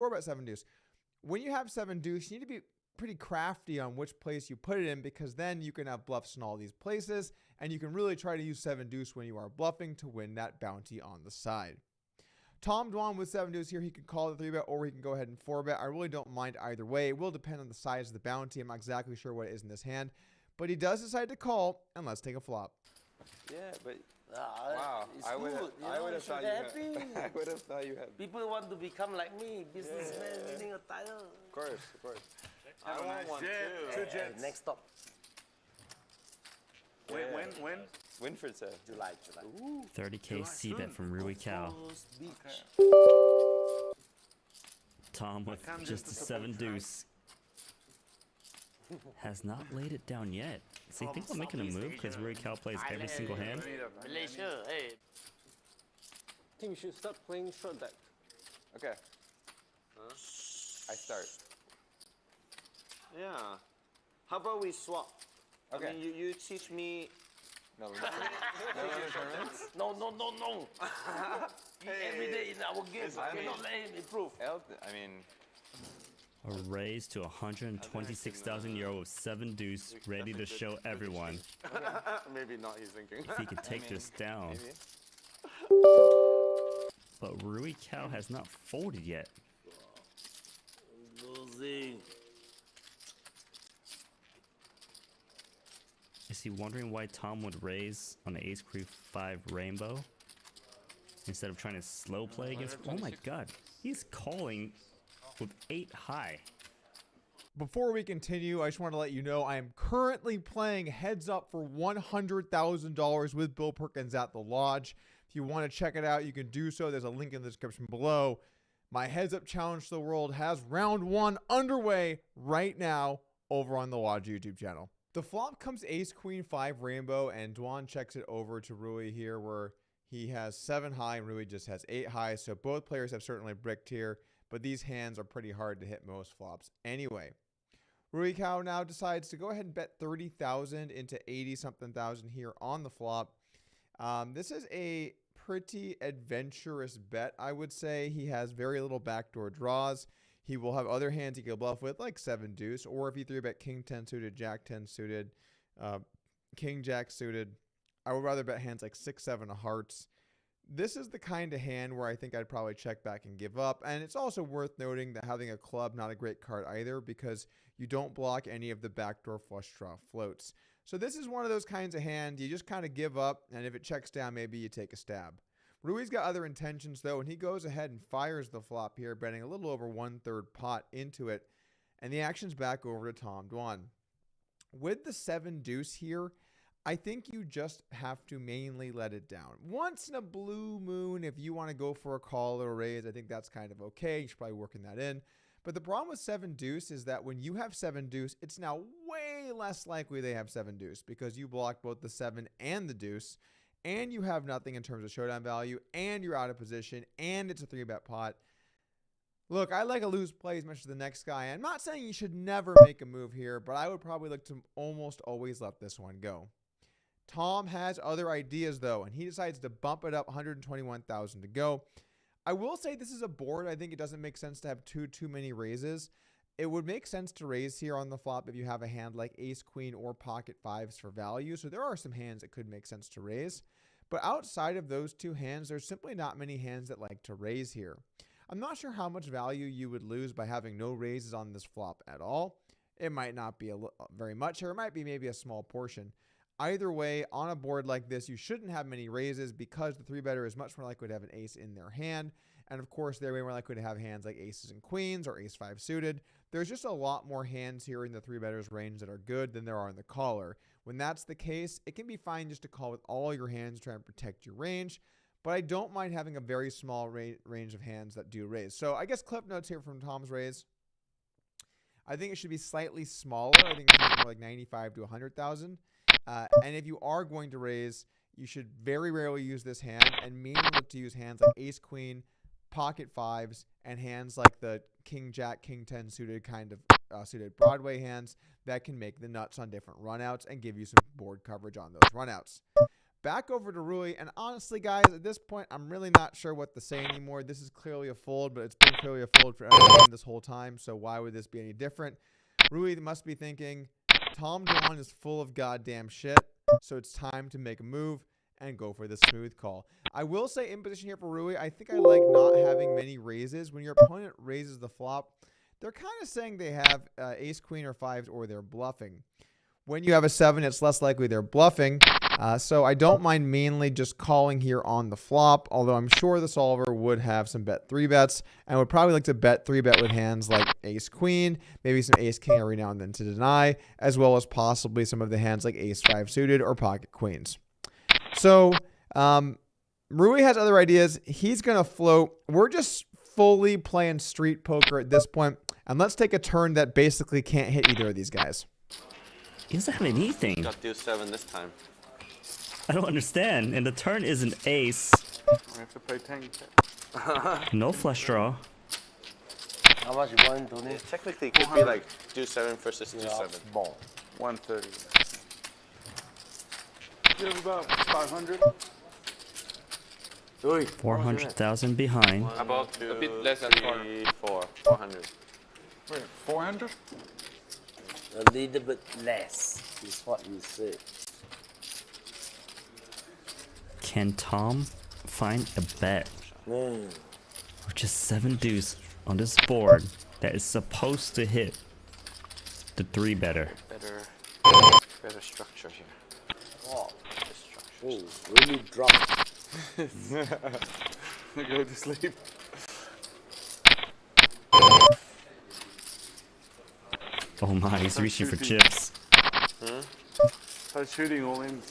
4-bet 7 deuce. When you have 7 deuce, you need to be pretty crafty on which place you put it in, because then you can have bluffs in all these places, and you can really try to use 7 deuce when you are bluffing to win that bounty on the side. Tom Dwan with 7 deuce here. He can call the 3-bet, or he can go ahead and 4-bet. I really don't mind either way. It will depend on the size of the bounty. I'm not exactly sure what it is in this hand, but he does decide to call, and let's take a flop. Yeah, but Wow, it's I would good. have You thought should you happy. had. I would have thought you had. People want to become like me, businessman winning a title. Of course. I want one too. Next stop, When? Winford said. July. 30K C-bet from Rui Cao. Coast Beach. Tom with just a 7 deuce. Has not laid it down yet. So you think about making a move because Rui Cao plays every single hand? Malaysia, hey. I think we should start playing short deck. Okay. I start. Yeah. How about we swap? Okay. I mean, you teach me. No tournaments. No. Every day in our game, I cannot let him improve. I mean, A raise to 126,000 euro with 7 deuce, ready to show everyone maybe not. He's thinking. if he can take this down. Maybe. But Rui Cao has not folded yet. Losing. Is he wondering why Tom would raise on the ace queen 5 rainbow instead of trying to slow play against? Oh my god, he's calling with 8 high. Before we continue, I just want to let you know I am currently playing Heads Up for $100,000 with Bill Perkins at the Lodge. If you want to check it out, you can do so. There's a link in the description below. My Heads Up Challenge to the World has round 1 underway right now over on the Lodge YouTube channel. The flop comes ace queen 5 rainbow, and Dwan checks it over to Rui here, where he has 7 high and Rui just has 8 high. So both players have certainly bricked here, but these hands are pretty hard to hit most flops anyway. Rui Cao now decides to go ahead and bet 30,000 into 80-something thousand here on the flop. This is a pretty adventurous bet, I would say. He has very little backdoor draws. He will have other hands he can bluff with, like 7 deuce, or if he 3-bet king 10 suited, jack 10 suited, king jack suited. I would rather bet hands like 6, 7 of hearts. This is the kind of hand where I think I'd probably check back and give up. And it's also worth noting that having a club, not a great card either, because you don't block any of the backdoor flush draw floats. So this is one of those kinds of hands you just kind of give up, and if it checks down, maybe you take a stab. Rui's got other intentions though, and he goes ahead and fires the flop here, betting a little over 1/3 pot into it. And the action's back over to Tom Dwan. With the 7 deuce here, I think you just have to mainly let it down. Once in a blue moon, if you want to go for a call or a raise, I think that's kind of okay. You should probably work that in. But the problem with 7 deuce is that when you have 7 deuce, it's now way less likely they have 7 deuce, because you block both the 7 and the deuce, and you have nothing in terms of showdown value, and you're out of position, and it's a 3-bet pot. Look, I like a loose play as much as the next guy. I'm not saying you should never make a move here, but I would probably look to almost always let this one go. Tom has other ideas though, and he decides to bump it up 121,000 to go. I will say this is a board. I think it doesn't make sense to have too many raises. It would make sense to raise here on the flop if you have a hand like ace queen or pocket 5s for value. So there are some hands that could make sense to raise. But outside of those 2 hands, there's simply not many hands that like to raise here. I'm not sure how much value you would lose by having no raises on this flop at all. It might not be very much, or it might be maybe a small portion. Either way, on a board like this, you shouldn't have many raises because the 3-better is much more likely to have an ace in their hand. And of course, they're way more likely to have hands like aces and queens or ace 5 suited. There's just a lot more hands here in the 3-better's range that are good than there are in the caller. When that's the case, it can be fine just to call with all your hands to try and protect your range. But I don't mind having a very small range of hands that do raise. So I guess clip notes here from Tom's raise. I think it should be slightly smaller. I think it's more like 95 to 100,000. And if you are going to raise, you should very rarely use this hand and mainly look to use hands like ace queen, pocket 5s, and hands like the king jack, king 10 suited kind of suited Broadway hands that can make the nuts on different runouts and give you some board coverage on those runouts. Back over to Rui, and honestly, guys, at this point, I'm really not sure what to say anymore. This is clearly a fold, but it's been clearly a fold for everyone this whole time, so why would this be any different? Rui must be thinking, Tom Dwan is full of goddamn shit, so it's time to make a move and go for the smooth call. I will say in position here for Rui, I think I like not having many raises. When your opponent raises the flop, they're kind of saying they have ace, queen, or fives, or they're bluffing. When you have a 7, it's less likely they're bluffing. So I don't mind mainly just calling here on the flop, although I'm sure the solver would have some bet 3 bets and would probably like to bet 3 bet with hands like ace queen, maybe some ace king every now and then to deny, as well as possibly some of the hands like ace 5 suited or pocket queens. So Rui has other ideas. He's going to float. We're just fully playing street poker at this point, and let's take a turn that basically can't hit either of these guys. He doesn't have anything. Got deuce 7 this time. I don't understand. And the turn is an ace. We have to play 10. No flush draw. How much you want, Tony? Technically, it could be like deuce 7 versus deuce 7. Bon. 130. You have about 500. 400,000 behind. About A bit less than 400. Wait, 400? A little bit less is what you said. Can Tom find a bet Mm. with just 7 deuce on this board that is supposed to hit the 3 better? Better structure here. Oh, really drunk. Go to sleep. Oh my, he's reaching for chips. Start shooting all in.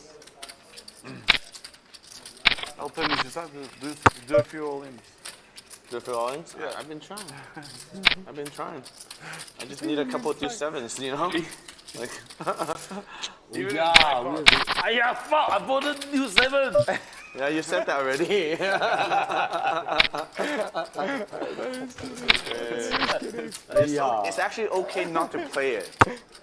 I'll tell you, just have to do a few all in. Do it for all ins? Yeah. I've been trying. I've been trying. I just need a couple of deuce 7s, you know? Like, Yeah, yeah, fuck, I voted you 7. yeah, you said that already. It's actually okay not to play it.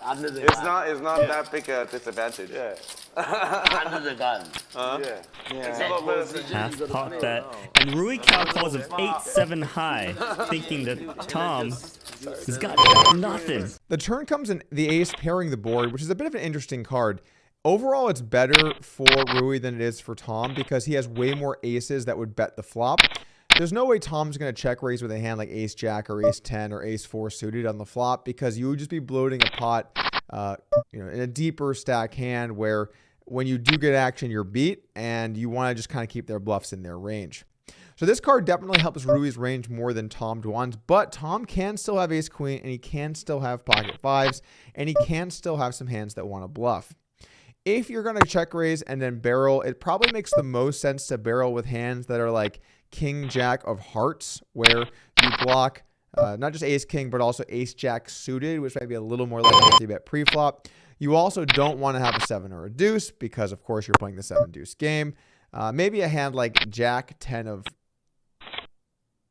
Under the It's gun. not that big a disadvantage. Yeah. Under the gun. Yeah. Yeah. That position Half you gotta pot play. bet. And Rui Cal calls him 8-7 high, thinking that Tom has got nothing. The turn comes in the ace pairing the board, which is a bit of an interesting card. Overall, it's better for Rui than it is for Tom because he has way more aces that would bet the flop. There's no way Tom's going to check raise with a hand like ace jack or ace 10 or ace 4 suited on the flop because you would just be bloating a pot in a deeper stack hand where when you do get action, you're beat and you want to just kind of keep their bluffs in their range. So this card definitely helps Rui's range more than Tom Dwan's, but Tom can still have ace queen and he can still have pocket 5s and he can still have some hands that want to bluff. If you're going to check raise and then barrel, it probably makes the most sense to barrel with hands that are like king jack of hearts, where you block not just ace king, but also ace jack suited, which might be a little more like a bet pre-flop. You also don't want to have a 7 or a deuce because, of course, you're playing the 7 deuce game. Maybe a hand like jack 10 of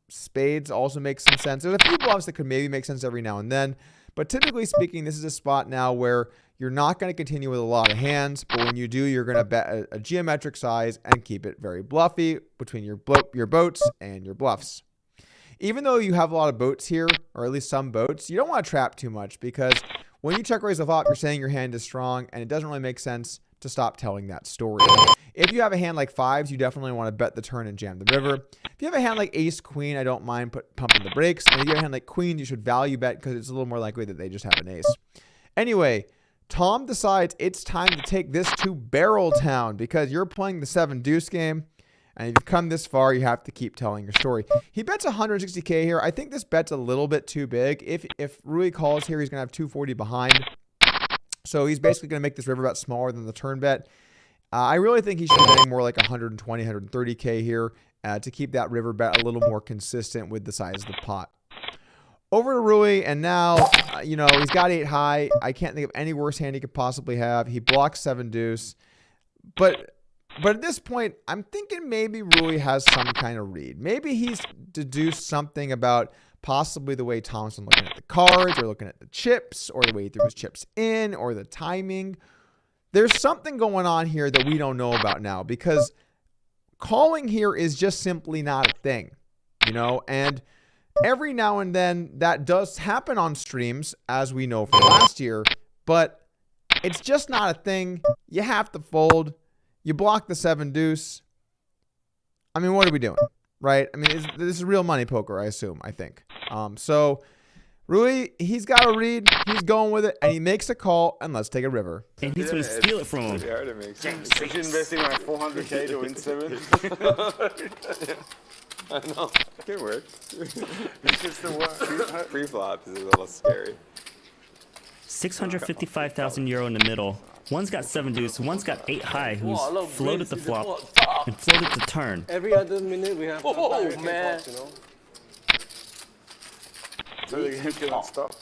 spades also makes some sense. There's a few bluffs that could maybe make sense every now and then, but typically speaking, this is a spot now where you're not going to continue with a lot of hands, but when you do, you're going to bet a geometric size and keep it very bluffy between your boats and your bluffs. Even though you have a lot of boats here, or at least some boats, you don't want to trap too much because when you check raise the flop, you're saying your hand is strong, and it doesn't really make sense to stop telling that story. If you have a hand like 5s, you definitely want to bet the turn and jam the river. If you have a hand like ace queen, I don't mind pumping the brakes. And if you have a hand like queen, you should value bet because it's a little more likely that they just have an ace. Anyway, Tom decides it's time to take this to Barrel Town because you're playing the 7 deuce game. And if you've come this far, you have to keep telling your story. He bets 160K here. I think this bet's a little bit too big. If Rui calls here, he's going to have 240 behind. So he's basically going to make this river bet smaller than the turn bet. I really think he should be betting more like 120, 130K here to keep that river bet a little more consistent with the size of the pot. Over to Rui, and now, he's got 8 high. I can't think of any worse hand he could possibly have. He blocks 7 deuce. But at this point, I'm thinking maybe Rui has some kind of read. Maybe he's deduced something about possibly the way Thompson looking at the cards or looking at the chips or the way he threw his chips in or the timing. there's something going on here that we don't know about now, because calling here is just simply not a thing, and every now and then that does happen on streams, as we know from last year, but it's just not a thing. You have to fold. You block the 7 deuce. I mean, what are we doing, right? I mean, this is real money poker, I assume, I think. So Rui, he's got a read. He's going with it, and he makes a call, and let's take a river. And he's going to steal it from him. Pretty hard to make sense. If you're investing like 400K to win 7. I know. It can work. It's just the one. Pre-flop is a little scary. 655,000 euro in the middle. One's got 7 deuce, one's got 8 high, who's Wow, look, floated the Vince, flop what? and floated the turn. Every other minute we have Oh, direct man. talks, So the game cannot stop.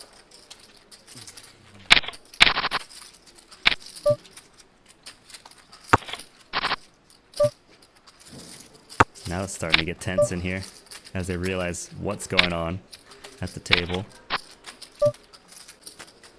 Now it's starting to get tense in here as they realize what's going on at the table.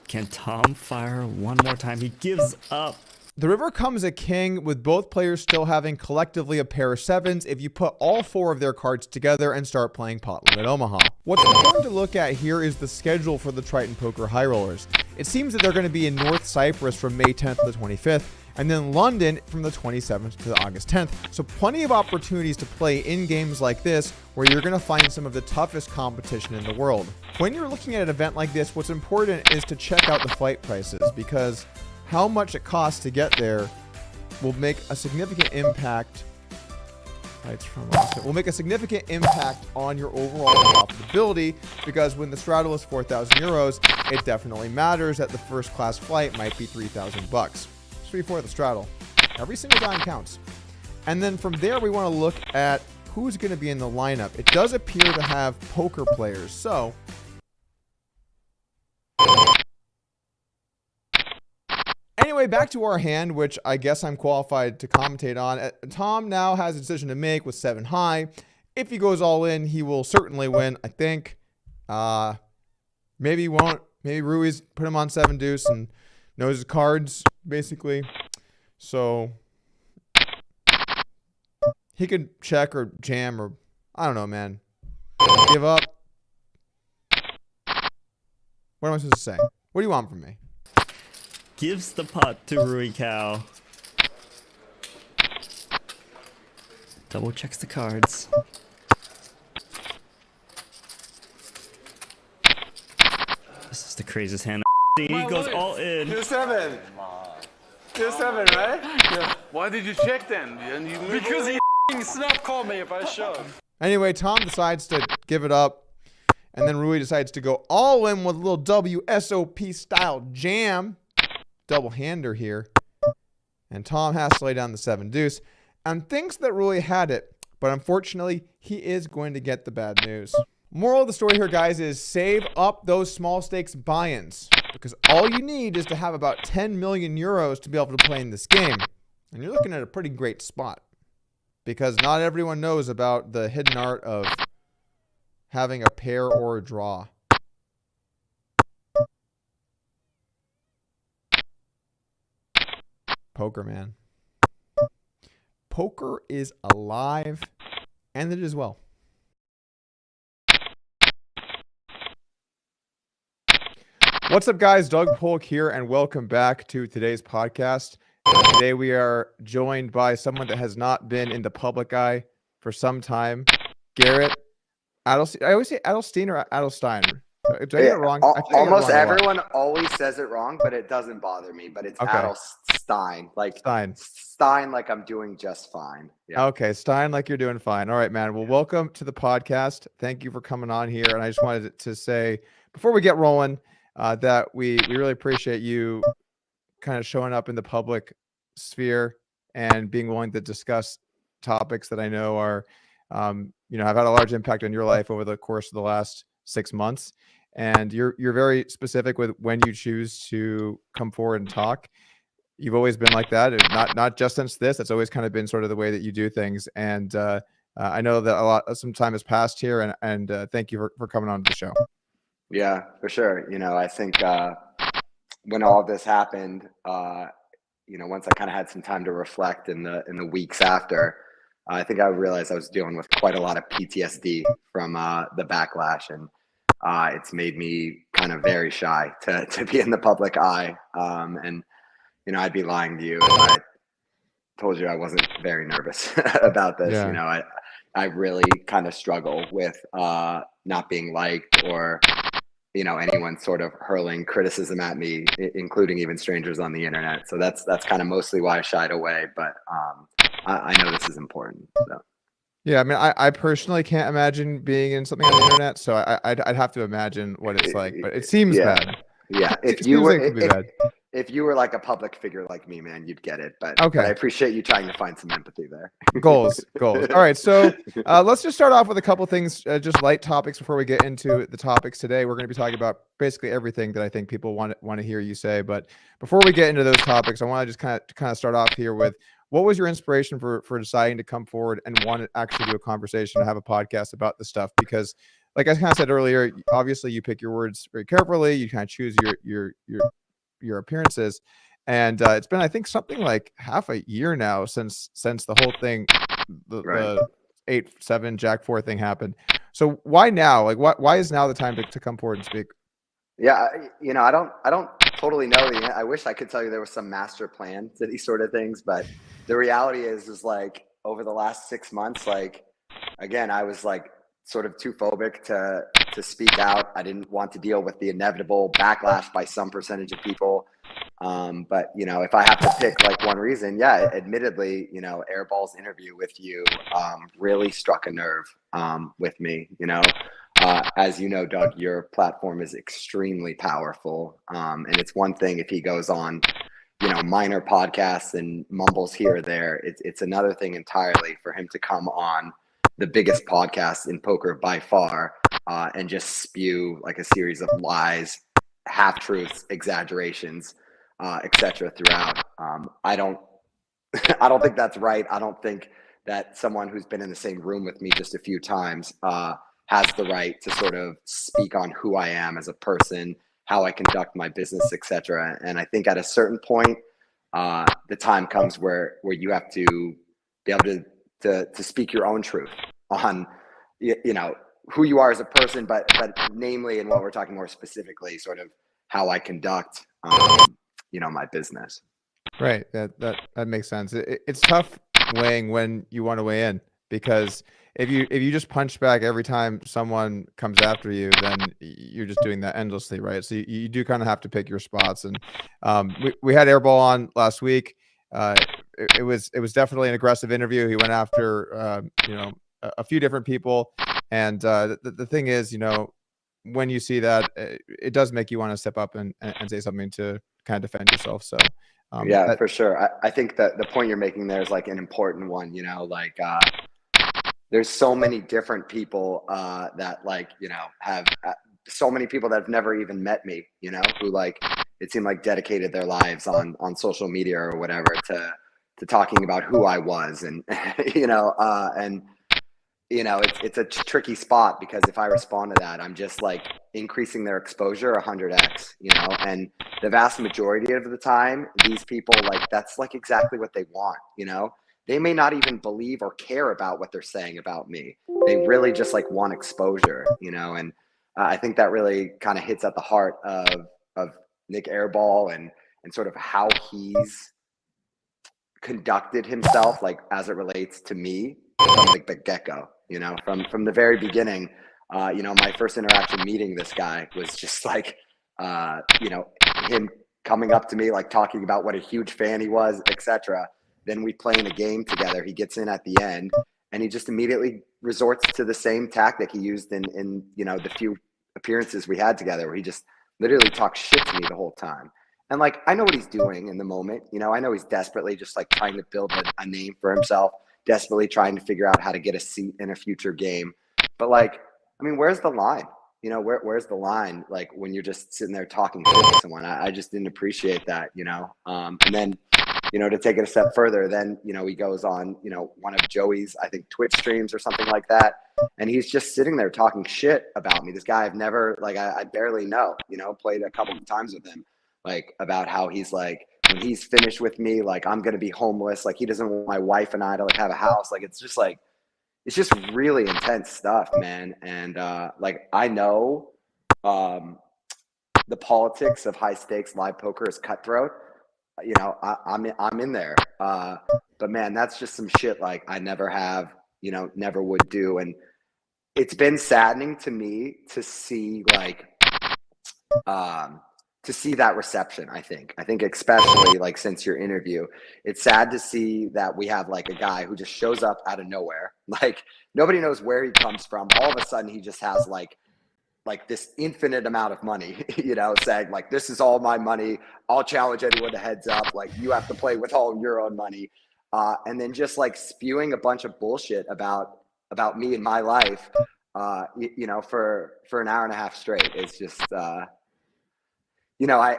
Can Tom fire one more time? He gives up. The river comes a king, with both players still having collectively a pair of 7s if you put all 4 of their cards together and start playing pot limit Omaha. What's important to look at here is the schedule for the Triton Poker High Rollers. It seems that they're going to be in North Cyprus from May 10th to the 25th, and then London from the 27th to the August 10th. So plenty of opportunities to play in games like this, where you're going to find some of the toughest competition in the world. When you're looking at an event like this, what's important is to check out the flight prices, because how much it costs to get there will make a significant impact. Will make a significant impact on your overall profitability, because when the straddle is 4,000 euros, it definitely matters that the first class flight might be 3,000 bucks. 3/4 the straddle. Every single dime counts. And then from there, we want to look at who's going to be in the lineup. It does appear to have poker players, so anyway, back to our hand, which I guess I'm qualified to commentate on. Tom now has a decision to make with 7 high. If he goes all in, he will certainly win, I think. Maybe he won't. Maybe Rui's put him on 7 deuce and knows his cards, basically. So he could check or jam, or I don't know, man. Give up. What am I supposed to say? What do you want from me? Gives the pot to Rui Cow. Double checks the cards. This is the craziest hand I've seen. He goes all in. 2-7. 2-7, right? Yeah. Why did you check then? And you moved Because he snap called me if I shove. Anyway, Tom decides to give it up, and then Rui decides to go all in with a little WSOP style jam. Double hander here. And Tom has to lay down the 7 deuce and thinks that Rui had it, but unfortunately, he is going to get the bad news. Moral of the story here, guys, is save up those small stakes buy-ins, because all you need is to have about 10 million euros to be able to play in this game. And you're looking at a pretty great spot, because not everyone knows about the hidden art of having a pair or a draw. Poker, man. Poker is alive, and it is well. What's up, guys? Doug Polk here, and welcome back to today's podcast. Today we are joined by someone that has not been in the public eye for some time, Garrett Adelstein. I always say Adelstein or Adelstein. Did I get it wrong? I feel like I get it Almost wrong a lot. everyone always says it wrong, but it doesn't bother me. But it's Okay. Adelstein, like Stein. like I'm doing just fine. Yeah. Okay, Stein, like you're doing fine. All right, man. Well, welcome to the podcast. Thank you for coming on here. And I just wanted to say, before we get rolling, that we really appreciate you kind of showing up in the public sphere and being willing to discuss topics that I know are, have had a large impact on your life over the course of the last 6 months. And you're very specific with when you choose to come forward and talk. You've always been like that, not just since this. That's always kind of been sort of the way that you do things. And I know that some time has passed here, and thank you for coming on the show. Yeah, for sure. I think when all of this happened, once I kind of had some time to reflect in the weeks after, I think I realized I was dealing with quite a lot of PTSD from the backlash, and it's made me kind of very shy to be in the public eye. And I'd be lying to you if I told you I wasn't very nervous about this. Yeah. I really kind of struggle with not being liked, or anyone sort of hurling criticism at me, including even strangers on the internet. So that's kind of mostly why I shied away. But I know this is important. So. Yeah, I mean, I personally can't imagine being in something on the internet, so I'd have to imagine what it's like. But it seems bad. Yeah, It seems like it could be bad. if you were like a public figure like me, man, you'd get it. But Okay. I appreciate you trying to find some empathy there. Goals. All right, so let's just start off with a couple things, just light topics before we get into the topics today. We're going to be talking about basically everything that I think people want to hear you say. But before we get into those topics, I want to just kind of start off here with, what was your inspiration for deciding to come forward and want to actually do a conversation and have a podcast about this stuff? Because, like I kind of said earlier, obviously you pick your words very carefully. You kind of choose your appearances, and it's been, I think, something like half a year now since the whole thing, the 8-7 Jack 4 thing happened. So why now? Like, why is now the time to come forward and speak? Yeah, I don't totally know. I wish I could tell you there was some master plan to these sort of things, but the reality is like over the last 6 months, like, again, I was like sort of too phobic to speak out. I didn't want to deal with the inevitable backlash by some percentage of people. But if I have to pick like one reason, yeah, admittedly, Airball's interview with you really struck a nerve with me. As you know, Doug, your platform is extremely powerful. And it's one thing if he goes on, minor podcasts and mumbles here or there. It's another thing entirely for him to come on the biggest podcast in poker by far and just spew like a series of lies, half-truths, exaggerations, etc. throughout. I don't think that's right. I don't think that someone who's been in the same room with me just a few times has the right to sort of speak on who I am as a person, how I conduct my business, etc. And I think at a certain point, the time comes where you have to be able to speak your own truth on, who you are as a person, but namely, and what we're talking more specifically, sort of how I conduct, my business. Right. That makes sense. It's tough weighing when you want to weigh in, because if you just punch back every time someone comes after you, then you're just doing that endlessly, right? So you do kind of have to pick your spots. And we had Airball on last week. It was definitely an aggressive interview. He went after a few different people, and the thing is, when you see that, it does make you want to step up and say something to kind of defend yourself. So yeah, for sure. I think that the point you're making there is like an important one. There's so many different people that have so many people that have never even met me, who like, it seemed like dedicated their lives on social media or whatever to talking about who I was. And, it's a tricky spot, because if I respond to that, I'm just like increasing their exposure 100x, and the vast majority of the time, these people, like, that's like exactly what they want. They may not even believe or care about what they're saying about me. They really just like want exposure, and I think that really kind of hits at the heart of Nick Airball and sort of how he's conducted himself, like as it relates to me from like the get-go, from the very beginning. My first interaction meeting this guy was just like, him coming up to me, like talking about what a huge fan he was, etc. Then we play in a game together. He gets in at the end, and he just immediately resorts to the same tactic he used in the few appearances we had together, where he just literally talks shit to me the whole time. And like, I know what he's doing in the moment. I know he's desperately just like trying to build a name for himself, desperately trying to figure out how to get a seat in a future game. But like, I mean, where's the line? Where's the line? Like when you're just sitting there talking shit to someone, I just didn't appreciate that, and then, to take it a step further, then, he goes on, one of Joey's, I think, Twitch streams or something like that. And he's just sitting there talking shit about me. This guy I've never, like, I barely know, played a couple of times with him, like, about how he's like when he's finished with me, like I'm gonna be homeless. Like he doesn't want my wife and I to like have a house. Like it's just really intense stuff, man. And like I know the politics of high stakes live poker is cutthroat. You know, I'm in there. But man, that's just some shit like I never have, you know, never would do. And it's been saddening to me to see like to see that reception. I think especially like since your interview, it's sad to see that we have like a guy who just shows up out of nowhere. Like nobody knows where he comes from. All of a sudden he just has like this infinite amount of money, you know, saying like, this is all my money. I'll challenge anyone to heads up. Like you have to play with all your own money. And then just like spewing a bunch of bullshit about me and my life, you know, for an hour and a half straight. It's just, you know,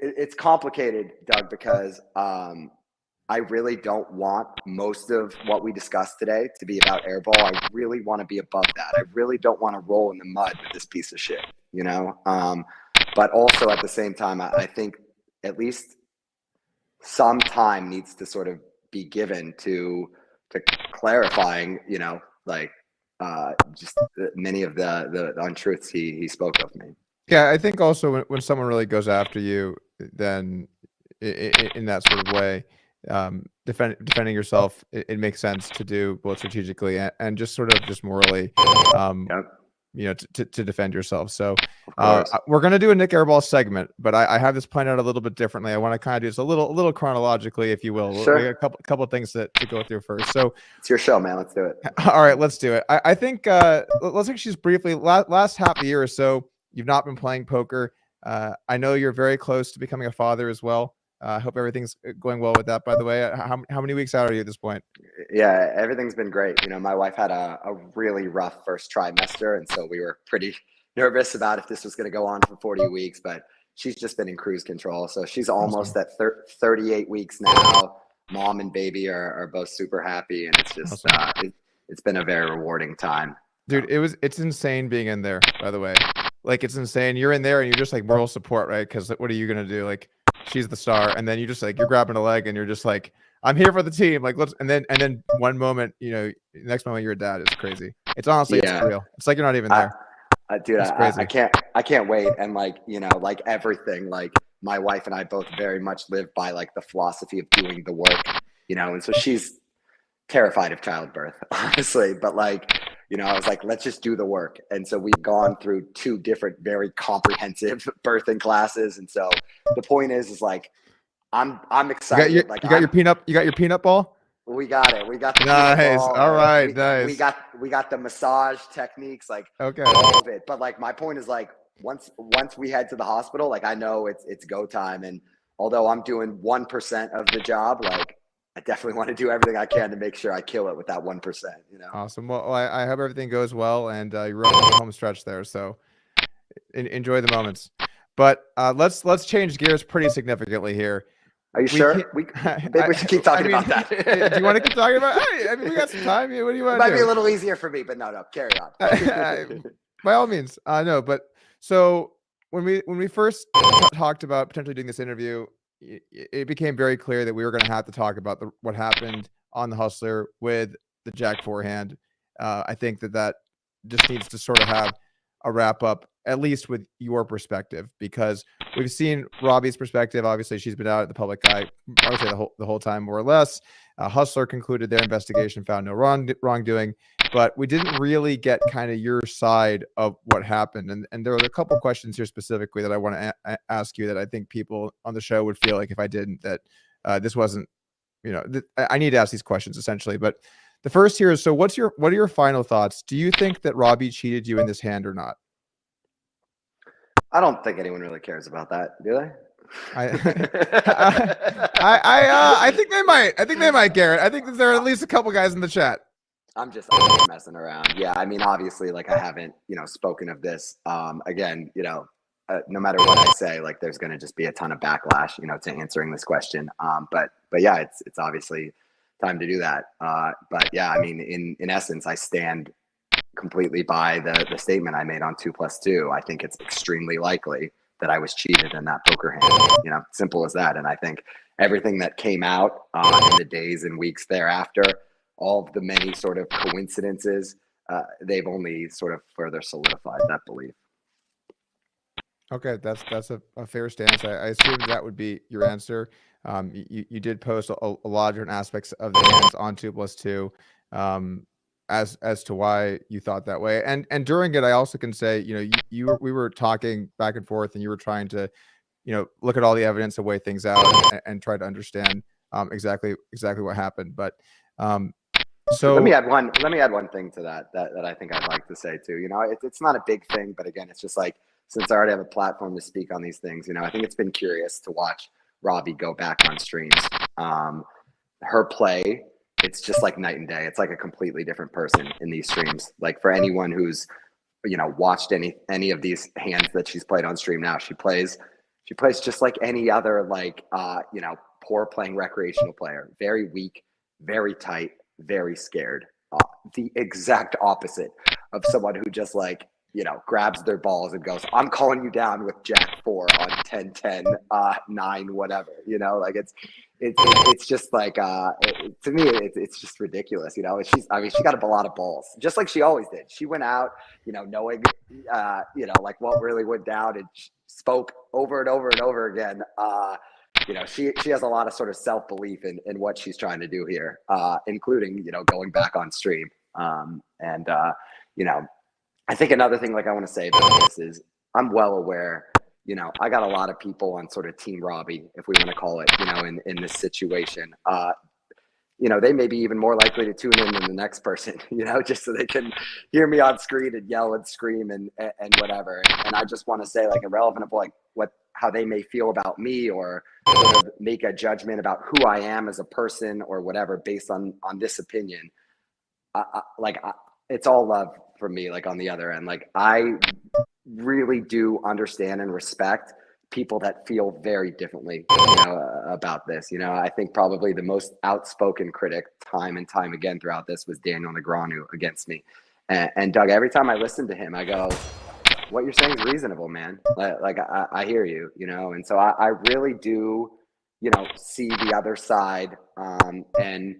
it's complicated, Doug, because I really don't want most of what we discussed today to be about airball. I really want to be above that. I really don't want to roll in the mud with this piece of shit, you know? But also at the same time, I think at least some time needs to sort of be given to clarifying, you know, like just many of the untruths he spoke of me. Yeah, I think also when someone really goes after you, then in that sort of way, defending yourself, it makes sense to do both strategically and just sort of just morally, you know, to defend yourself. So we're going to do a Nick Airball segment, but I have this planned out a little bit differently. I want to kind of do this a little chronologically, if you will. Sure. We got a couple of things to go through first. So it's your show, man. Let's do it. All right, let's do it. I think let's actually just briefly, last half a year or so, you've not been playing poker. I know you're very close to becoming a father as well. I hope everything's going well with that, by the way. How many weeks out are you at this point? Yeah, everything's been great. You know, my wife had a really rough first trimester, and so we were pretty nervous about if this was going to go on for 40 weeks, but she's just been in cruise control. So she's almost at 38 weeks now. Mom and baby are both super happy, and it's just it's been a very rewarding time. Dude, it's insane being in there, by the way. Like, it's insane. You're in there and you're just like moral support, right? Because what are you going to do? Like, she's the star, and then you just like, you're grabbing a leg and you're just like, I'm here for the team. Like, let's, and then one moment, you know, next moment you're a dad. Is crazy. It's honestly, it's real. It's like you're not even there. Dude, I can't wait. And like, you know, like everything, like my wife and I both very much live by like the philosophy of doing the work, you know, and so she's terrified of childbirth, honestly, but like, you know, I was like, let's just do the work. And so we've gone through 2 different, very comprehensive birthing classes. And so the point is like, I'm excited. You got your peanut ball. We got it. We got the nice. All right. Nice. We got the massage techniques, like okay, all of it. But like, my point is like, once we head to the hospital, like I know it's go time. And although I'm doing 1% of the job, like, I definitely want to do everything I can to make sure I kill it with that 1%, you know? Awesome. Well, I hope everything goes well, and you're on the home stretch there. So enjoy the moments, but let's change gears pretty significantly here. Are you sure? We should keep talking about that. Do you want to keep talking about? Hey, I mean, we got some time. What do you want? It might be a little easier for me, but no, carry on. By all means, no. But so when we first talked about potentially doing this interview, it became very clear that we were going to have to talk about what happened on the Hustler with the Jack forehand. I think that just needs to sort of have a wrap up, at least with your perspective, because we've seen Robbie's perspective. Obviously, she's been out at the public eye, I would say the whole time, more or less. Hustler concluded their investigation found no wrongdoing, but we didn't really get kind of your side of what happened. And there were a couple questions here specifically that I want to ask you that I think people on the show would feel like if I didn't, that this wasn't, you know, I need to ask these questions essentially. But the first here is, so what are your final thoughts? Do you think that Robbie cheated you in this hand or not? I don't think anyone really cares about that, do they? I think they might. I think they might, Garrett. I think that there are at least a couple guys in the chat. I'm just messing around. Yeah, I mean, obviously, like I haven't, you know, spoken of this. Again, you know, no matter what I say, like there's going to just be a ton of backlash, you know, to answering this question. But yeah, it's obviously time to do that. But yeah, I mean, in essence, I stand completely by the statement I made on 2+2. I think it's extremely likely that I was cheated in that poker hand. You know, simple as that. And I think everything that came out in the days and weeks thereafter, all of the many sort of coincidences, they've only sort of further solidified that belief. Okay, that's a fair stance. I assumed that would be your answer. You did post a lot of different aspects of the hands on 2+2, as to why you thought that way. And during it, I also can say, you know, we were talking back and forth, and you were trying to, you know, look at all the evidence and weigh things out and try to understand exactly what happened. But so let me add one thing to that I think I'd like to say too. You know, it's not a big thing, but again, it's just like, since I already have a platform to speak on these things, you know, I think it's been curious to watch Robbie go back on streams. Her play, it's just like night and day. It's like a completely different person in these streams. Like for anyone who's, you know, watched any of these hands that she's played on stream now, she plays just like any other, like, you know, poor playing recreational player. Very weak, very tight, very scared. The exact opposite of someone who just, like, you know, grabs their balls and goes, I'm calling you down with Jack 4 on 10-10, 9, whatever, you know, like it's just like, to me, it's just ridiculous, you know. She got a lot of balls, just like she always did. She went out, you know, knowing, you know, like what really went down, and spoke over and over and over again. You know, she has a lot of sort of self-belief in what she's trying to do here, including, you know, going back on stream. You know, I think another thing, like, I want to say about this is, I'm well aware, you know, I got a lot of people on sort of Team Robbie, if we want to call it, you know, in this situation. You know, they may be even more likely to tune in than the next person, you know, just so they can hear me on screen and yell and scream and whatever. And I just want to say, like, irrelevant of like how they may feel about me, or sort of make a judgment about who I am as a person or whatever based on this opinion. It's all love from me, like, on the other end. Like, I really do understand and respect people that feel very differently, you know, about this. You know, I think probably the most outspoken critic time and time again throughout this was Daniel Negreanu against me. And Doug, every time I listen to him, I go, what you're saying is reasonable, man. Like I hear you, you know? And so I really do, you know, see the other side. And,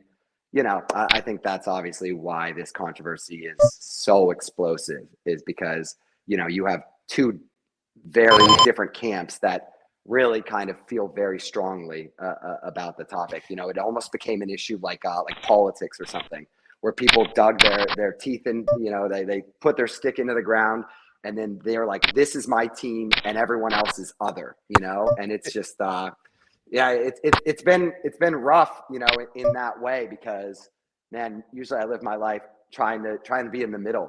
you know, I think that's obviously why this controversy is so explosive, is because, you know, you have two very different camps that really kind of feel very strongly about the topic. You know, it almost became an issue like politics or something, where people dug their teeth in, you know, they put their stick into the ground, and then they're like, this is my team and everyone else is other, you know? And it's just, yeah, it's been rough, you know, in that way, because, man, usually I live my life trying to be in the middle,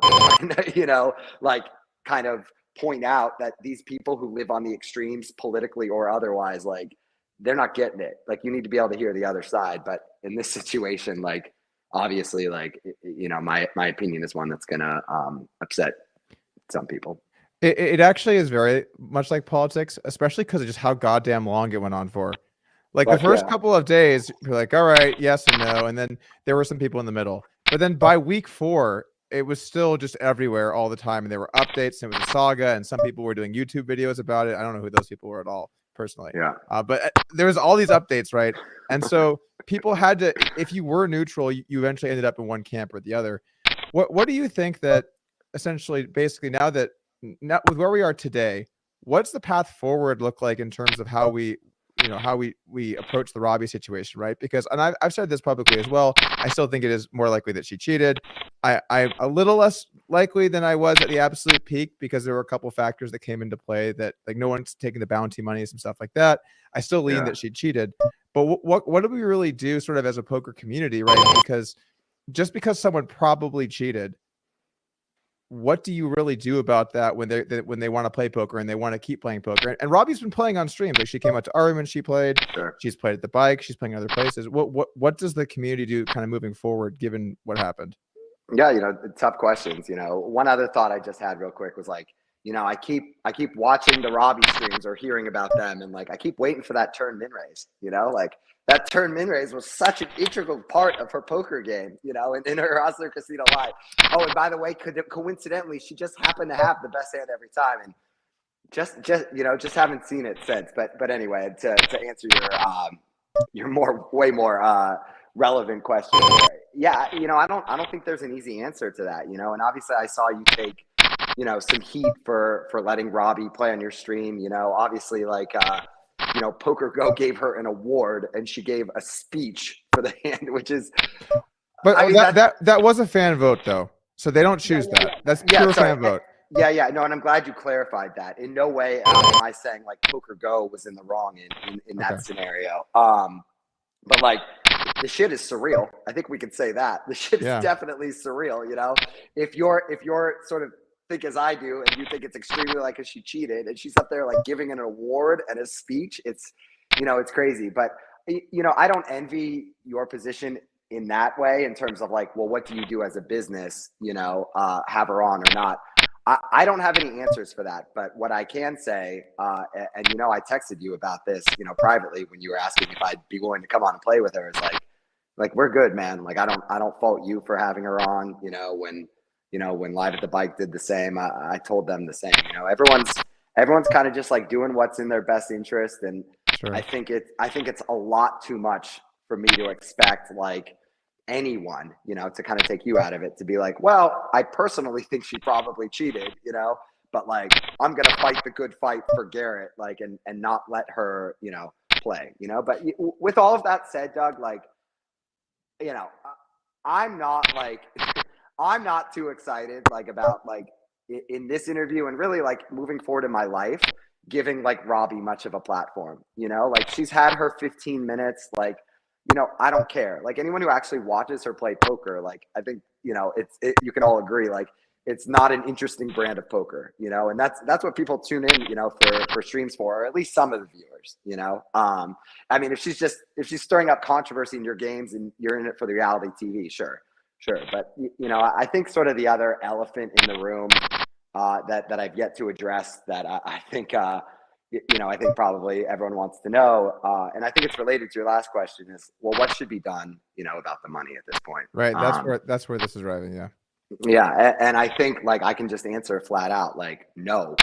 you know, like, kind of point out that these people who live on the extremes, politically or otherwise, like, they're not getting it. Like, you need to be able to hear the other side. But in this situation, like, obviously, like, you know, my opinion is one that's gonna upset some people. It actually is very much like politics, especially because of just how goddamn long it went on for. Like, the first couple of days, you're like, all right, yes and no. And then there were some people in the middle. But then by week 4, it was still just everywhere all the time. And there were updates, and it was a saga, and some people were doing YouTube videos about it. I don't know who those people were at all, personally. Yeah. But there was all these updates, right? And so people had to, if you were neutral, you eventually ended up in one camp or the other. What do you think that essentially, basically, now with where we are today, what's the path forward look like in terms of how we approach the Robbie situation, right? Because, and I've said this publicly as well, I still think it is more likely that she cheated. I'm a little less likely than I was at the absolute peak, because there were a couple factors that came into play, that, like, no one's taking the bounty money and stuff like that. I still lean that she cheated. But what do we really do sort of as a poker community, right? Because just because someone probably cheated, what do you really do about that when they want to play poker and they want to keep playing poker? And Robbie's been playing on streams. Like, she came out to Argument, she played. Sure. She's played at the bike. She's playing other places. What does the community do kind of moving forward, given what happened? Yeah, you know, tough questions. You know, one other thought I just had real quick was, like, you know, I keep watching the Robbie streams or hearing about them, and, like, I keep waiting for that turn min raise. You know, like, that turn min raise was such an integral part of her poker game, you know, in her Hustler Casino Live. Oh, and by the way, coincidentally, she just happened to have the best hand every time. And just haven't seen it since. But anyway, to answer your way more relevant question, yeah, I don't think there's an easy answer to that, and obviously I saw you take some heat for letting Robbie play on your stream. Obviously, like Poker Go gave her an award and she gave a speech for the hand, which is. But I mean, that was a fan vote though, so they don't choose that. That's pure fan vote. Yeah, no, and I'm glad you clarified that. In no way am I saying like Poker Go was in the wrong in that scenario. But like the shit is surreal. I think we could say that the shit is definitely surreal. If you're sort of think as I do, and you think it's extremely like she cheated, and she's up there like giving an award and a speech, it's it's crazy. But I don't envy your position in that way, in terms of like, well, what do you do as a business? Have her on or not? I don't have any answers for that. But what I can say, and I texted you about this, privately when you were asking if I'd be willing to come on and play with her. Is like we're good, man. Like I don't fault you for having her on. When Live at the Bike did the same, I told them the same. Everyone's kind of just like doing what's in their best interest, and sure. I think it's a lot too much for me to expect like anyone, to kind of take you out of it, to be like, well, I personally think she probably cheated, but like I'm gonna fight the good fight for Garrett, like and not let her, play, But with all of that said, Doug, like, I'm not like. I'm not too excited, like, about like in this interview and really like moving forward in my life, giving like Robbie much of a platform. Like she's had her 15 minutes. Like, I don't care. Like anyone who actually watches her play poker, like I think you can all agree, like it's not an interesting brand of poker, and that's what people tune in, for streams for, or at least some of the viewers. I mean, if she's stirring up controversy in your games and you're in it for the reality TV, sure. But, I think sort of the other elephant in the room that I've yet to address that I think, I think probably everyone wants to know, and I think it's related to your last question is, well, what should be done, about the money at this point? Right. That's where this is driving. Yeah. Yeah. And I think like I can just answer flat out, like, no,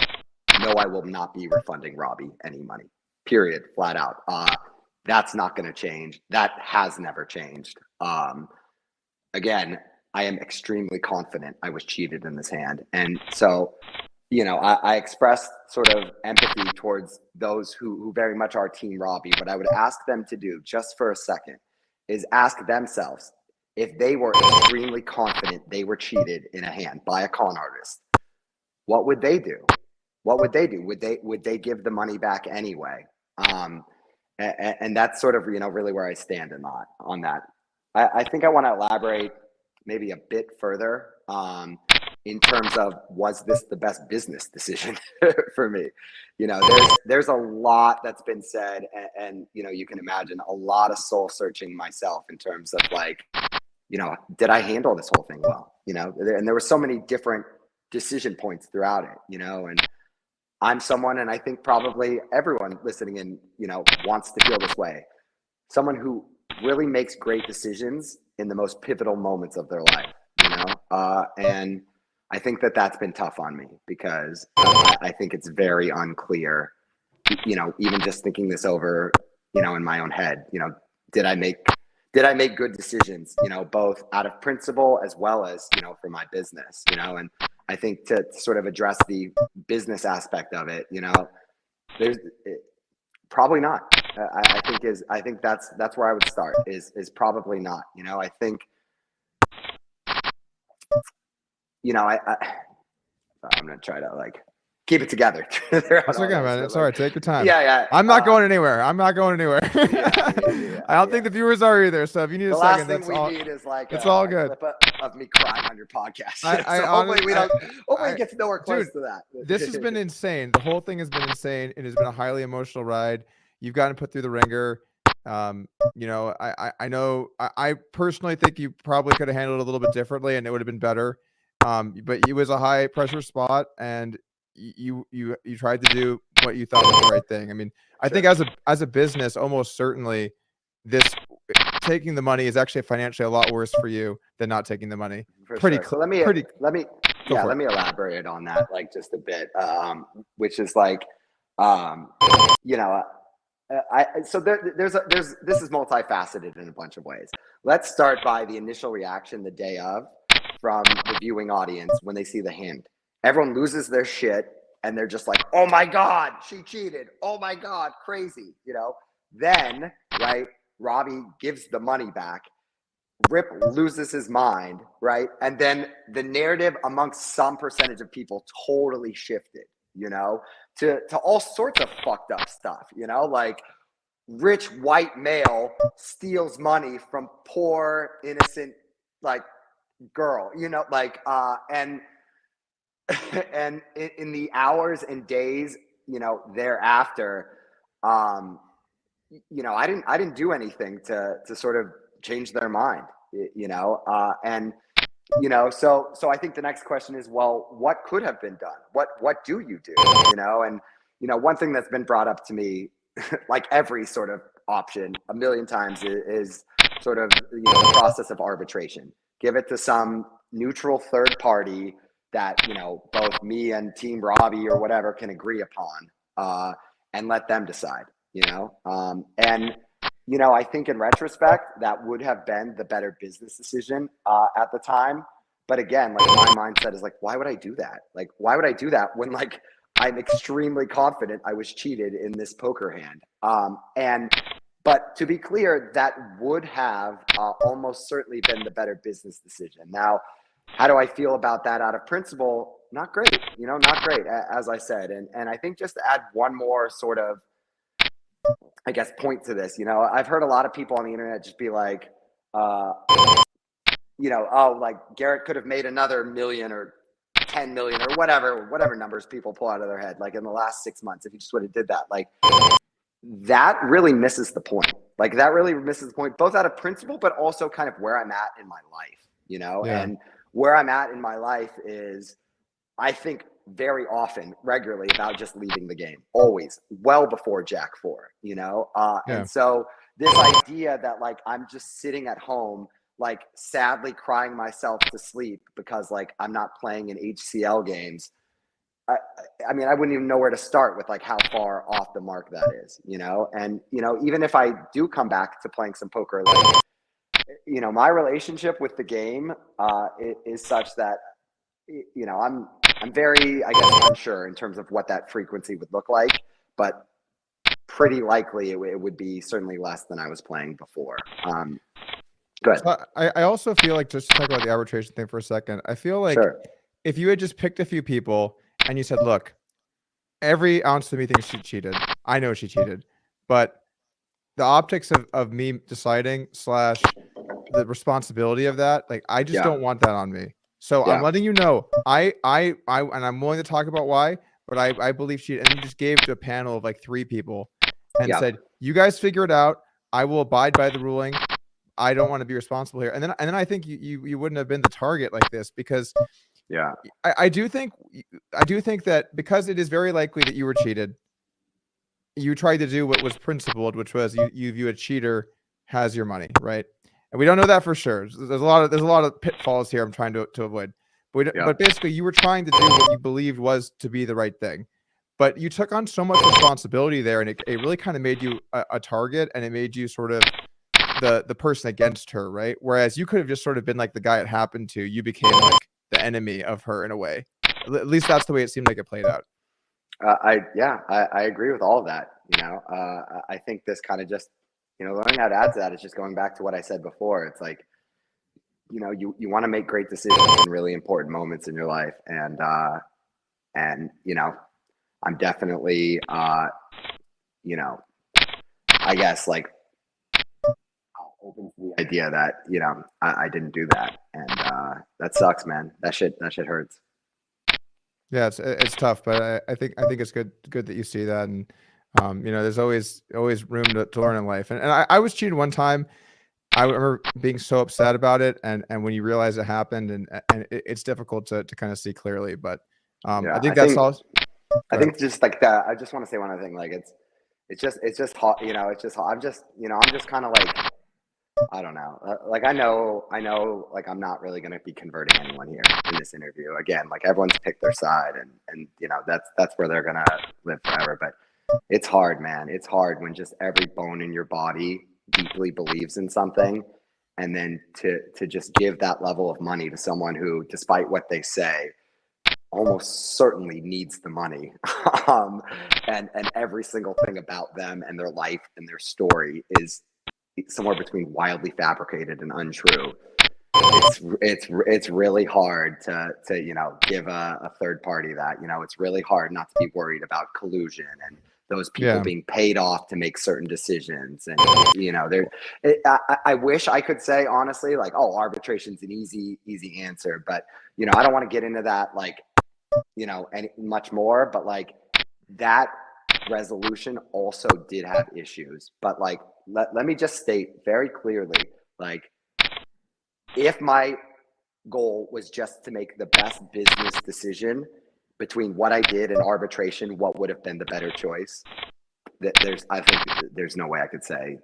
I will not be refunding Robbie any money, period, flat out. That's not going to change. That has never changed. Again, I am extremely confident I was cheated in this hand. And so, I expressed sort of empathy towards those who very much are Team Robbie. What I would ask them to do just for a second is ask themselves if they were extremely confident they were cheated in a hand by a con artist, what would they do? What would they do? Would they give the money back anyway? And that's sort of, really where I stand on that. I think I want to elaborate maybe a bit further in terms of, was this the best business decision for me? There's a lot that's been said, and you can imagine a lot of soul searching myself in terms of like, did I handle this whole thing well? And there were so many different decision points throughout it, and I'm someone, and I think probably everyone listening in, wants to feel this way. Someone who really makes great decisions in the most pivotal moments of their life, and I think that's been tough on me because I think it's very unclear, even just thinking this over, in my own head, did I make good decisions, both out of principle as well as, for my business, and I think to sort of address the business aspect of it, there's probably not. I think that's where I would start is probably not. I think, I'm gonna try to like keep it together. It's okay, man. It's all right. Take your time. Yeah. I'm not going anywhere. I don't think the viewers are either. So if you need a second, that's all. The last thing we need is like it's all good. Clip of me crying on your podcast. Hopefully it gets nowhere close to that. This has been insane. The whole thing has been insane. It has been a highly emotional ride. You've gotten put through the ringer. I know I personally think you probably could have handled it a little bit differently and it would have been better. But it was a high pressure spot and you tried to do what you thought was the right thing. I mean, I think as a business, almost certainly this taking the money is actually financially a lot worse for you than not taking the money. Pretty clear. So let me Yeah, for let it. me elaborate on that, like just a bit, which is like, um, you know, so this is multifaceted in a bunch of ways. Let's start by the initial reaction the day of from the viewing audience when they see the hand. Everyone loses their shit and they're just like, "Oh my God, she cheated! Oh my God, crazy!" You know. Then, right, Robbie gives the money back. Rip loses his mind, right? And then the narrative amongst some percentage of people totally shifted, you know, to all sorts of fucked up stuff, you know, like rich white male steals money from poor innocent like girl, you know, like and and in the hours and days, you know, thereafter, um you know, I didn't do anything to sort of change their mind, you know, and you know, so I think the next question is, well, what could have been done? What do you do? You know, and you know, one thing that's been brought up to me, like every sort of option, a million times is sort of you know the process of arbitration. Give it to some neutral third party that you know both me and Team Robbie or whatever can agree upon, and let them decide. You know, and you know, I think in retrospect that would have been the better business decision at the time. But again, like my mindset is like, why would I do that? Like, why would I do that when like I'm extremely confident I was cheated in this poker hand? But to be clear, that would have almost certainly been the better business decision. Now, how do I feel about that out of principle? Not great, you know, not great, as I said. And I think just to add one more sort of, I guess, point to this, you know, I've heard a lot of people on the internet just be like, you know, oh, like Garrett could have made another million or 10 million or whatever numbers people pull out of their head, like in the last 6 months, if he just would have did that. Like that really misses the point. Like that really misses the point, both out of principle, but also kind of where I'm at in my life, you know, Yeah. and where I'm at in my life is, I think very often, regularly about just leaving the game, always, well before Jack 4, you know? Yeah. And so this idea that like, I'm just sitting at home, like sadly crying myself to sleep because like I'm not playing in HCL games. I mean, I wouldn't even know where to start with like how far off the mark that is, you know? And, you know, even if I do come back to playing some poker, like, you know, my relationship with the game is such that, you know, I'm very, I guess, unsure in terms of what that frequency would look like, but pretty likely it would be certainly less than I was playing before. Good. So I also feel like, just to talk about the arbitration thing for a second, I feel like Sure. if you had just picked a few people and you said, look, every ounce of me thinks she cheated. I know she cheated, but the optics of me deciding / the responsibility of that, like I just Yeah. don't want that on me. So Yeah. I'm letting you know, and I'm willing to talk about why, but I believe she, and you just gave to a panel of like 3 people and Yeah. said, you guys figure it out. I will abide by the ruling. I don't want to be responsible here. And then I think you wouldn't have been the target like this, because Yeah. I do think that because it is very likely that you were cheated, you tried to do what was principled, which was you view a cheater has your money, right? And we don't know that for sure. There's a lot of pitfalls here I'm trying to avoid. But basically, you were trying to do what you believed was to be the right thing. But you took on so much responsibility there, and it really kind of made you a target, and it made you sort of the person against her, right? Whereas you could have just sort of been like the guy it happened to. You became like the enemy of her in a way. At least that's the way it seemed like it played out. I agree with all of that. You know, I think this kind of just, you know, learning how to add to that is just going back to what I said before. It's like, you know, you want to make great decisions in really important moments in your life, and you know, I'm definitely, you know, I guess like open to the idea that, you know, I didn't do that, and that sucks, man. That shit hurts. Yeah, it's tough, but I think it's good that you see that, and you know, there's always room to learn in life. And I was cheated one time. I remember being so upset about it, and when you realize it happened, and it's difficult to kind of see clearly. But Yeah, I think that's all. I think just like that. I just want to say one other thing. Like it's just hot. You know, it's just hot. I'm just kind of like, I don't know. Like I know, like I'm not really going to be converting anyone here in this interview. Again, like everyone's picked their side, and you know that's where they're going to live forever. But it's hard, man. It's hard when just every bone in your body deeply believes in something, and then to just give that level of money to someone who, despite what they say, almost certainly needs the money. And every single thing about them and their life and their story is somewhere between wildly fabricated and untrue. It's really hard to you know, give a third party that. You know, it's really hard not to be worried about collusion and those people being paid off to make certain decisions. And you know, I wish I could say honestly, like, oh, arbitration's an easy answer, but you know, I don't want to get into that, like, you know, any much more. But like that resolution also did have issues. But like, let me just state very clearly, like, if my goal was just to make the best business decision between what I did and arbitration, what would have been the better choice? I think there's no way I could say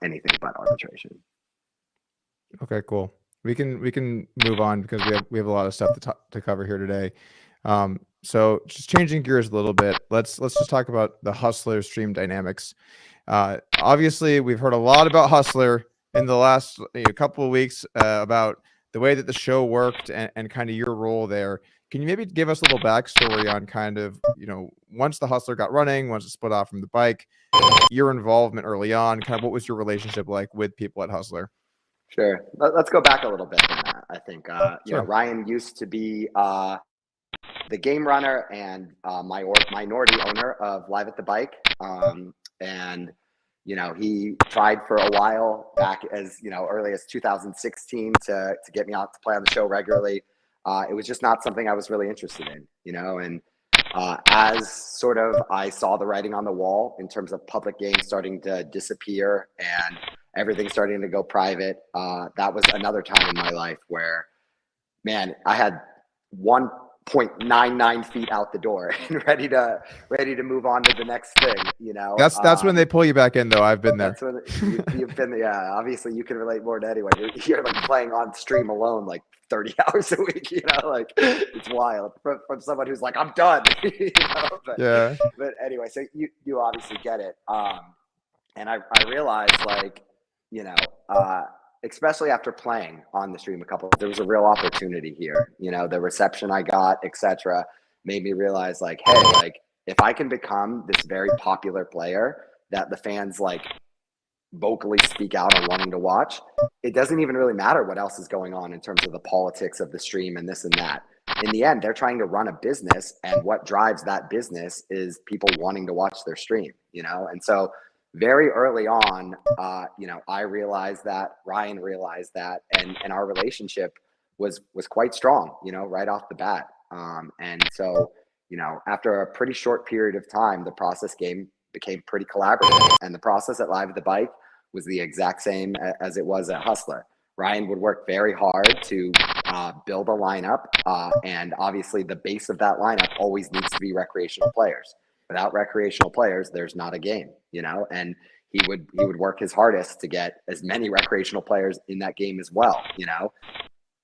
anything but arbitration. Okay, cool. We can move on because we have a lot of stuff to cover here today. So just changing gears a little bit, let's just talk about the Hustler stream dynamics. Obviously, we've heard a lot about Hustler in the last couple of weeks about the way that the show worked and kind of your role there. Can you maybe give us a little backstory on kind of, you know, once the Hustler got running, once it split off from the bike, your involvement early on, kind of what was your relationship like with people at Hustler? Sure. Let's go back a little bit. I think, you know, Ryan used to be the game runner and minority owner of Live at the Bike. And, you know, he tried for a while back as, you know, early as 2016 to get me out to play on the show regularly. It was just not something I was really interested in, you know, and as sort of I saw the writing on the wall in terms of public games starting to disappear and everything starting to go private, that was another time in my life where, man, I had 1.99 feet out the door and ready to move on to the next thing, you know. That's when they pull you back in, though. I've been there. That's when you've been there. Yeah, obviously you can relate more to anyway. You're like playing on stream alone like 30 hours a week, you know, like it's wild from someone who's like, I'm done, you know? But anyway, so you obviously get it. And I realized, like, you know, especially after playing on the stream there was a real opportunity here. You know, the reception I got, etc., made me realize, like, hey, like if I can become this very popular player that the fans like vocally speak out on wanting to watch, it doesn't even really matter what else is going on in terms of the politics of the stream and this and that. In the end, they're trying to run a business, and what drives that business is people wanting to watch their stream, you know? And so very early on, you know, I realized that, Ryan realized that, and our relationship was quite strong, you know, right off the bat. And so, you know, after a pretty short period of time, the process became pretty collaborative, and the process at Live at the Bike was the exact same as it was at Hustler. Ryan would work very hard to build a lineup, and obviously the base of that lineup always needs to be recreational players. Without recreational players, there's not a game, you know, and he would work his hardest to get as many recreational players in that game as well, you know.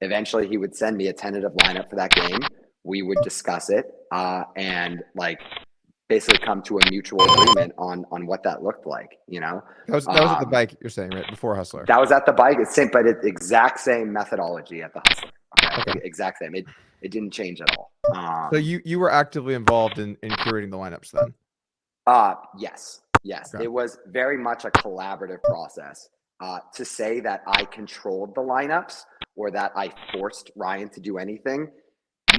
Eventually he would send me a tentative lineup for that game. We would discuss it and like basically come to a mutual agreement on what that looked like, you know. That was at the Bike, you're saying, right? Before Hustler. That was at the Bike. It's same, but it's exact same methodology at the Hustler. Okay. Exact same. It didn't change at all. So you were actively involved in curating the lineups then? Yes. Okay. It was very much a collaborative process. To say that I controlled the lineups or that I forced Ryan to do anything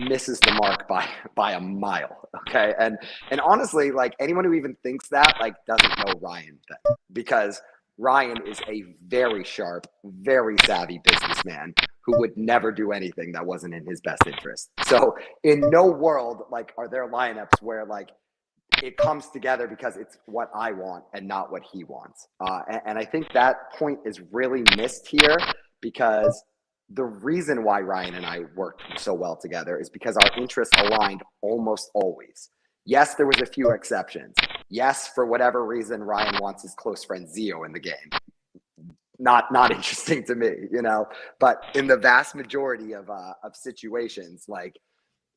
misses the mark by a mile. Okay. And honestly, like anyone who even thinks that, like, doesn't know Ryan then, because Ryan is a very sharp, very savvy businessman who would never do anything that wasn't in his best interest. So in no world, like, are there lineups where like it comes together because it's what I want and not what he wants. And I think that point is really missed here, because the reason why Ryan and I worked so well together is because our interests aligned almost always. Yes, there was a few exceptions. Yes, for whatever reason, Ryan wants his close friend Zio in the game. not interesting to me, you know. But in the vast majority of situations, like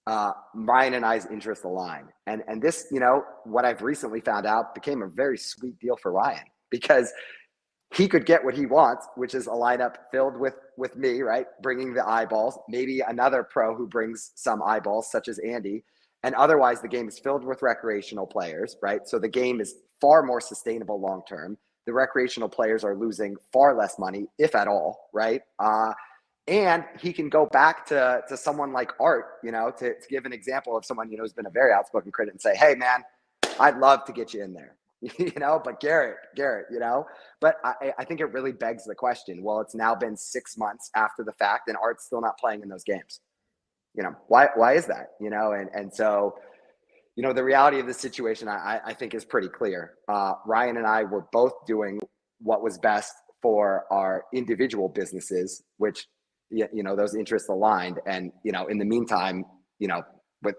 Ryan and I's interests align, and this, you know, what I've recently found out became a very sweet deal for Ryan, because he could get what he wants, which is a lineup filled with me, right, bringing the eyeballs, maybe another pro who brings some eyeballs, such as Andy, and otherwise the game is filled with recreational players, right? So the game is far more sustainable long term. The recreational players are losing far less money, if at all, right? And he can go back to someone like Art, you know, to give an example of someone, you know, who's been a very outspoken critic, and say, hey, man, I'd love to get you in there, you know, but Garrett, you know. But I think it really begs the question, well, it's now been 6 months after the fact and Art's still not playing in those games. You know, why is that? You know, and so, you know, the reality of the situation, I think, is pretty clear. Ryan and I were both doing what was best for our individual businesses, which, you know, those interests aligned. And, you know, in the meantime, you know,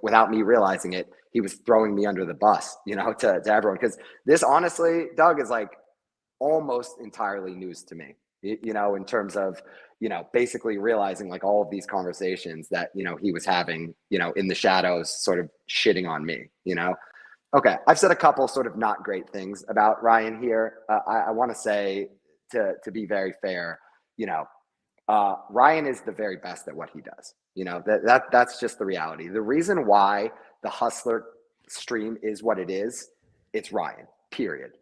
without me realizing it, he was throwing me under the bus, you know, to everyone. Because this, honestly, Doug, is like almost entirely news to me, you know, in terms of, you know, basically realizing like all of these conversations that, you know, he was having, you know, in the shadows, sort of shitting on me, you know. Okay, I've said a couple sort of not great things about Ryan here. I want to say, to be very fair, you know, Ryan is the very best at what he does. You know, that's just the reality. The reason why the Hustler stream is what it is, it's Ryan, period.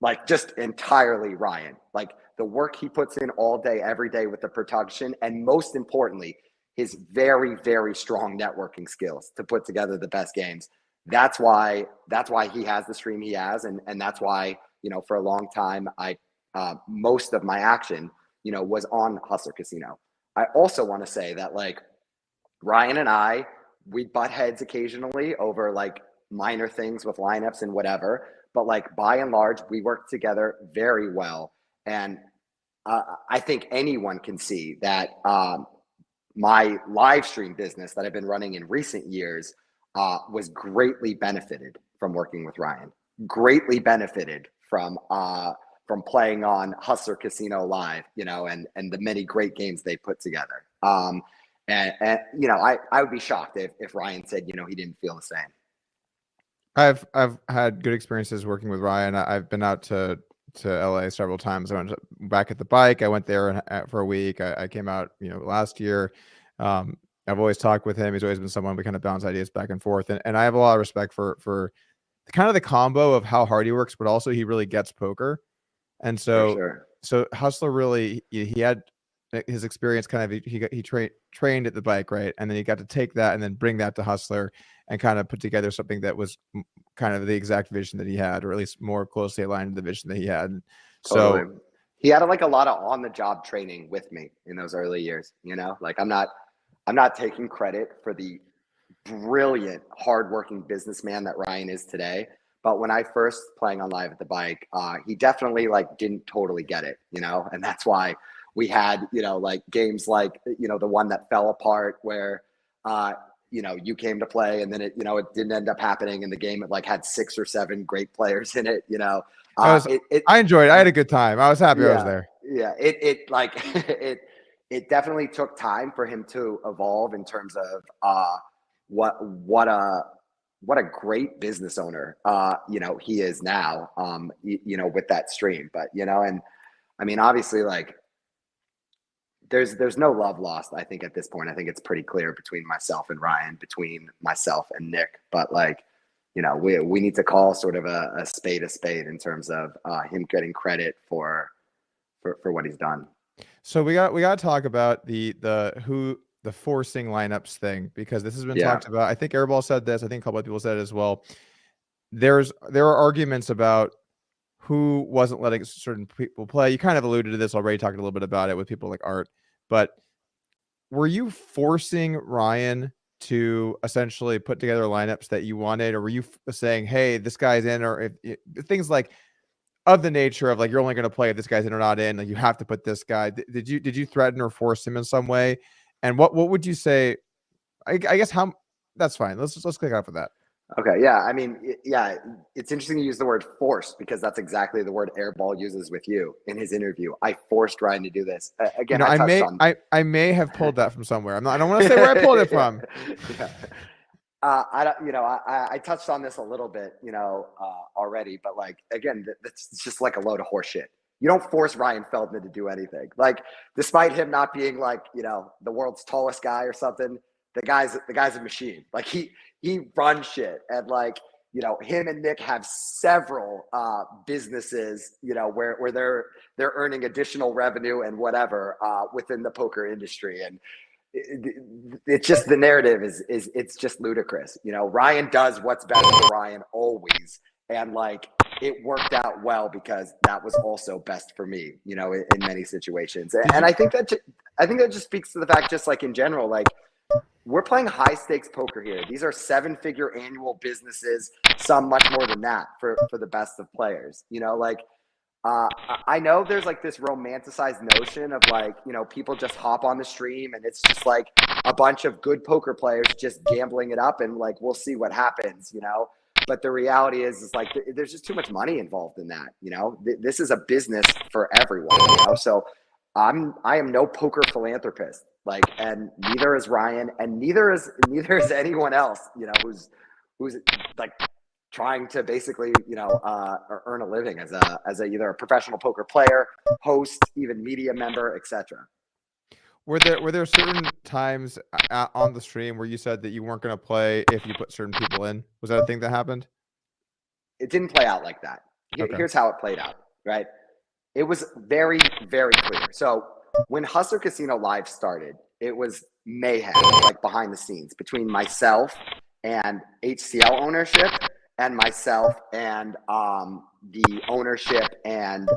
Like, just entirely Ryan. Like, the work he puts in all day, every day with the production, and most importantly, his very, very strong networking skills to put together the best games. That's why he has the stream he has, and that's why, you know, for a long time, most of my action, you know, was on Hustler Casino. I also want to say that, like, Ryan and I, we butt heads occasionally over like minor things with lineups and whatever, but like by and large, we work together very well. And I think anyone can see that my live stream business that I've been running in recent years was greatly benefited from working with Ryan, greatly benefited from playing on Hustler Casino Live, you know, and the many great games they put together. And you know, I would be shocked if Ryan said, you know, he didn't feel the same. I've had good experiences working with Ryan. I've been out to LA several times. I went back at the bike. I went there for a week. I came out, you know, last year. I've always talked with him. He's always been someone we kind of bounce ideas back and forth. And I have a lot of respect for kind of the combo of how hard he works, but also he really gets poker. And so, so Hustler really, he had his experience kind of, he trained at the bike, right? And then he got to take that and then bring that to Hustler and kind of put together something that was kind of the exact vision that he had, or at least more closely aligned to the vision that he had. Totally. So he had like a lot of on the job training with me in those early years, you know, like I'm not taking credit for the brilliant, hardworking businessman that Ryan is today. But when I first playing on Live at the Bike, he definitely like didn't totally get it, you know, and that's why we had, you know, like games like, you know, the one that fell apart where, you know, you came to play and then it, you know, it didn't end up happening in the game. It like had 6 or 7 great players in it, you know. I enjoyed it. I had a good time. I was happy I was there. Yeah, it like it definitely took time for him to evolve in terms of what a great business owner you know, he is now, you know, with that stream. But, you know, and I mean, obviously, like there's no love lost, I think, at this point. I think it's pretty clear between myself and Ryan, between myself and Nick. But like, you know, we need to call sort of a spade in terms of him getting credit for what he's done. So we got to talk about the forcing lineups thing, because this has been talked about. I think Airball said this. I think a couple of people said it as well. There are arguments about who wasn't letting certain people play. You kind of alluded to this already, talking a little bit about it with people like Art. But were you forcing Ryan to essentially put together lineups that you wanted, or were you saying, hey, this guy's in, or if things like of the nature of like, you're only going to play if this guy's in or not in, like you have to put this guy? Did you threaten or force him in some way? And what would you say? I guess that's fine. Let's click off of that. Okay, yeah. I mean, yeah, it's interesting to use the word forced because that's exactly the word Airball uses with you in his interview. I forced Ryan to do this. Again, I touched on. I may have pulled that from somewhere. I don't want to say where I pulled it from. Yeah. I don't, I touched on this a little bit, already, but like, again, that's just like a load of horse shit. You don't force Ryan Feldman to do anything. Like, despite him not being like, the world's tallest guy or something, the guy's a machine. Like he runs shit, and like, him and Nick have several businesses, where they're earning additional revenue and whatever within the poker industry. And it's just, the narrative is it's just ludicrous. Ryan does what's best for Ryan always, and like, it worked out well because that was also best for me, in many situations. And I think that just speaks to the fact, just like in general, like, we're playing high stakes poker here. These are 7-figure annual businesses, some much more than that for the best of players. I know there's like this romanticized notion of like, people just hop on the stream and it's just like a bunch of good poker players just gambling it up and like, we'll see what happens, But the reality is like, there's just too much money involved in that. This is a business for everyone, So I am no poker philanthropist, like, and neither is Ryan, and neither is anyone else, who's like trying to basically, earn a living as either a professional poker player, host, even media member, etc. Were there certain times on the stream where you said that you weren't going to play if you put certain people in? Was that a thing that happened? It didn't play out like that. Okay. Here's how it played out, right? It was very, very clear. So when Hustler Casino Live started, it was mayhem, like behind the scenes, between myself and HCL ownership, and myself and the ownership, and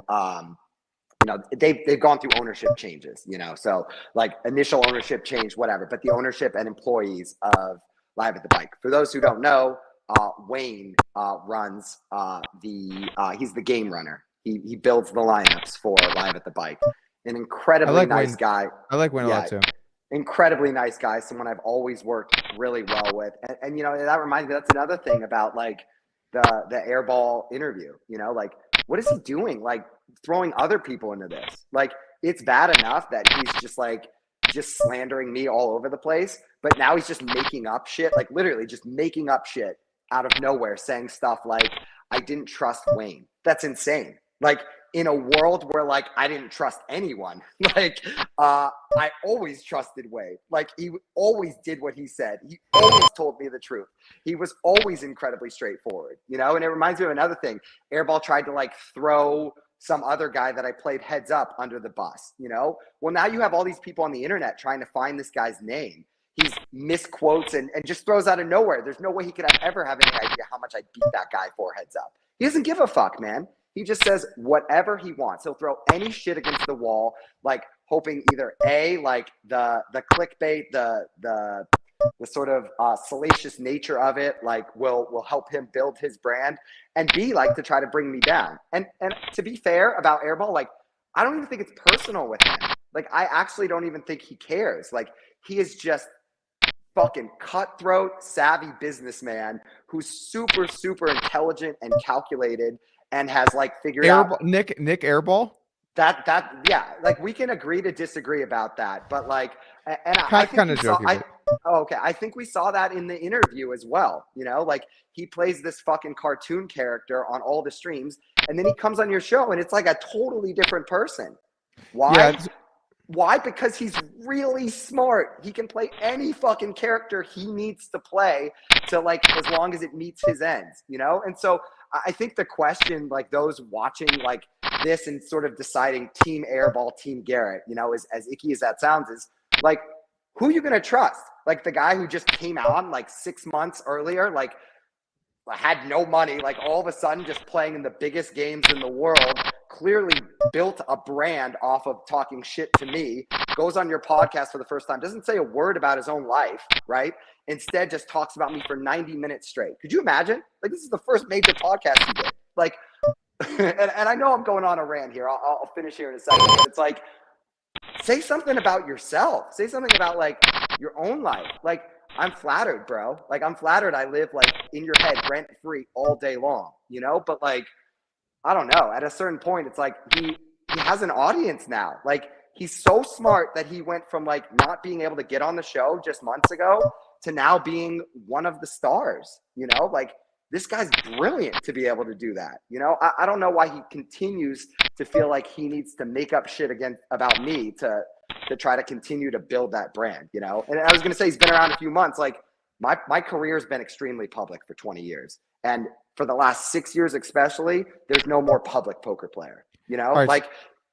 they've gone through ownership changes, so like initial ownership change, whatever, but the ownership and employees of Live at the Bike. For those who don't know, Wayne runs he's the game runner. He builds the lineups for Live at the Bike. An incredibly nice guy. I like Wayne a lot too. Incredibly nice guy, someone I've always worked really well with. And that reminds me, that's another thing about like the Airball interview, like, what is he doing? Like, throwing other people into this. Like, it's bad enough that he's just slandering me all over the place, but now he's just making up shit, like literally just making up shit out of nowhere, saying stuff like, I didn't trust Wayne. That's insane. Like, in a world where like I didn't trust anyone, like I always trusted Wayne. Like, he always did what he said. He always told me the truth. He was always incredibly straightforward, and it reminds me of another thing. Airball tried to like throw some other guy that I played heads up under the bus, Well, now you have all these people on the internet trying to find this guy's name. He's misquotes and just throws out of nowhere. There's no way he could ever have any idea how much I beat that guy for heads up. He doesn't give a fuck, man. He just says whatever he wants. He'll throw any shit against the wall, like hoping either A, like the clickbait, the sort of salacious nature of it, like will help him build his brand, and B, like to try to bring me down. And to be fair about Airball, like, I don't even think it's personal with him. Like, I actually don't even think he cares. Like, he is just fucking cutthroat, savvy businessman who's super, super intelligent and calculated, and has like figured out Nick Airball. That yeah, like, we can agree to disagree about that, but like, and I kind of joking. I think we saw that in the interview as well. Like, he plays this fucking cartoon character on all the streams, and then he comes on your show and it's like a totally different person. Why? Yeah, Why? Because he's really smart. He can play any fucking character he needs to play to, like, as long as it meets his ends, And so I think the question, like, those watching like this and sort of deciding team Airball, team Garrett, as icky as that sounds, is like, who are you going to trust? Like, the guy who just came on like 6 months earlier, like, had no money, like, all of a sudden just playing in the biggest games in the world, clearly built a brand off of talking shit to me, goes on your podcast for the first time, doesn't say a word about his own life, right? Instead just talks about me for 90 minutes straight. Could you imagine? Like, this is the first major podcast he did. Like, and I know I'm going on a rant here. I'll finish here in a second. But it's like, say something about yourself. Say something about like your own life. Like, I'm flattered, bro. Like, I'm flattered. I live like in your head rent free all day long, you know? But like, I don't know. At a certain point, it's like he has an audience now. Like, he's so smart that he went from like not being able to get on the show just months ago to now being one of the stars, you know? Like, this guy's brilliant to be able to do that. You know, I don't know why he continues to feel like he needs to make up shit again about me to try to continue to build that brand, you know? And I was going to say, he's been around a few months. Like, my career's been extremely public for 20 years. And for the last 6 years, especially, there's no more public poker player, you know? Right. Like,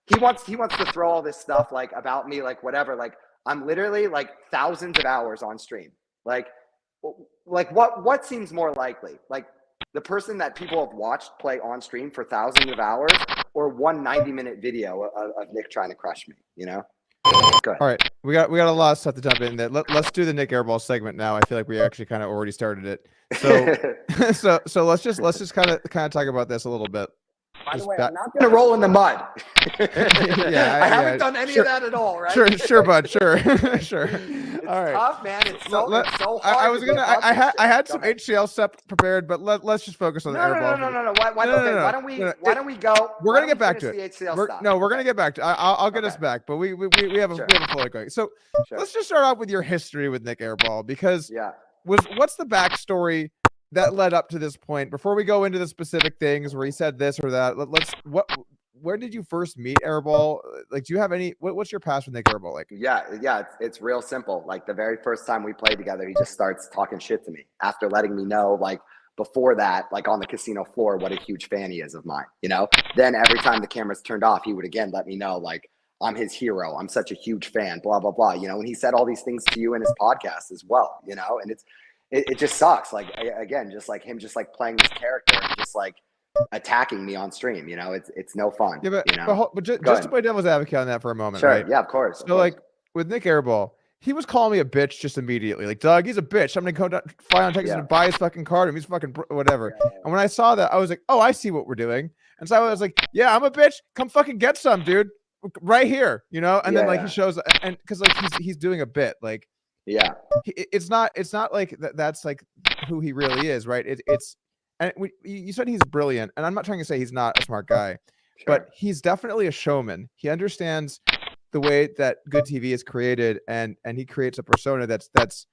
he wants to throw all this stuff like about me, like whatever. Like, I'm literally like thousands of hours on stream. Like what seems more likely? Like, the person that people have watched play on stream for thousands of hours, or one 90-minute video of Nick trying to crush me, you know? Go ahead. All right, we got a lot of stuff to jump in there. Let's do the Nick Airball segment now. I feel like we actually kind of already started it. So so let's just kind of talk about this a little bit. By the way, I'm not gonna roll in the mud. Yeah, I haven't done any of that at all, right? Sure, bud. Sure. It's all right. tough, man. It's so hard. I was gonna. I had some ahead. HCL stuff prepared, but let's just focus on the airball. No. Why don't we go? We're gonna get back to it. it. We're gonna get back to. I'll get us back, but we have a flow going. So let's just start off with your history with Nick Airball, because what's the backstory that led up to this point before we go into the specific things where he said this or that? Where did you first meet Airball? Like, do you have any, what's your past with Nick Airball like? Yeah, it's real simple. Like, the very first time we played together, he just starts talking shit to me after letting me know, like, before that, like on the casino floor, what a huge fan he is of mine, you know? Then every time the cameras turned off, he would again let me know, like, I'm his hero. I'm such a huge fan, blah, blah, blah, you know? And he said all these things to you in his podcast as well, you know? And it just sucks. Like, again, just like him just like playing this character and just like attacking me on stream, you know? It's no fun. Yeah, you know? but just to play devil's advocate on that for a moment, sure, right? yeah, of course. So like with Nick Airball, he was calling me a bitch just immediately. Like, Doug, he's a bitch. I'm gonna go down, fly on Texas and buy his fucking card. And he's fucking whatever. And when I saw that, I was like, oh, I see what we're doing. And so I was like, yeah, I'm a bitch. Come fucking get some, dude. Right here, you know. And then like he shows, and because like he's doing a bit, like it's not like that's like who he really is, right? It's and you said he's brilliant, and I'm not trying to say he's not a smart guy, but he's definitely a showman. He understands the way that good TV is created, and he creates a persona that's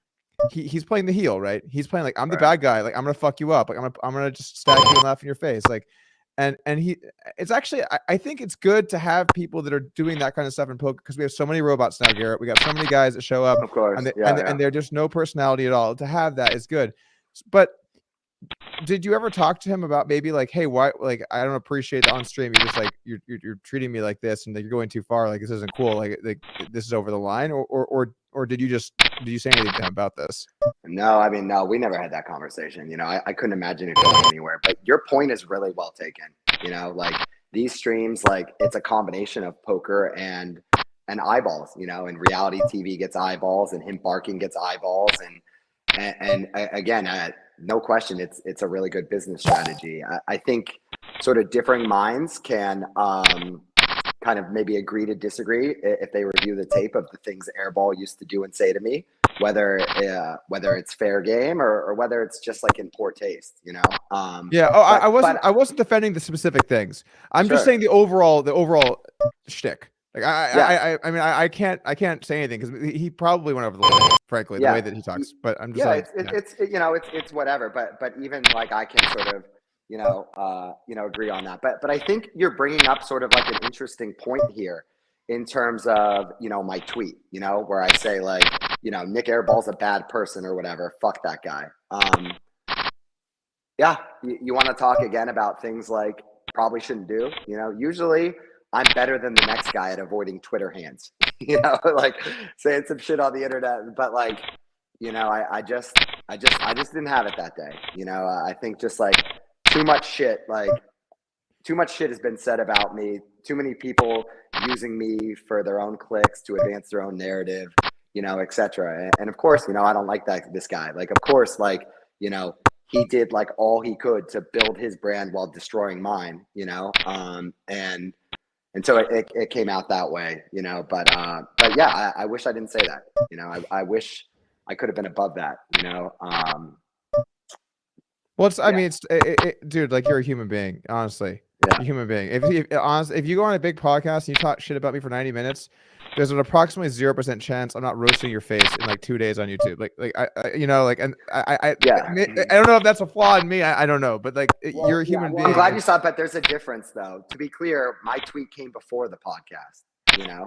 he's playing the heel, right? He's playing like, I'm the bad guy, like I'm gonna fuck you up, like I'm gonna just stack you and laugh in your face, like. And it's actually, I think it's good to have people that are doing that kind of stuff in poker, because we have so many robots now, Garrett. We got so many guys that show up, of course, and they're just no personality at all. To have that is good. But did you ever talk to him about maybe like, hey, why? Like, I don't appreciate the on stream. You're just like you're treating me like this, and like, you're going too far. Like, this isn't cool. Like this is over the line. Or did you say anything to him about this? No, I mean, no, we never had that conversation. You know, I couldn't imagine it going anywhere. But your point is really well taken. You know, like these streams, like it's a combination of poker and eyeballs. You know, and reality TV gets eyeballs, and him barking gets eyeballs, and again, no question, it's a really good business strategy. I think sort of differing minds can kind of maybe agree to disagree if they review the tape of the things Airball used to do and say to me, whether it's fair game or whether it's just like in poor taste, you know? I wasn't defending the specific things. I'm just saying the overall shtick. Like I mean, I can't say anything because he probably went over the line, frankly, the way that he talks. But I'm just it's you know, it's whatever. But even like I can sort of agree on that. But I think you're bringing up sort of like an interesting point here in terms of, you know, my tweet, you know, where I say like, you know, Nick Airball's a bad person or whatever. Fuck that guy. You want to talk again about things like probably shouldn't do, you know, usually I'm better than the next guy at avoiding Twitter hands, you know, like saying some shit on the internet, but like, you know, I just didn't have it that day. You know, I think just like too much shit has been said about me. Too many people using me for their own clicks to advance their own narrative, you know, etc. And of course, you know, I don't like this guy. Like, of course, like, you know, he did like all he could to build his brand while destroying mine, you know, and so it came out that way, you know, but yeah, I wish I didn't say that, you know, I wish I could have been above that, Well, I Yeah. mean, dude, like you're a human being, honestly. Yeah. You're a human being. If you go on a big podcast and you talk shit about me for 90 minutes, there's an approximately 0% chance I'm not roasting your face in like 2 days on YouTube. Yeah. I don't know if that's a flaw in me. I don't know, but like you're a human being. I'm glad you saw it, but there's a difference though. To be clear, my tweet came before the podcast,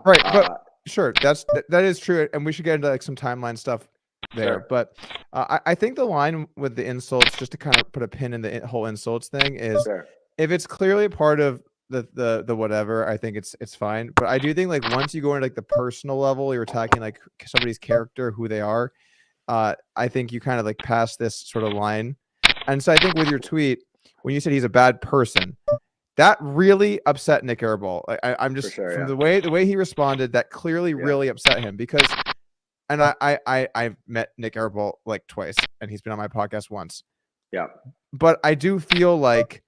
Right, but sure, that is true, and we should get into like some timeline stuff there. Sure. But I think the line with the insults, just to kind of put a pin in the whole insults thing, is Sure. if it's clearly a part of the whatever, I think it's fine. But I do think like once you go into like the personal level, you're attacking like somebody's character, who they are. I think you kind of like pass this sort of line, and so I think with your tweet when you said he's a bad person, that really upset Nick Airball. I'm just sure, from yeah. the way he responded, that clearly really upset him because, and I've met Nick Airball like twice, and he's been on my podcast once. Yeah. But I do feel like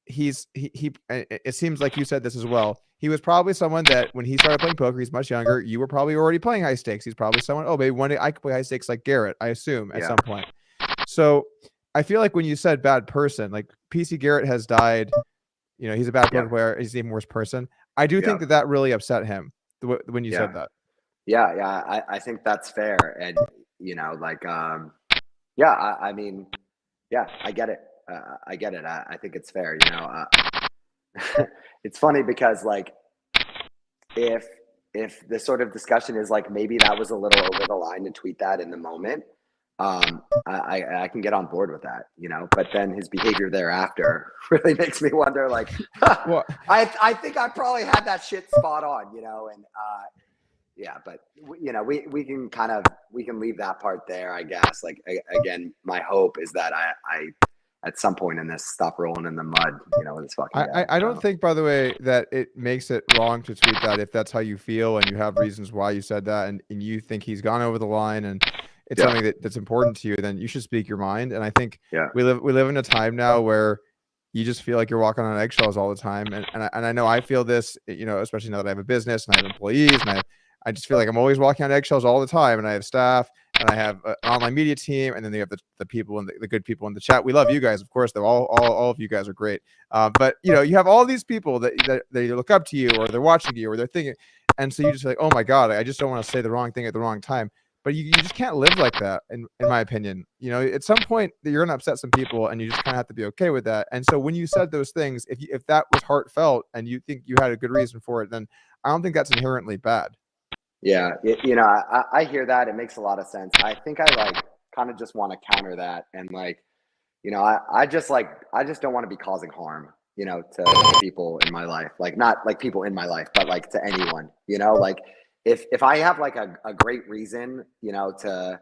he it seems like you said this as well. He was probably someone that when he started playing poker, he's much younger. You were probably already playing high stakes. He's probably someone, oh, maybe one day I could play high stakes like Garrett, I assume, at some point. So I feel like when you said bad person, like PC Garrett has died, he's a bad poker player. He's an even worse person. I do think that really upset him when you said that. Yeah. I think that's fair. And, I mean, I get it. I get it. I think it's fair. It's funny because like, if the sort of discussion is like, maybe that was a little over the line to tweet that in the moment, I can get on board with that, but then his behavior thereafter really makes me wonder, like, well, I think I probably had that shit spot on, and, but we can leave that part there, I guess. Like, again, my hope is that I at some point in this stop rolling in the mud, with this fucking guy. I don't think, by the way, that it makes it wrong to tweet that if that's how you feel and you have reasons why you said that and you think he's gone over the line and it's something that's important to you, then you should speak your mind. And I think we live in a time now where you just feel like you're walking on eggshells all the time. And I know I feel this, especially now that I have a business and I have employees and I just feel like I'm always walking on eggshells all the time, and I have staff and I have an online media team, and then they have the people and the good people in the chat. We love you guys, of course. They're all of you guys are great. But you have all these people that they look up to you, or they're watching you, or they're thinking, and so you just like, oh my God, I just don't want to say the wrong thing at the wrong time. But you just can't live like that, in my opinion. At some point you're gonna upset some people, and you just kind of have to be okay with that. And so when you said those things, if that was heartfelt and you think you had a good reason for it, then I don't think that's inherently bad. Yeah, I hear that. It makes a lot of sense. I think I like kind of just want to counter that, and like, I just don't want to be causing harm, to people in my life. Like, not like people in my life, but like to anyone. Like if I have like a great reason, to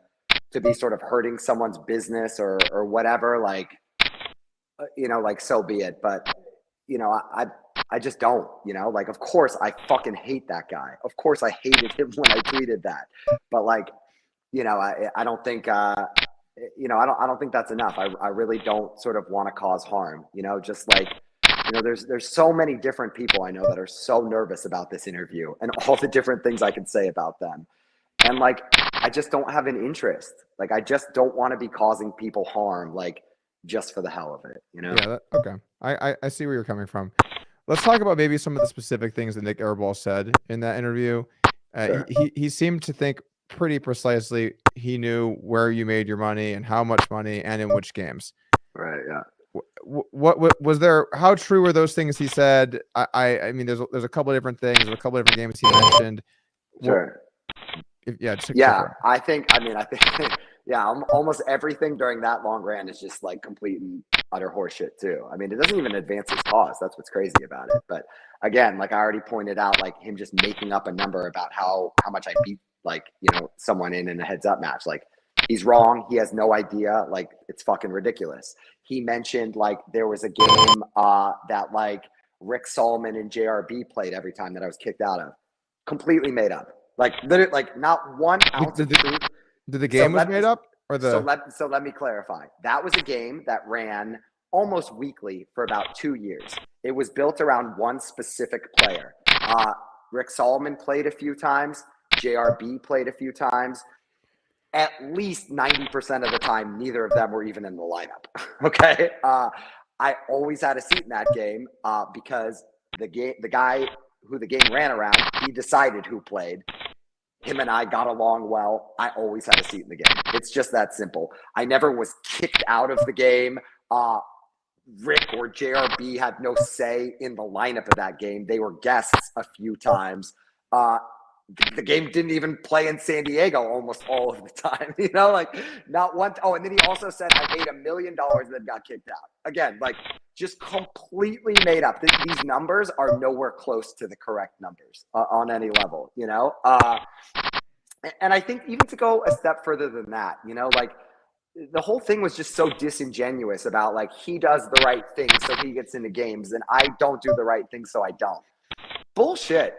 be sort of hurting someone's business or whatever, like, like so be it. But I just don't, like, of course I fucking hate that guy. Of course I hated him when I tweeted that, but like, I don't think, I don't think that's enough. I really don't sort of want to cause harm, just like, there's so many different people I know that are so nervous about this interview and all the different things I can say about them. And like, I just don't have an interest. Like, I just don't want to be causing people harm, like, just for the hell of it, Yeah. Okay. I see where you're coming from. Let's talk about maybe some of the specific things that Nick Airball said in that interview. Sure. He seemed to think pretty precisely. He knew where you made your money and how much money and in which games. Right. Yeah. What was there? How true were those things he said? I mean, there's a couple of different things. There's a couple of different games he mentioned. Sure. I think, almost everything during that long rant is just like complete and utter horseshit too. I mean, it doesn't even advance his cause. That's what's crazy about it. But again, like I already pointed out, like him just making up a number about how much I beat, like, someone in a heads up match. Like, he's wrong. He has no idea. Like, it's fucking ridiculous. He mentioned like there was a game that like Rick Solomon and JRB played every time that I was kicked out of. Completely made up. Like, literally, like not one ounce of truth. Did the game was made up, or the? So let me clarify. That was a game that ran almost weekly for about 2 years. It was built around one specific player. Rick Solomon played a few times. JRB played a few times. at least 90% of the time, neither of them were even in the lineup. Okay. I always had a seat in that game because the guy who the game ran around, he decided who played. Him and I got along well. I always had a seat in the game. It's just that simple. I never was kicked out of the game. Rick or JRB had no say in the lineup of that game. They were guests a few times. The game didn't even play in San Diego almost all of the time, you know, like not one. Oh, and then he also said I made $1 million and then got kicked out. Again, like just completely made up. These numbers are nowhere close to the correct numbers on any level, you know? And I think even to go a step further than that, you know, like the whole thing was just so disingenuous about like he does the right thing so he gets into games and I don't do the right thing so I don't. Bullshit.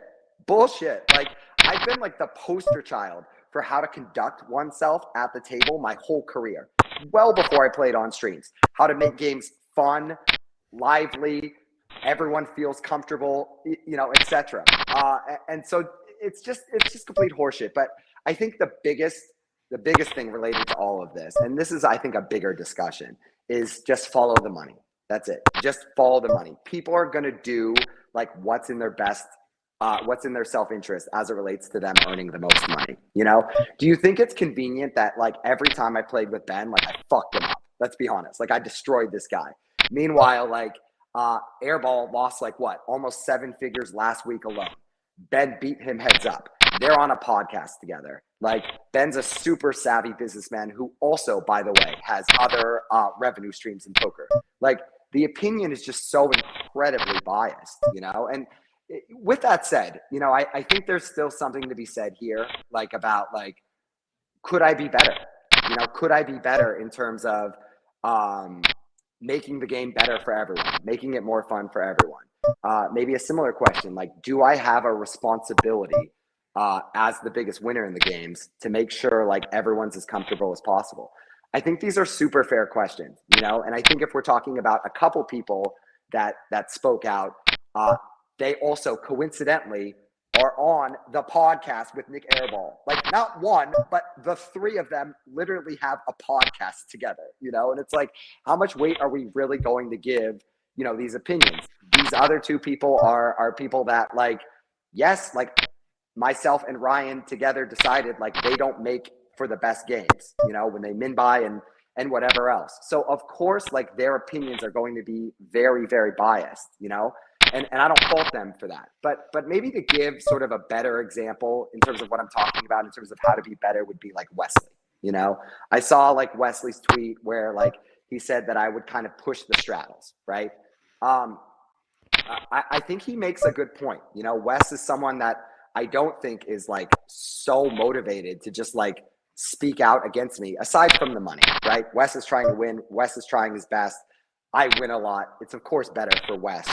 Like I've been like the poster child for how to conduct oneself at the table my whole career, well before I played on streams. How to make games fun, lively, everyone feels comfortable, you know, etc. And so it's just complete horseshit. But I think the biggest thing related to all of this, and this is I think a bigger discussion, is just follow the money. That's it. Just follow the money. People are gonna do like what's in their best. What's in their self-interest as it relates to them earning the most money, you know? Do you think it's convenient that like every time I played with Ben, like I fucked him up? Let's be honest. Like I destroyed this guy. Meanwhile, like Airball lost like what? Almost 7 figures last week alone. Ben beat him heads up. They're on a podcast together. Like Ben's a super savvy businessman who also, by the way, has other revenue streams in poker. Like the opinion is just so incredibly biased, you know? And with that said, you know, I think there's still something to be said here, like about like, could I be better? You know, could I be better in terms of making the game better for everyone, making it more fun for everyone? Maybe a similar question, like, do I have a responsibility as the biggest winner in the games to make sure like everyone's as comfortable as possible? I think these are super fair questions, you know, and I think if we're talking about a couple people that spoke out, they also coincidentally are on the podcast with Nick Airball. Like not one, but the 3 of them literally have a podcast together, you know? And it's like, how much weight are we really going to give, you know, these opinions? These other 2 people are people that like, yes, like myself and Ryan together decided like they don't make for the best games, you know, when they min buy and whatever else. So of course, like their opinions are going to be very, very biased, you know? And I don't fault them for that. But maybe to give sort of a better example in terms of what I'm talking about, in terms of how to be better, would be like Wesley. You know, I saw like Wesley's tweet where like he said that I would kind of push the straddles, right? I think he makes a good point. You know, Wes is someone that I don't think is like so motivated to just like speak out against me, aside from the money, right? Wes is trying to win. Wes is trying his best. I win a lot. It's of course better for Wes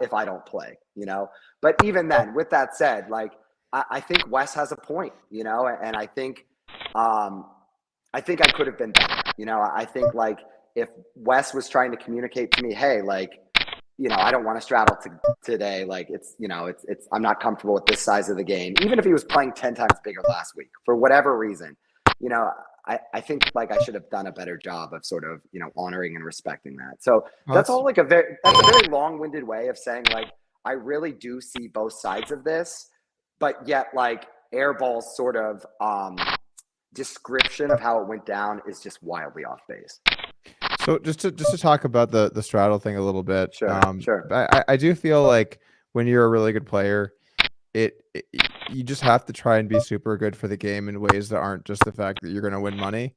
if I don't play, you know? But even then, with that said, like, I think Wes has a point, you know? And I think I could have been better, you know? I think like if Wes was trying to communicate to me, hey, like, you know, I don't want to straddle today. Like it's, you know, it's, I'm not comfortable with this size of the game. Even if he was playing 10 times bigger last week, for whatever reason, you know, I think like I should have done a better job of sort of, you know, honoring and respecting that. So that's all like that's a very long-winded way of saying like, I really do see both sides of this, but yet like Airball's sort of description of how it went down is just wildly off base. So just to talk about the straddle thing a little bit. Sure. I do feel like when you're a really good player, you just have to try and be super good for the game in ways that aren't just the fact that you're going to win money.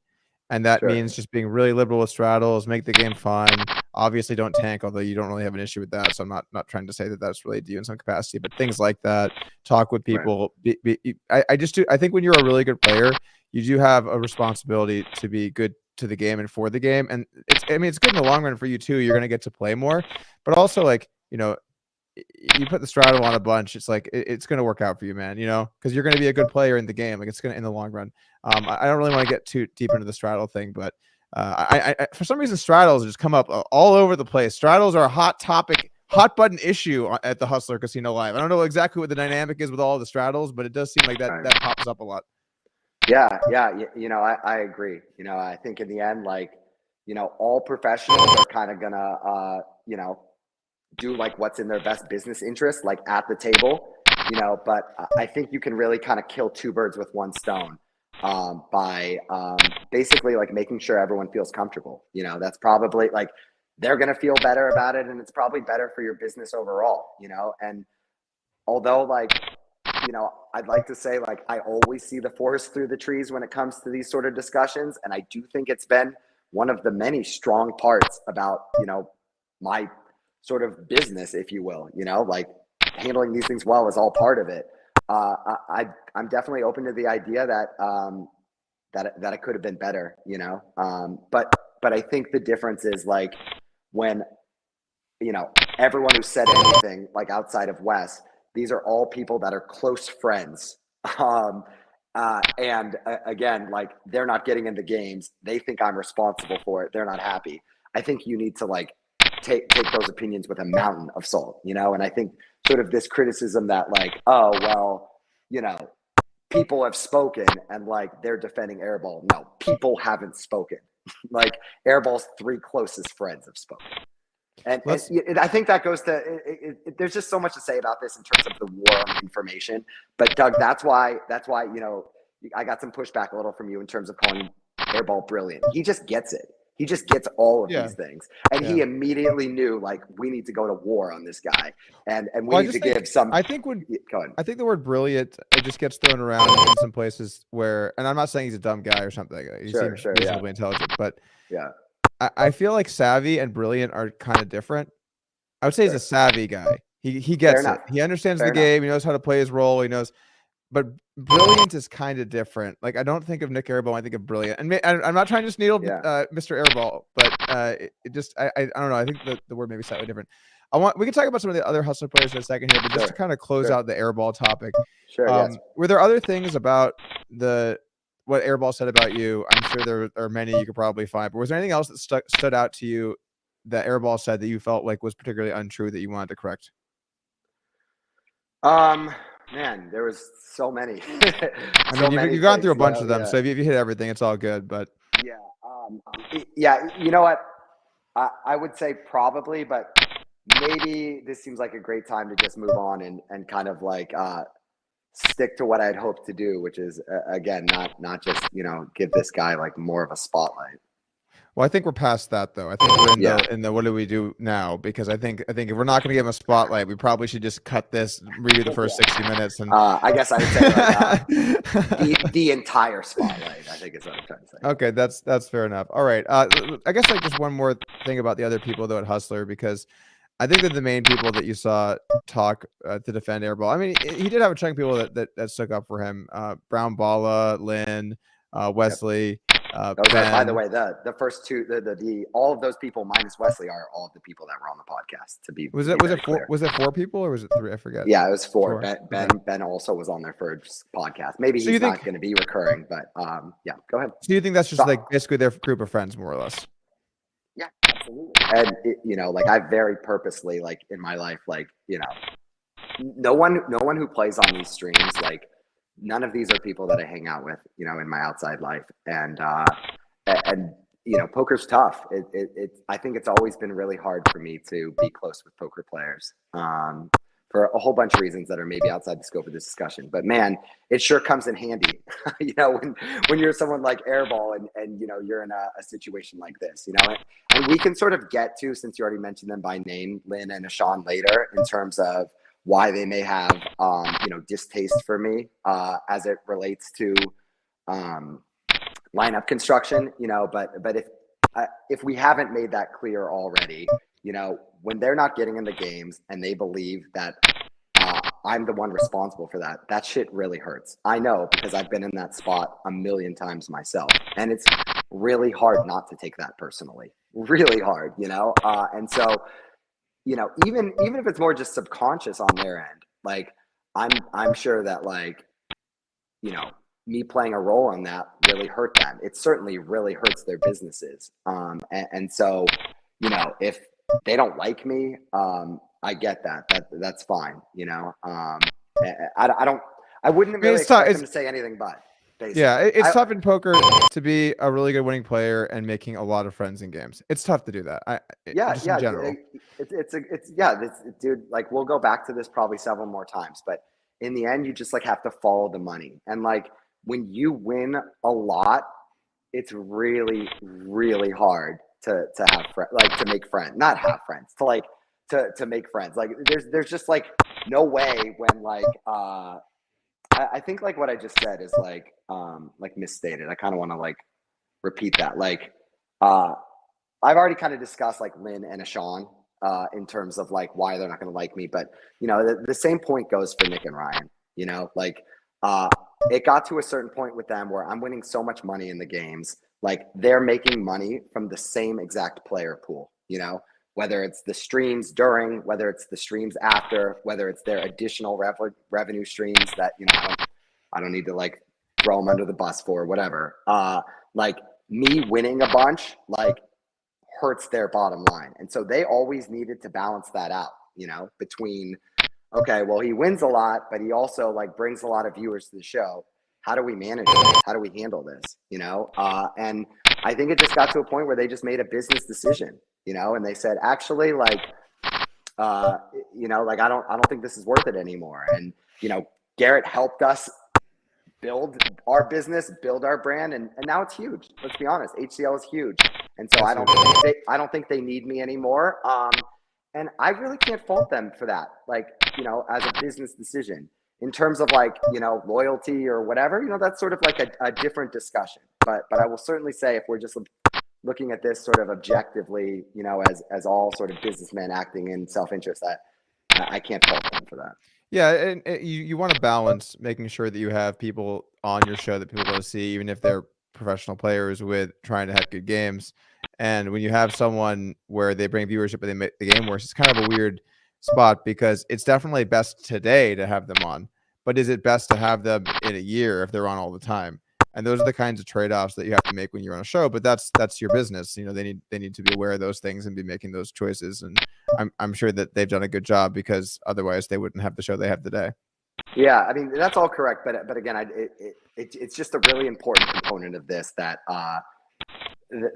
And that means just being really liberal with straddles, make the game fun. Obviously don't tank, although you don't really have an issue with that. So I'm not trying to say that that's related to you in some capacity, but things like that, talk with people. Right. I think when you're a really good player, you do have a responsibility to be good to the game and for the game. And it's good in the long run for you too. You're going to get to play more, but also like, you know, you put the straddle on a bunch, it's like it's going to work out for you, man, you know, because you're going to be a good player in the game. Like it's going to in the long run. I don't really want to get too deep into the straddle thing, but I for some reason straddles just come up all over the place. Straddles are a hot topic, hot button issue at the Hustler Casino Live. I don't know exactly what the dynamic is with all of the straddles, but it does seem like that pops up a lot. Yeah, yeah, I agree. I think in the end, like, all professionals are kind of gonna, do like what's in their best business interest, like at the table, but I think you can really kind of kill two birds with one stone by basically like making sure everyone feels comfortable. That's probably like they're gonna feel better about it, and it's probably better for your business overall. And although like I'd like to say like I always see the forest through the trees when it comes to these sort of discussions, and I do think it's been one of the many strong parts about my sort of business, if you will. Like handling these things well is all part of it. I'm definitely open to the idea that that it could have been better. But I think the difference is like when everyone who said anything like outside of Wes, these are all people that are close friends. And again, like they're not getting in the games. They think I'm responsible for it. They're not happy. I think you need to like take those opinions with a mountain of salt, and I think sort of this criticism that like, oh, well, people have spoken and like they're defending Airball. No, people haven't spoken. Like Airball's three closest friends have spoken. And I think that goes to there's just so much to say about this in terms of the war on information. But Doug, that's why I got some pushback a little from you in terms of calling Airball brilliant. He just gets it. He just gets all of these things, and he immediately knew like we need to go to war on this guy, and we need to give some. I think I think the word brilliant, it just gets thrown around in some places where, and I'm not saying he's a dumb guy or something. He seems reasonably intelligent, but I feel like savvy and brilliant are kind of different. I would say he's a savvy guy. He gets it. He understands the game. He knows how to play his role. He knows, but brilliant is kind of different. Like I don't think of Nick Airball. I think of brilliant. And I'm not trying to just needle Mr. Airball, but it just I don't know. I think the word may be slightly different. We can talk about some of the other Hustler players in a second here, but just to kind of close out the Airball topic. Were there other things about what Airball said about you? I'm sure there are many you could probably find, but was there anything else that stood out to you that Airball said that you felt like was particularly untrue that you wanted to correct? Man, there was so many. I mean, you've gone through a bunch of them, so if you hit everything, it's all good. But you know what? I would say probably, but maybe this seems like a great time to just move on and kind of like stick to what I'd hoped to do, which is again not just give this guy like more of a spotlight. Well, I think we're past that though. I think we're in the what do we do now? Because I think if we're not going to give him a spotlight, we probably should just cut this, redo the first 60 minutes, and I guess I would say the entire spotlight. I think is what I'm trying to say. Okay, that's fair enough. All right, I guess like just one more thing about the other people though at Hustler, because I think that the main people that you saw talk to defend Airball. I mean, he did have a chunk of people that stuck up for him. Brown Bala, Lynn, Wesley. By the way, the first two, the all of those people minus Wesley are all of the people that were on the podcast. Was it four people or was it three? I forget. Yeah, it was four. Ben also was on their first podcast. Maybe he's not going to be recurring, but yeah, go ahead. So you think that's just like basically their group of friends, more or less? Yeah, absolutely. And like I very purposely, like in my life, like no one who plays on these streams, like. None of these are people that I hang out with, in my outside life. And poker's tough. I think it's always been really hard for me to be close with poker players for a whole bunch of reasons that are maybe outside the scope of this discussion. But man, it sure comes in handy, when you're someone like Airball and you're in a situation like this, and we can sort of get to, since you already mentioned them by name, Lynn and Ashawn later, in terms of why they may have, distaste for me as it relates to lineup construction, but if we haven't made that clear already, when they're not getting in the games and they believe that I'm the one responsible for that, that shit really hurts. I know, because I've been in that spot a million times myself, and it's really hard not to take that personally, really hard, and so. Even if it's more just subconscious on their end, like I'm sure that like, me playing a role in that really hurt them. It certainly really hurts their businesses. And so, if they don't like me, I get that. That's fine. I wouldn't really expect them to say anything but. basically. Yeah, it's tough in poker to be a really good winning player and making a lot of friends in games. It's tough to do that. Just in general. Dude, like we'll go back to this probably several more times, but in the end, you just like have to follow the money. And like when you win a lot, it's really, really hard to have to make friends, not have friends, to make friends. Like there's just like no way when like I think like what I just said is like misstated. I kind of want to like repeat that. Like I've already kind of discussed like Lynn and Ashawn in terms of like why they're not going to like me, but you know the same point goes for Nick and Ryan. You know, like it got to a certain point with them where I'm winning so much money in the games, like they're making money from the same exact player pool. You know, whether it's the streams during, whether it's the streams after, whether it's their additional revenue streams that, you know, I don't need to like throw them under the bus for, whatever. Like me winning a bunch, like hurts their bottom line. And so they always needed to balance that out, you know, between, okay, well, he wins a lot, but he also like brings a lot of viewers to the show. How do we manage it? How do we handle this? You know? And I think it just got to a point where they just made a business decision, you know, and they said, actually, like, you know, like, I don't think this is worth it anymore. And, you know, Garrett helped us build our business, build our brand. And now it's huge. Let's be honest. HCL is huge. And so I don't think they need me anymore. And I really can't fault them for that. Like, you know, as a business decision in terms of like, you know, loyalty or whatever, you know, that's sort of like a different discussion. But I will certainly say if we're just looking at this sort of objectively, you know, as all sort of businessmen acting in self-interest, I can't fault them for that. Yeah, and you want to balance making sure that you have people on your show that people go to see, even if they're professional players, with trying to have good games. And when you have someone where they bring viewership but they make the game worse, it's kind of a weird spot because it's definitely best today to have them on. But is it best to have them in a year if they're on all the time? And those are the kinds of trade-offs that you have to make when you're on a show. But that's your business. You know, they need to be aware of those things and be making those choices. And I'm sure that they've done a good job because otherwise they wouldn't have the show they have today. Yeah, I mean that's all correct. But again, it's just a really important component of this that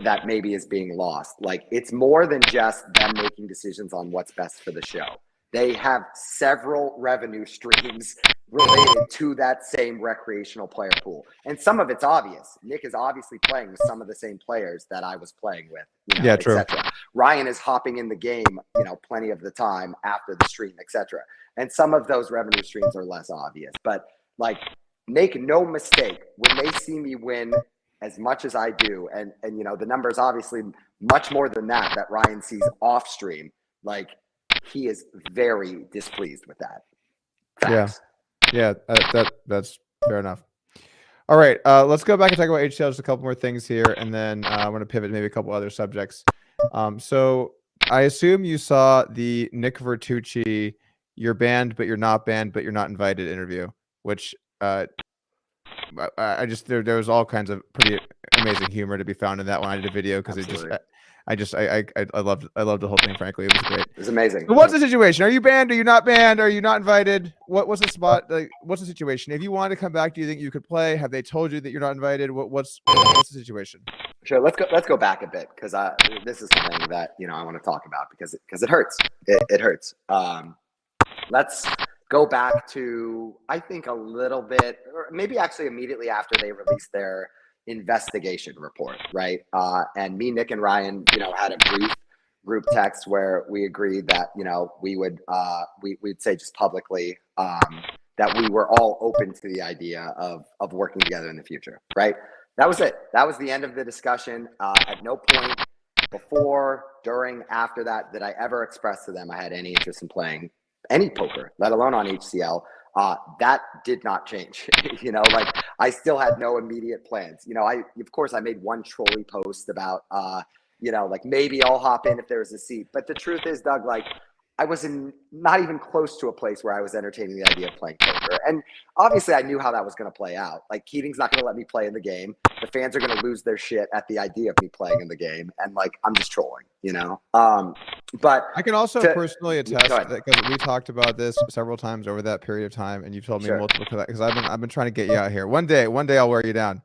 that maybe is being lost. Like it's more than just them making decisions on what's best for the show. They have several revenue streams related to that same recreational player pool. And some of it's obvious. Nick is obviously playing with some of the same players that I was playing with, you know, yeah, true. Ryan is hopping in the game, you know, plenty of the time after the stream, etc. And some of those revenue streams are less obvious. But like, make no mistake, when they see me win as much as I do, and you know, the number is obviously much more than that Ryan sees off stream, like he is very displeased with that. Facts. Yeah, that's fair enough. All right, let's go back and talk about HCL, just a couple more things here, and then I want to pivot maybe a couple other subjects. So I assume you saw the Nick Vertucci, you're banned, but you're not banned, but you're not invited interview, which I just there was all kinds of pretty amazing humor to be found in that one. I did a video because it just I loved the whole thing. Frankly, it was great. It was amazing. So what's the situation? Are you banned? Are you not banned? Are you not invited? What's the spot? Like, what's the situation? If you want to come back, do you think you could play? Have they told you that you're not invited? What's the situation? Sure. Let's go back a bit because this is something that you know I want to talk about because it hurts. It hurts. Let's go back to I think a little bit, or maybe actually immediately after they released their investigation report, right? And me, Nick, and Ryan, you know, had a brief group text where we agreed that, you know, we would we'd say just publicly that we were all open to the idea of working together in the future, right? That was it. That was the end of the discussion. At no point before, during, after that did I ever express to them I had any interest in playing any poker, let alone on HCL. That did not change. You know, like I still had no immediate plans. You know, of course I made one trolley post about, you know, like maybe I'll hop in if there's a seat. But the truth is, Doug, like I was not even close to a place where I was entertaining the idea of playing poker. And obviously I knew how that was going to play out. Like Keating's not going to let me play in the game. The fans are going to lose their shit at the idea of me playing in the game. And like, I'm just trolling, you know? But I can also personally attest because we talked about this several times over that period of time. And you've told me multiple, because I've been trying to get you out here. One day I'll wear you down.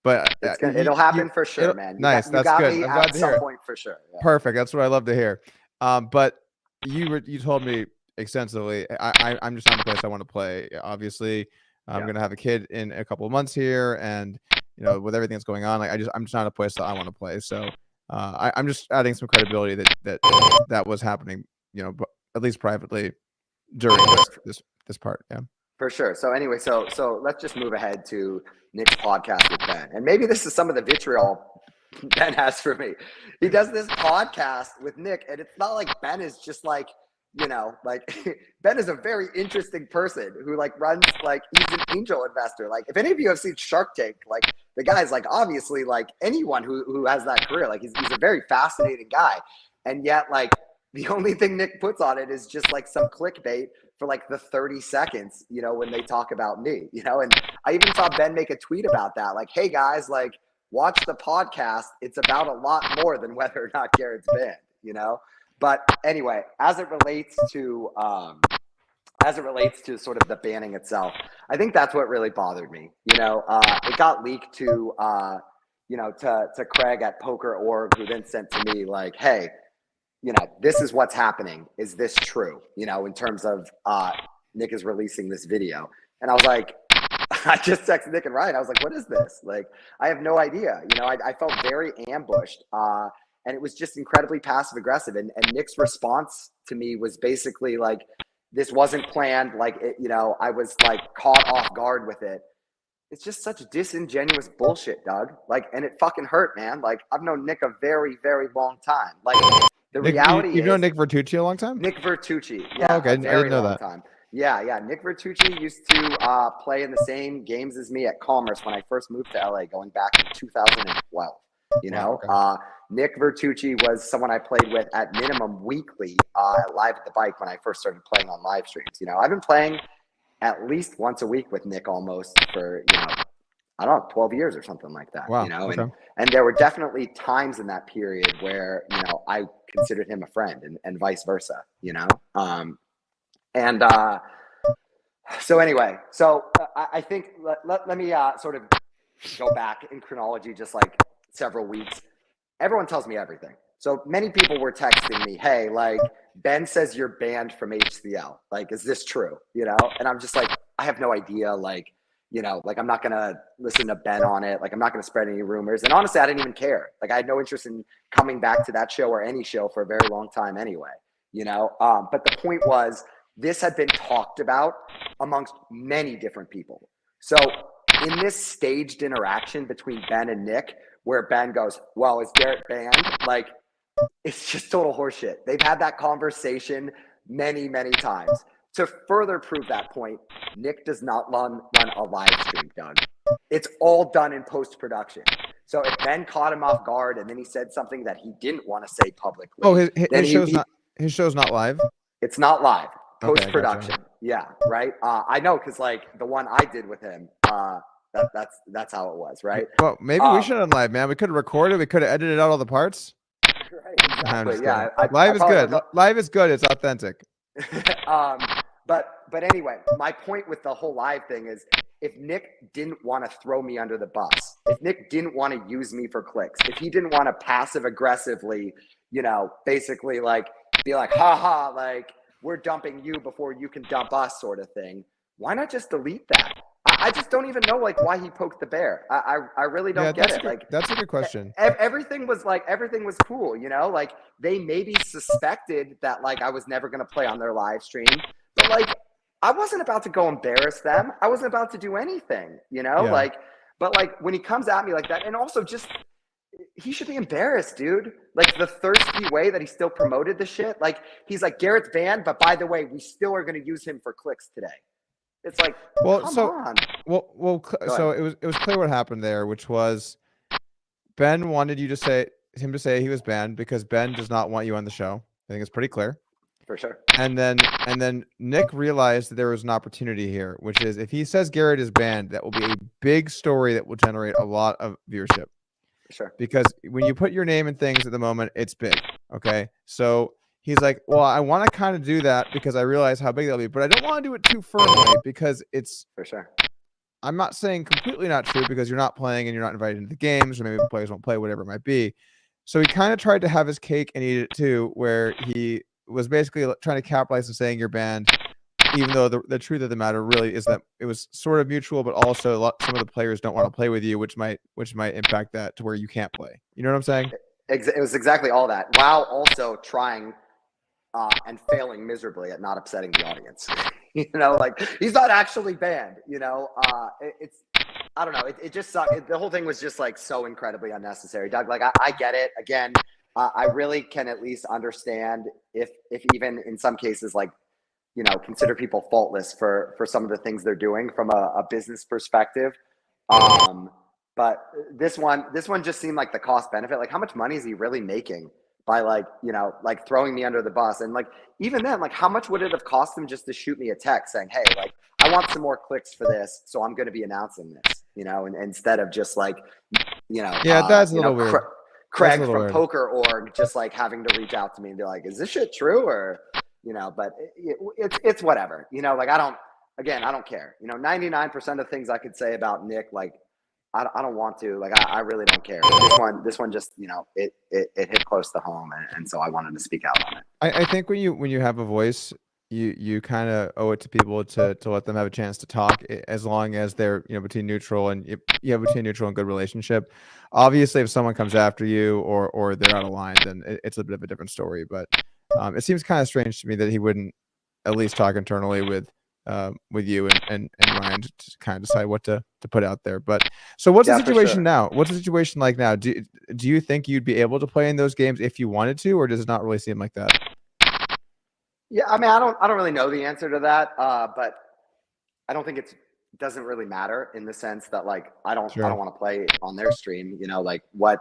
But it'll happen for sure, man. Nice. That's good. I'm glad to hear. At some point for sure. Yeah. Perfect. That's what I love to hear. But you told me extensively. I'm just not in the place I want to play. Obviously, I'm gonna have a kid in a couple of months here, and you know, with everything that's going on, like I'm just not in a place that I want to play. So I'm just adding some credibility that was happening. You know, at least privately during this part. Yeah. For sure. So anyway, so let's just move ahead to Nick's podcast with Ben, and maybe this is some of the vitriol Ben has for me. He does this podcast with Nick, and it's not like Ben is just like, you know, like Ben is a very interesting person who like runs, like he's an angel investor. Like if any of you have seen Shark Tank, like the guy's like obviously like anyone who has that career, like he's a very fascinating guy. And yet like the only thing Nick puts on it is just like some clickbait for like the 30 seconds, you know, when they talk about me, you know. And I even saw Ben make a tweet about that. Like, hey guys, like watch the podcast. It's about a lot more than whether or not Garrett's banned, you know? But anyway, as it relates to sort of the banning itself, I think that's what really bothered me. You know, it got leaked to, you know, to Craig at Poker.org, who then sent to me like, hey, you know, this is what's happening. Is this true? You know, in terms of Nick is releasing this video. And I was like, I just texted Nick and Ryan. I was like, what is this? Like, I have no idea. You know, I felt very ambushed. And it was just incredibly passive aggressive. And Nick's response to me was basically like, this wasn't planned. Like, it, you know, I was like caught off guard with it. It's just such disingenuous bullshit, Doug. Like, and it fucking hurt, man. Like, I've known Nick a very, very long time. Like, the reality you've known Nick Vertucci a long time? Nick Vertucci. Yeah. Oh, okay. I didn't know that. Time. Yeah. Nick Vertucci used to play in the same games as me at Commerce when I first moved to LA, going back in 2012. You know, okay. Nick Vertucci was someone I played with at minimum weekly live at the bike when I first started playing on live streams. You know, I've been playing at least once a week with Nick almost for, you know, I don't know, 12 years or something like that. Wow. You know, okay. and there were definitely times in that period where, you know, I considered him a friend and vice versa, you know? So anyway, so I think let me sort of go back in chronology, just like several weeks. Everyone tells me everything. So many people were texting me, hey, like Ben says you're banned from HCL. Like, is this true? You know? And I'm just like, I have no idea. Like, you know, like I'm not going to listen to Ben on it. Like I'm not going to spread any rumors. And honestly, I didn't even care. Like I had no interest in coming back to that show or any show for a very long time anyway, you know? But the point was, this had been talked about amongst many different people. So in this staged interaction between Ben and Nick, where Ben goes, well, is Garrett banned? Like, it's just total horseshit. They've had that conversation many, many times. To further prove that point, Nick does not run a live stream, Doug. It's all done in post-production. So if Ben caught him off guard and then he said something that he didn't want to say publicly. Oh, his show's not live? It's not live. Okay, Post-production. gotcha. Yeah, right? I know, because like the one I did with him, that's how it was, right? Well, maybe we should have live, man. We could have recorded. We could have edited out all the parts. Right, exactly. Yeah, live is good. Live is good. It's authentic. But anyway, my point with the whole live thing is, if Nick didn't want to throw me under the bus, if Nick didn't want to use me for clicks, if he didn't want to passive aggressively, you know, basically like be like, haha, like we're dumping you before you can dump us sort of thing, why not just delete that? I just don't even know like why he poked the bear. I really don't get it. Like that's a good question. Everything was cool, you know, like they maybe suspected that like I was never going to play on their live stream, but like I wasn't about to go embarrass them. I wasn't about to do anything, you know, but like when he comes at me like that, and also just, he should be embarrassed, dude. Like the thirsty way that he still promoted the shit. Like he's like, Garrett's banned, but by the way, we still are going to use him for clicks today. It's like, come on. So it was clear what happened there, which was Ben wanted him to say he was banned because Ben does not want you on the show. I think it's pretty clear. For sure. And then Nick realized that there was an opportunity here, which is if he says Garrett is banned, that will be a big story that will generate a lot of viewership. For sure. Because when you put your name in things at the moment, it's big. Okay. So he's like, well, I want to kind of do that because I realize how big that'll be, but I don't want to do it too firmly because it's, For sure. I'm not saying completely not true because you're not playing and you're not invited into the games, or maybe players won't play, whatever it might be. So he kind of tried to have his cake and eat it too, where he was basically trying to capitalize on saying you're banned, even though the truth of the matter really is that it was sort of mutual, but also some of the players don't want to play with you, which might impact that to where you can't play. You know what I'm saying? It was exactly all that, while also trying and failing miserably at not upsetting the audience. You know, like he's not actually banned. You know, it's I don't know. It just sucked. The whole thing was just like so incredibly unnecessary. Doug, like I get it. Again, I really can at least understand if even in some cases, like, you know, consider people faultless for some of the things they're doing from a business perspective. But this one just seemed like the cost benefit. Like, how much money is he really making by, like, you know, like throwing me under the bus? And like, even then, like, how much would it have cost him just to shoot me a text saying, hey, like, I want some more clicks for this, so I'm going to be announcing this, you know, and instead of just like, you know, yeah, that's a little weird. Craig from Poker Org just like having to reach out to me and be like, is this shit true? Or, you know, but it's whatever, you know, like I don't care, you know, 99% of things I could say about Nick, like, I don't want to, like, I really don't care. This one just, you know, it hit close to home. And so I wanted to speak out on it. I think when you have a voice, you kind of owe it to people to let them have a chance to talk, as long as they're, you know, between neutral and good relationship. Obviously, if someone comes after you or they're out of line, then it's a bit of a different story. But it seems kind of strange to me that he wouldn't at least talk internally with you and Ryan to kind of decide what to put out there. But so what's the situation now? What's the situation like now? Do you think you'd be able to play in those games if you wanted to, or does it not really seem like that? Yeah, I mean, I don't really know the answer to that, but I don't think it doesn't really matter in the sense that, like, I don't want to play on their stream, you know, like what,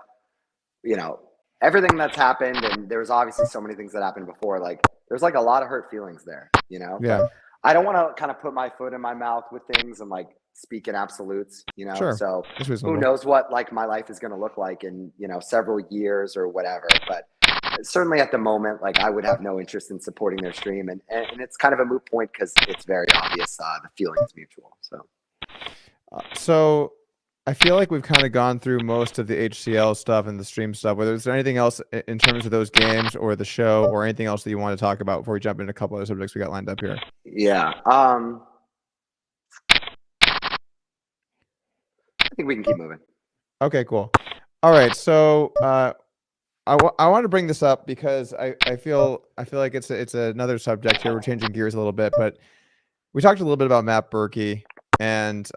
you know, everything that's happened, and there was obviously so many things that happened before, like there's like a lot of hurt feelings there, you know. Yeah. But I don't want to kind of put my foot in my mouth with things and like speak in absolutes, you know. Sure. So who knows what like my life is going to look like in, you know, several years or whatever, but certainly at the moment, like I would have no interest in supporting their stream, and it's kind of a moot point because it's very obvious the feeling is mutual. So I feel like we've kind of gone through most of the HCL stuff and the stream stuff. Whether is there anything else in terms of those games or the show or anything else that you want to talk about before we jump into a couple other subjects we got lined up here? Yeah. I think we can keep moving. Okay, cool. All right. So I want to bring this up because I feel like it's another subject here. We're changing gears a little bit, but we talked a little bit about Matt Berkey, and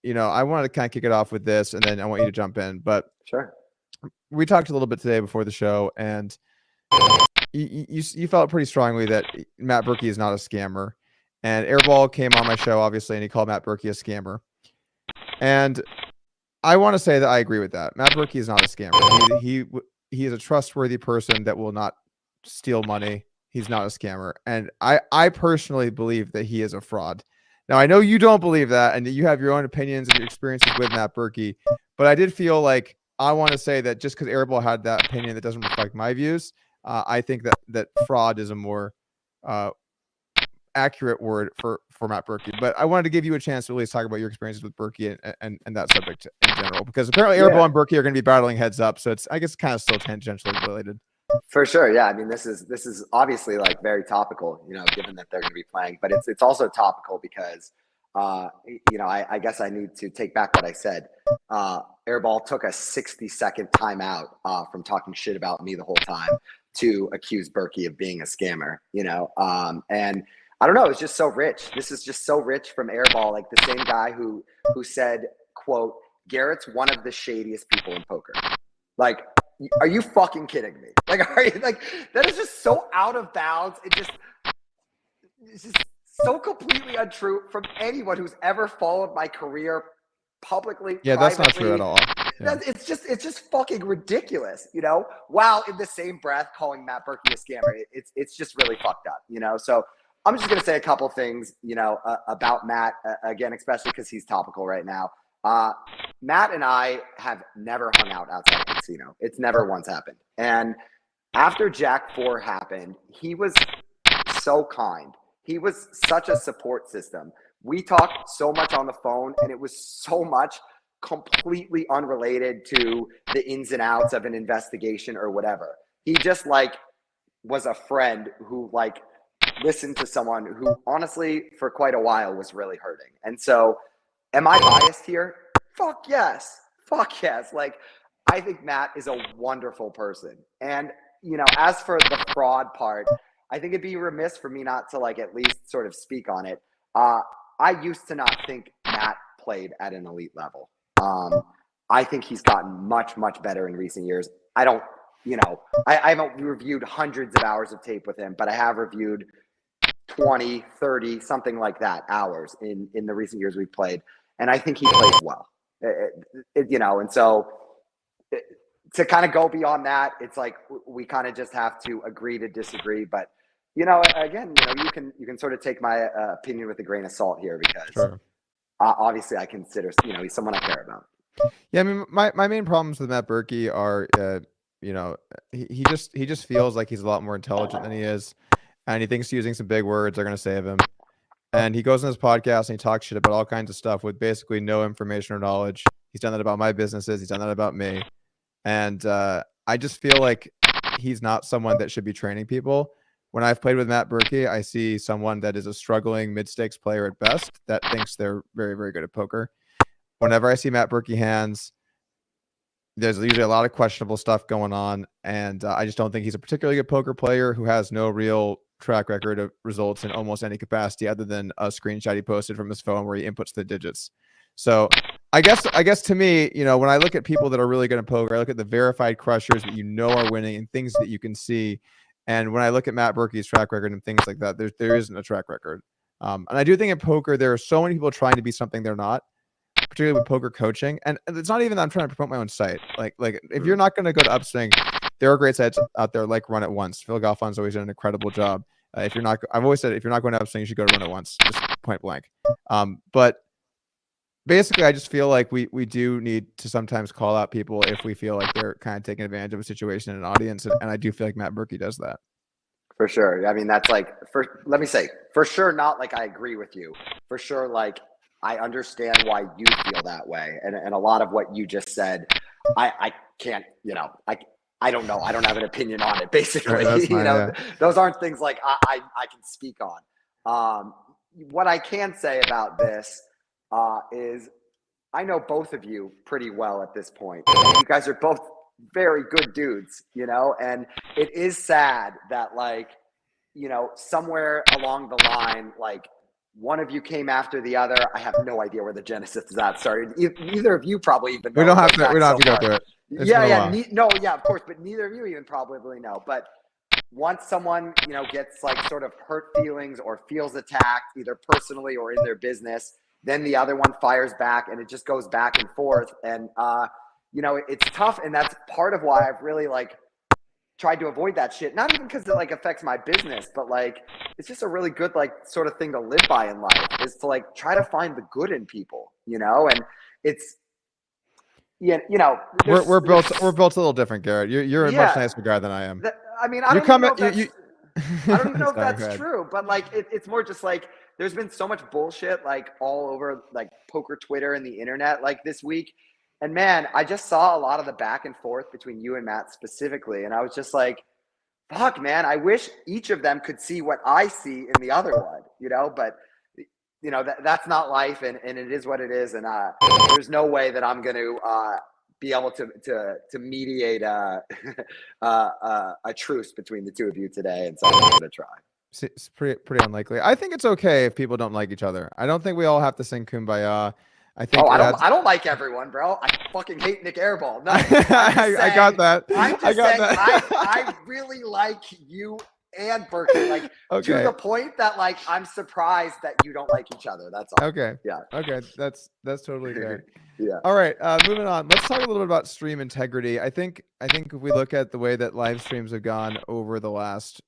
you know, I wanted to kind of kick it off with this, and then I want you to jump in. But sure, we talked a little bit today before the show, and you felt pretty strongly that Matt Berkey is not a scammer. And Airball came on my show, obviously, and he called Matt Berkey a scammer. And I want to say that I agree with that. Matt Berkey is not a scammer. He is a trustworthy person that will not steal money. He's not a scammer. And I personally believe that he is a fraud. Now, I know you don't believe that, and you have your own opinions and your experiences with Matt Berkey, but I did feel like I want to say that just because Airball had that opinion that doesn't reflect my views, I think that fraud is a more accurate word for Matt Berkey. But I wanted to give you a chance to at least talk about your experiences with Berkey and that subject in general, because apparently Airball and Berkey are going to be battling heads up, so it's, I guess, kind of still tangentially related. For sure, yeah. I mean, this is obviously like very topical, you know, given that they're going to be playing, but it's also topical because, you know, I guess I need to take back what I said. Airball took a 60-second timeout from talking shit about me the whole time to accuse Berkey of being a scammer, you know, and I don't know. It's just so rich. This is just so rich from Airball, like the same guy who said, quote, Garrett's one of the shadiest people in poker. Like, are you fucking kidding me? Like, are you like, that is just so out of bounds. It's just so completely untrue from anyone who's ever followed my career publicly. Yeah, that's not true at all. it's just fucking ridiculous, you know, while in the same breath calling Matt Berkey a scammer. It's just really fucked up, you know? So I'm just going to say a couple things, you know, about Matt, again, especially because he's topical right now. Matt and I have never hung out outside the casino. It's never once happened. And after Jack 4 happened, he was so kind. He was such a support system. We talked so much on the phone, and it was so much completely unrelated to the ins and outs of an investigation or whatever. He just like was a friend who like listened to someone who honestly for quite a while was really hurting. And so am I biased here? Fuck yes. Like, I think Matt is a wonderful person. And, you know, as for the fraud part, I think it'd be remiss for me not to like at least sort of speak on it. I used to not think Matt played at an elite level. I think he's gotten much, much better in recent years. I don't, you know, I haven't reviewed hundreds of hours of tape with him, but I have reviewed 20, 30, something like that hours in the recent years we've played. And I think he plays well, you know, and so to kind of go beyond that, it's like we kind of just have to agree to disagree. But, you know, again, you know, you can sort of take my opinion with a grain of salt here because obviously I consider, you know, he's someone I care about. Yeah, I mean, my main problems with Matt Berkey are, you know, he just feels like he's a lot more intelligent than he is, and he thinks using some big words are going to save him. And he goes on his podcast and he talks shit about all kinds of stuff with basically no information or knowledge. He's done that about my businesses. He's done that about me. And I just feel like he's not someone that should be training people. When I've played with Matt Berkey, I see someone that is a struggling mid-stakes player at best that thinks they're very, very good at poker. Whenever I see Matt Berkey hands, there's usually a lot of questionable stuff going on. And I just don't think he's a particularly good poker player who has no real track record of results in almost any capacity other than a screenshot he posted from his phone where he inputs the digits. So I guess to me, you know, when I look at people that are really good at poker, I look at the verified crushers that you know are winning and things that you can see. And when I look at Matt Berkey's track record and things like that, there isn't a track record. And I do think in poker, there are so many people trying to be something they're not, particularly with poker coaching. And it's not even that I'm trying to promote my own site. Like if you're not going to go to Upswing, there are great sites out there like Run It Once. Phil Goffon's always done an incredible job. I've always said, if you're not going to Upswing, you should go to Run It Once, just point blank. But basically, I just feel like we do need to sometimes call out people if we feel like they're kind of taking advantage of a situation in an audience. And I do feel like Matt Berkey does that. For sure. I mean, that's like, let me say, for sure, not like I agree with you. For sure, like, I understand why you feel that way. And a lot of what you just said, I can't, you know, I don't know. I don't have an opinion on it, basically. Right, you know, those aren't things like I can speak on. What I can say about this is I know both of you pretty well at this point. You guys are both very good dudes, you know, and it is sad that, like, you know, somewhere along the line, like, one of you came after the other. I have no idea where the genesis of that started. Neither of you probably even know. We don't have to go through it. Yeah, of course, but neither of you even probably know. But once someone, you know, gets like sort of hurt feelings or feels attacked, either personally or in their business, then the other one fires back, and it just goes back and forth. And you know, it's tough, and that's part of why I've really like tried to avoid that shit. Not even because it like affects my business, but like it's just a really good like sort of thing to live by in life, is to like try to find the good in people, you know. And it's, yeah, you know, we're built a little different, Garrett. You're a much nicer guy than I am. I mean, I don't even know if that's true, but like it's more just like there's been so much bullshit like all over like poker Twitter and the internet like this week. And man, I just saw a lot of the back and forth between you and Matt specifically. And I was just like, fuck, man, I wish each of them could see what I see in the other one, you know, but you know, that's not life, and it is what it is. And there's no way that I'm going to be able to mediate a truce between the two of you today. And so I'm not going to try. It's pretty unlikely. I think it's okay if people don't like each other. I don't think we all have to sing Kumbaya. I think. I don't like everyone, bro. I fucking hate Nick Airball. No, I got that. I'm just saying, I really like you and Perky, like to Okay. the point that like I'm surprised that you don't like each other. That's all. Okay. Yeah. Okay. That's totally fair. Yeah. All right. Moving on. Let's talk a little bit about stream integrity. I think if we look at the way that live streams have gone over the last,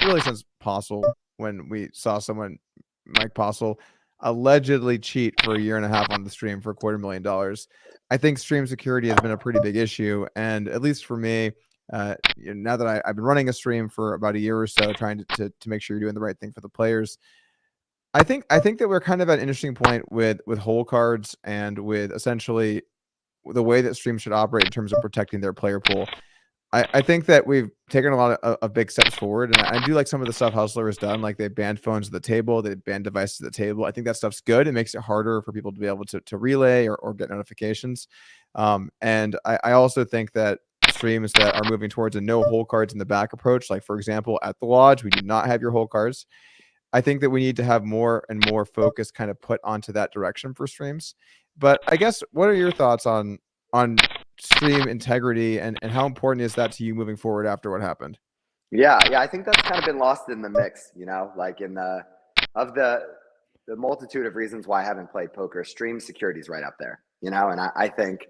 really since Postle, when we saw someone, Mike Postle, allegedly cheat for a year and a half on the stream for $250,000. I think stream security has been a pretty big issue, and at least for me, now that I've been running a stream for about a year or so, trying to make sure you're doing the right thing for the players. I think that we're kind of at an interesting point with hole cards and with essentially the way that streams should operate in terms of protecting their player pool. I think that we've taken a lot of big steps forward, and I do like some of the stuff Hustler has done. Like they banned phones at the table, they banned devices at the table. I think that stuff's good. It makes it harder for people to be able to relay or get notifications. And I also think that streams that are moving towards a no hole cards in the back approach, like for example at the Lodge, we do not have your hole cards. I think that we need to have more and more focus kind of put onto that direction for streams. But I guess, what are your thoughts on stream integrity and how important is that to you moving forward after what happened? Yeah, I think that's kind of been lost in the mix, like in the multitude of reasons why I haven't played poker, stream security is right up there, and I think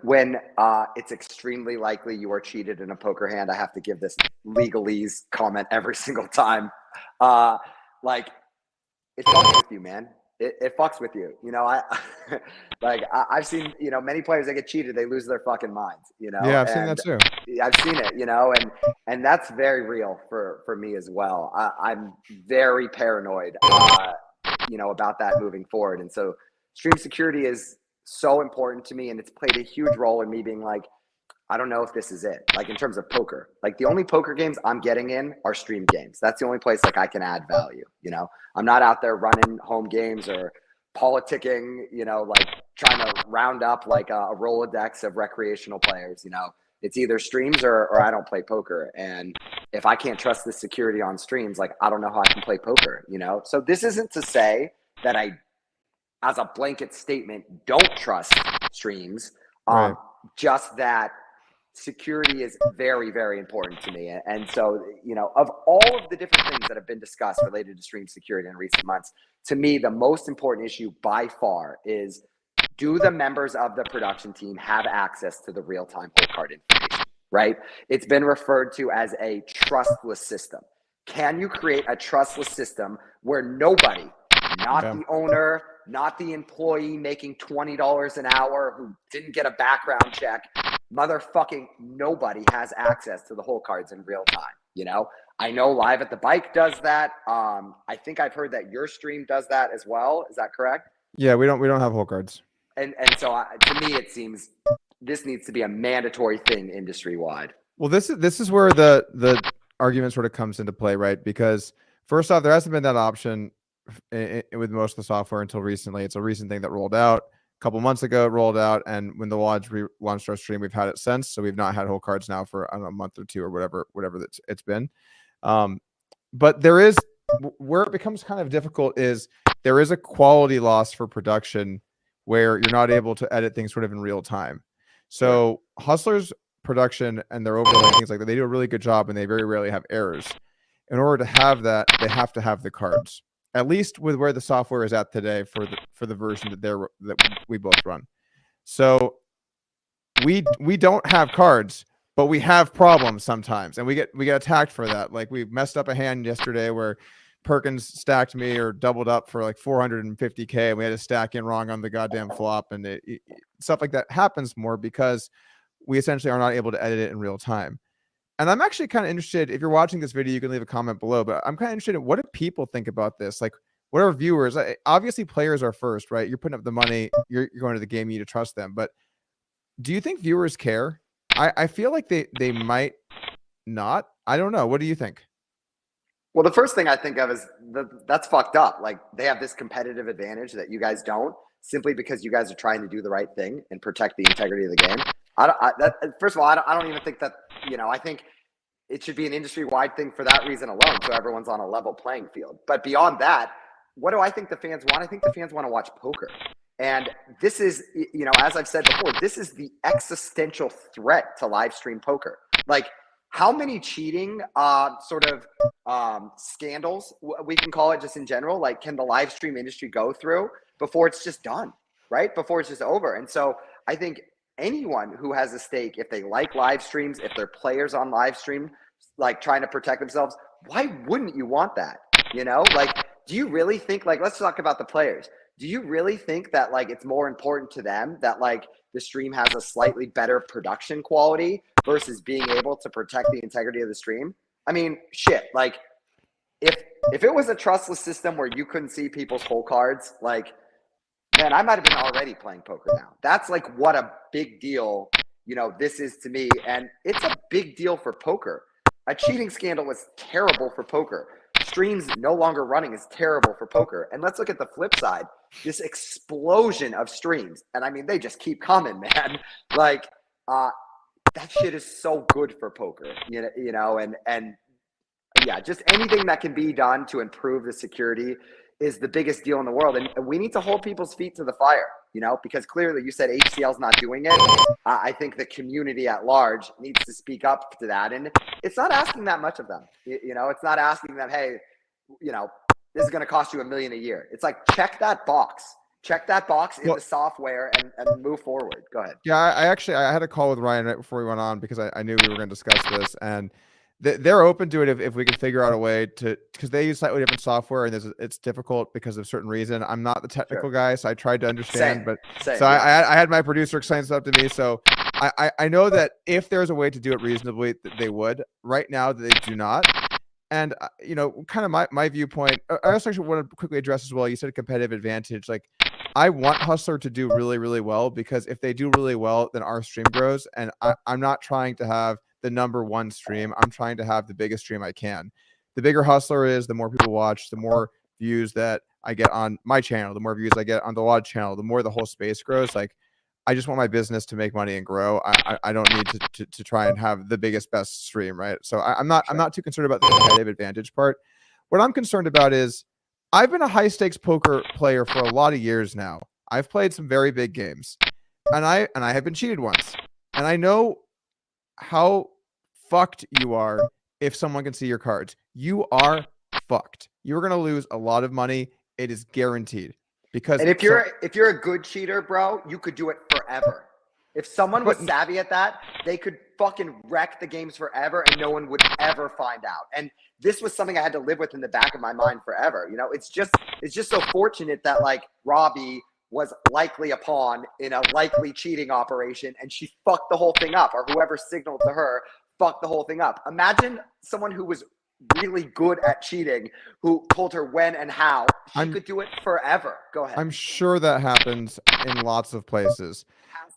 when it's extremely likely you are cheated in a poker hand, I have to give this legalese comment every single time. Like it fucks with you, man. It fucks with you. I've seen, many players that get cheated, they lose their fucking minds, Yeah, I've seen that too. I've seen it, and that's very real for me as well. I'm very paranoid, about that moving forward. And so stream security is so important to me, and it's played a huge role in me being like, I don't know if this is it. Like in terms of poker, like the only poker games I'm getting in are stream games. That's the only place like I can add value. I'm not out there running home games or politicking, like trying to round up like a Rolodex of recreational players. It's either streams or I don't play poker. And if I can't trust the security on streams, like I don't know how I can play poker, So this isn't to say that I, as a blanket statement, don't trust streams. Right. Just that security is very, very important to me. And so, of all of the different things that have been discussed related to stream security in recent months, to me, the most important issue by far is, do the members of the production team have access to the real-time hole card information, right? It's been referred to as a trustless system. Can you create a trustless system where nobody, not the owner, not the employee making $20 an hour who didn't get a background check, motherfucking nobody has access to the hole cards in real time, I know Live at the Bike does that. I think I've heard that your stream does that as well. Is that correct? Yeah, we don't have hole cards. And so to me, it seems this needs to be a mandatory thing industry wide. Well, this is where the argument sort of comes into play, right? Because first off, there hasn't been that option with most of the software until recently. It's a recent thing that rolled out a couple months ago. It rolled out, and when the Lodge launched our stream, we've had it since. So we've not had whole cards now for a month or two or whatever it's been. But there is, where it becomes kind of difficult is there is a quality loss for production where you're not able to edit things sort of in real time. So Hustler's production and their overlay, things like that, they do a really good job, and they very rarely have errors. In order to have that, they have to have the cards, at least with where the software is at today for the version that we both run. So we don't have cards, but we have problems sometimes, and we get attacked for that. Like we messed up a hand yesterday where Perkins stacked me or doubled up for like 450K, and we had to stack in wrong on the goddamn flop, and stuff like that happens more because we essentially are not able to edit it in real time. And I'm actually kind of interested, if you're watching this video, you can leave a comment below, but I'm kind of interested in what do people think about this? Like, what are viewers? Obviously, players are first, right? You're putting up the money, you're going to the game, you need to trust them. But do you think viewers care? I feel like they might not. I don't know. What do you think? Well, the first thing I think of is that's fucked up. Like they have this competitive advantage that you guys don't, simply because you guys are trying to do the right thing and protect the integrity of the game. First of all, I don't even think that, I think it should be an industry-wide thing for that reason alone, so everyone's on a level playing field. But beyond that, what do I think the fans want? I think the fans want to watch poker. And this is, as I've said before, this is the existential threat to live stream poker. Like, how many cheating sort of scandals we can call it just in general, like can the live stream industry go through before it's just done, right? Before it's just over. And so I think anyone who has a stake, if they like live streams, if they're players on live stream, like trying to protect themselves, why wouldn't you want that? You know, like, do you really think, like, let's talk about the players. Do you really think that like it's more important to them that like the stream has a slightly better production quality versus being able to protect the integrity of the stream? I mean, shit, like if it was a trustless system where you couldn't see people's whole cards, like, man, I might have been already playing poker now. That's like what a big deal, you know, this is to me. And it's a big deal for poker. A cheating scandal was terrible for poker. Streams no longer running is terrible for poker. And let's look at the flip side. This explosion of streams. And I mean, they just keep coming, man. Like, that shit is so good for poker, you know, and yeah, just anything that can be done to improve the security is the biggest deal in the world. And we need to hold people's feet to the fire, you know, because clearly you said HCL's not doing it. I think the community at large needs to speak up to that. And it's not asking that much of them. You know, it's not asking them, hey, you know, this is going to cost you $1 million a year. It's like, check that box in the software and move forward. Go ahead. Yeah, I had a call with Ryan right before we went on because I knew we were going to discuss this, and they're open to it if we can figure out a way to, because they use slightly different software and it's difficult because of certain reason. I'm not the technical guy, so I tried to understand, I had my producer explain stuff to me. So I know that if there's a way to do it reasonably, they would. Right now, they do not. And you know, kind of my viewpoint. I also actually want to quickly address as well. You said a competitive advantage. Like, I want Hustler to do really, really well, because if they do really well, then our stream grows. And I'm not trying to have the #1 stream. I'm trying to have the biggest stream I can. The bigger Hustler is, the more people watch, the more views that I get on my channel, the more views I get on the Lodge channel, the more the whole space grows. Like, I just want my business to make money and grow. I don't need to try and have the biggest, best stream, right? So I'm not too concerned about the competitive advantage part. What I'm concerned about is, I've been a high stakes poker player for a lot of years now. I've played some very big games, and I have been cheated once, and I know how fucked you are if someone can see your cards. You are fucked. You're gonna lose a lot of money. It is guaranteed. Because, and if you're a good cheater, bro, you could do it forever. If someone was savvy at that, they could fucking wreck the games forever and no one would ever find out. And this was something I had to live with in the back of my mind forever. You know, it's just so fortunate that like Robbie was likely a pawn in a likely cheating operation and she fucked the whole thing up, or whoever signaled to her fucked the whole thing up. Imagine someone who was really good at cheating who told her when and how. She could do it forever. Go ahead. I'm sure that happens in lots of places.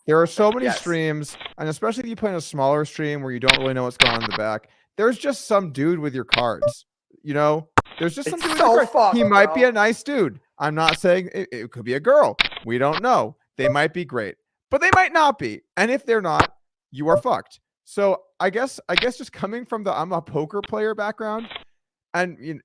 There are so many streams, and especially if you play in a smaller stream where you don't really know what's going on in the back, there's just some dude with your cards. You know, there's just some dude with your cards. He might be a nice dude. I'm not saying it could be a girl. We don't know. They might be great, but they might not be. And if they're not, you are fucked. So I guess just coming from the I'm a poker player background, and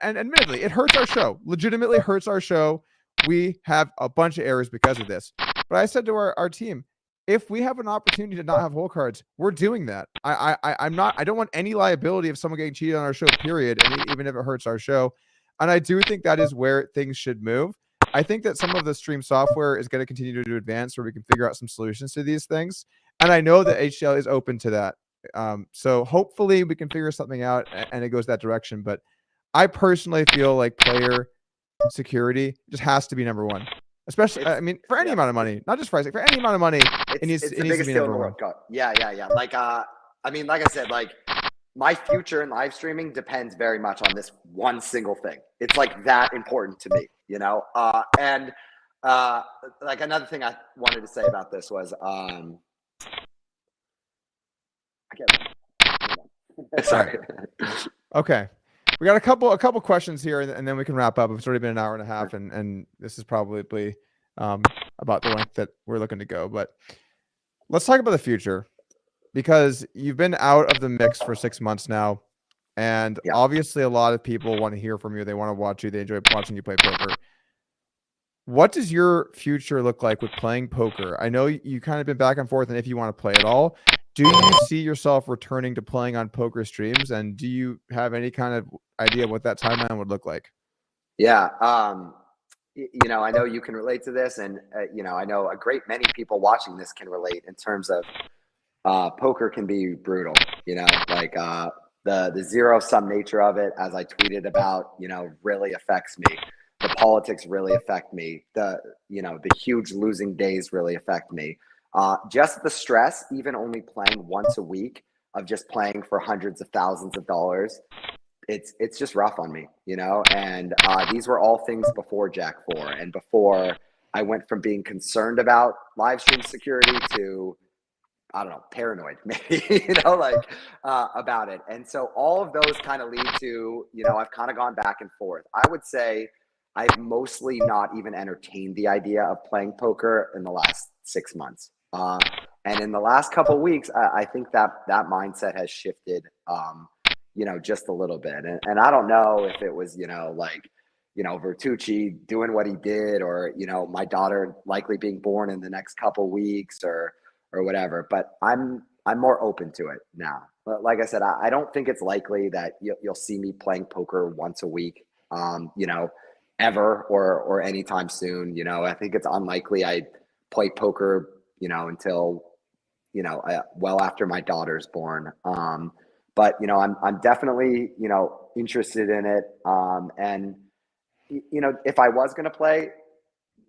admittedly, it hurts our show. Legitimately hurts our show. We have a bunch of errors because of this. But I said to our team, if we have an opportunity to not have hole cards, we're doing that. I don't want any liability of someone getting cheated on our show, period, and even if it hurts our show. And I do think that is where things should move. I think that some of the stream software is going to continue to advance where we can figure out some solutions to these things. And I know that HCL is open to that. So hopefully we can figure something out and it goes that direction. But I personally feel like player security just has to be #1. Especially, I mean, for any amount of money, not just pricing, for any amount of money, it needs to be #1. Yeah. Like, I mean, like I said, like my future in live streaming depends very much on this one single thing. It's like that important to me, you know? And like another thing I wanted to say about this was, sorry. Okay. We got a couple questions here, and then we can wrap up. It's already been an hour and a half, and this is probably about the length that we're looking to go. But let's talk about the future, because you've been out of the mix for 6 months now, and obviously a lot of people want to hear from you. They want to watch you. They enjoy watching you play poker. What does your future look like with playing poker? I know you kind of been back and forth, and if you want to play at all. do you see yourself returning to playing on poker streams, and do you have any kind of idea of what that timeline would look like? Yeah. You know, I know you can relate to this, and you know, I know a great many people watching this can relate in terms of poker can be brutal. You know, like the zero-sum nature of it, as I tweeted about, you know, really affects me. The politics really affect me. The huge losing days really affect me. Just the stress, even only playing once a week of just playing for hundreds of thousands of dollars. It's just rough on me, you know, and these were all things before Jack 4 and before I went from being concerned about live stream security to, I don't know, paranoid maybe, you know, like about it. And so all of those kind of lead to, you know, I've kind of gone back and forth. I would say I've mostly not even entertained the idea of playing poker in the last 6 months. And in the last couple of weeks, I think that mindset has shifted, you know, just a little bit. And I don't know if it was, you know, like, you know, Vertucci doing what he did, or, you know, my daughter likely being born in the next couple weeks or whatever, but I'm more open to it now. But like I said, I don't think it's likely that you'll see me playing poker once a week, you know, ever or anytime soon. You know, I think it's unlikely I play poker, you know, until, you know, well after my daughter's born. But, you know, I'm definitely, you know, interested in it. And, you know, if I was going to play,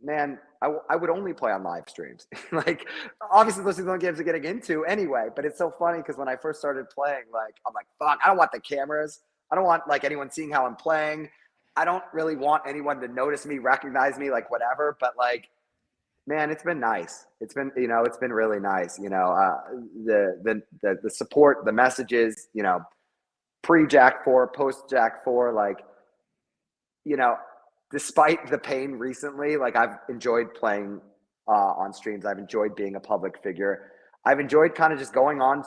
man, I would only play on live streams. Like, obviously those are the only games I'm getting into anyway, but it's so funny because when I first started playing, like, I'm like, fuck, I don't want the cameras. I don't want like anyone seeing how I'm playing. I don't really want anyone to notice me, recognize me, like whatever. But like, man, it's been nice. It's been, you know, it's been really nice. You know, the support, the messages, you know, pre-Jack 4, post-Jack 4, like, you know, despite the pain recently, like I've enjoyed playing on streams. I've enjoyed being a public figure. I've enjoyed kind of just going on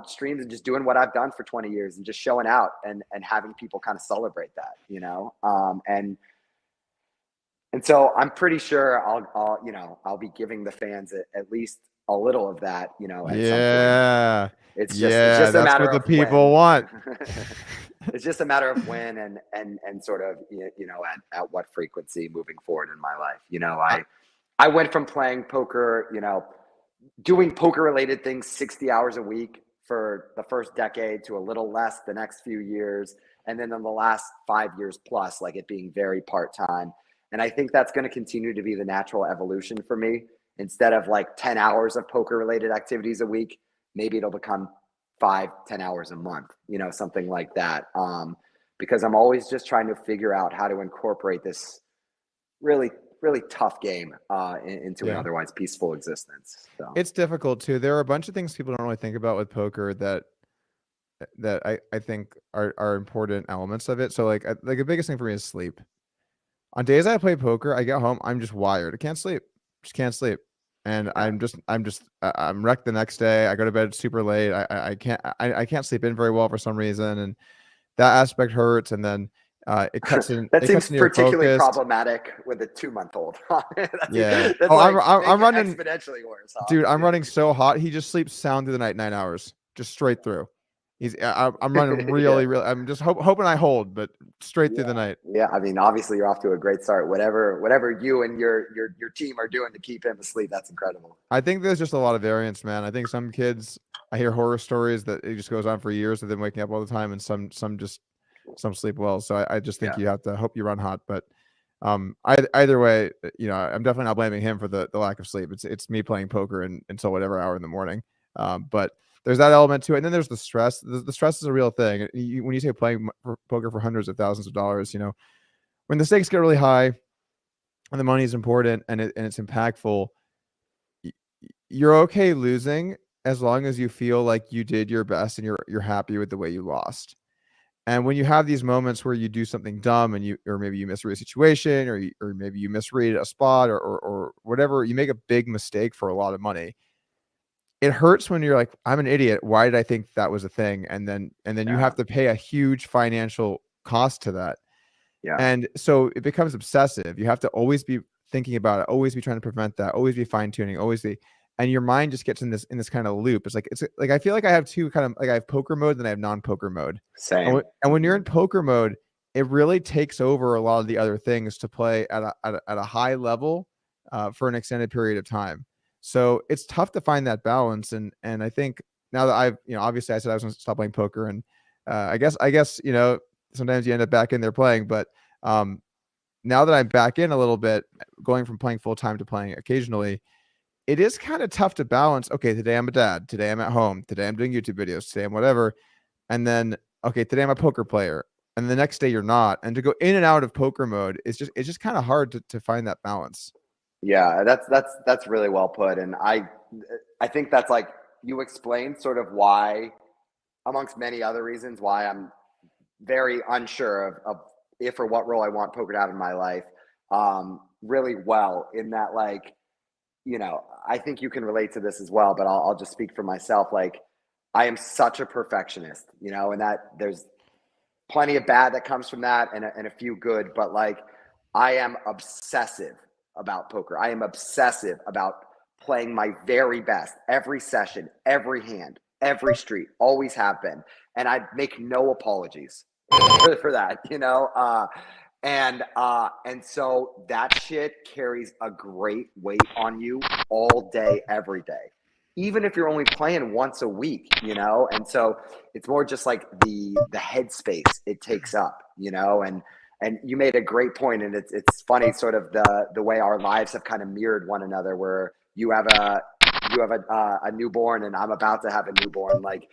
streams and just doing what I've done for 20 years and just showing out and having people kind of celebrate that, you know, and so I'm pretty sure I'll be giving the fans at least a little of that, you know. At some point. It's just a matter what the of people when. want. It's just a matter of when and sort of, you know, at what frequency moving forward in my life. You know, I went from playing poker, you know, doing poker related things 60 hours a week for the first decade to a little less the next few years. And then in the last 5 years plus, like it being very part-time. And I think that's going to continue to be the natural evolution for me. Instead of like 10 hours of poker related activities a week, maybe it'll become 5-10 hours a month, you know, something like that. Because I'm always just trying to figure out how to incorporate this really, really tough game into an otherwise peaceful existence. So It's difficult too. There are a bunch of things people don't really think about with poker that I think are important elements of it. So like the biggest thing for me is sleep. On days I play poker, I get home, I'm just wired. I can't sleep. Just can't sleep. And I'm wrecked the next day. I go to bed super late. I can't sleep in very well for some reason, and that aspect hurts. And then it cuts in. That seems cuts particularly problematic with a 2-month-old. Yeah. That's I'm running exponentially worse. Huh? Dude, I'm running so hot. He just sleeps sound through the night, 9 hours, just straight through. I'm running really. I'm just hoping I hold, but straight through the night. Yeah, I mean, obviously you're off to a great start. Whatever you and your team are doing to keep him asleep, that's incredible. I think there's just a lot of variance, man. I think some kids, I hear horror stories that it just goes on for years of them waking up all the time, and some sleep well. So I just think you have to hope you run hot. But either way, you know, I'm definitely not blaming him for the lack of sleep. It's me playing poker until whatever hour in the morning. But there's that element to it. And then there's the stress. The stress is a real thing. When you say playing poker for hundreds of thousands of dollars, you know, when the stakes get really high and the money is important and it's impactful, you're okay losing as long as you feel like you did your best and you're happy with the way you lost. And when you have these moments where you do something dumb and or maybe you misread a situation or maybe you misread a spot or whatever, you make a big mistake for a lot of money. It hurts when you're like, I'm an idiot. Why did I think that was a thing? And then you have to pay a huge financial cost to that. Yeah. And so it becomes obsessive. You have to always be thinking about it, always be trying to prevent that, always be fine tuning, always be. and your mind just gets in this kind of loop. It's like I feel like I have two kind of like I have poker mode, then I have non-poker mode. Same. And when you're in poker mode, it really takes over a lot of the other things to play at a high level for an extended period of time. So it's tough to find that balance. And I think now that I've, obviously I said I was going to stop playing poker, and I guess, sometimes you end up back in there playing, but now that I'm back in a little bit, going from playing full time to playing occasionally, it is kind of tough to balance. Okay, today I'm a dad. Today I'm at home. Today I'm doing YouTube videos. Today I'm whatever. And then, okay, today I'm a poker player. And the next day you're not. And to go in and out of poker mode, it's just kind of hard to find that balance. Yeah, that's really well put. And I think that's like you explained sort of why, amongst many other reasons, why I'm very unsure of if or what role I want poker to have in my life really well, in that, like, I think you can relate to this as well, but I'll just speak for myself. Like, I am such a perfectionist, and that there's plenty of bad that comes from that and a few good, but like, I am obsessive about poker. I am obsessive about playing my very best every session, every hand, every street, always have been. And I make no apologies for that, and so that shit carries a great weight on you all day, every day, even if you're only playing once a week, and so it's more just like the headspace it takes up, and you made a great point, and it's funny, sort of the way our lives have kind of mirrored one another, where you have a newborn and I'm about to have a newborn. Like,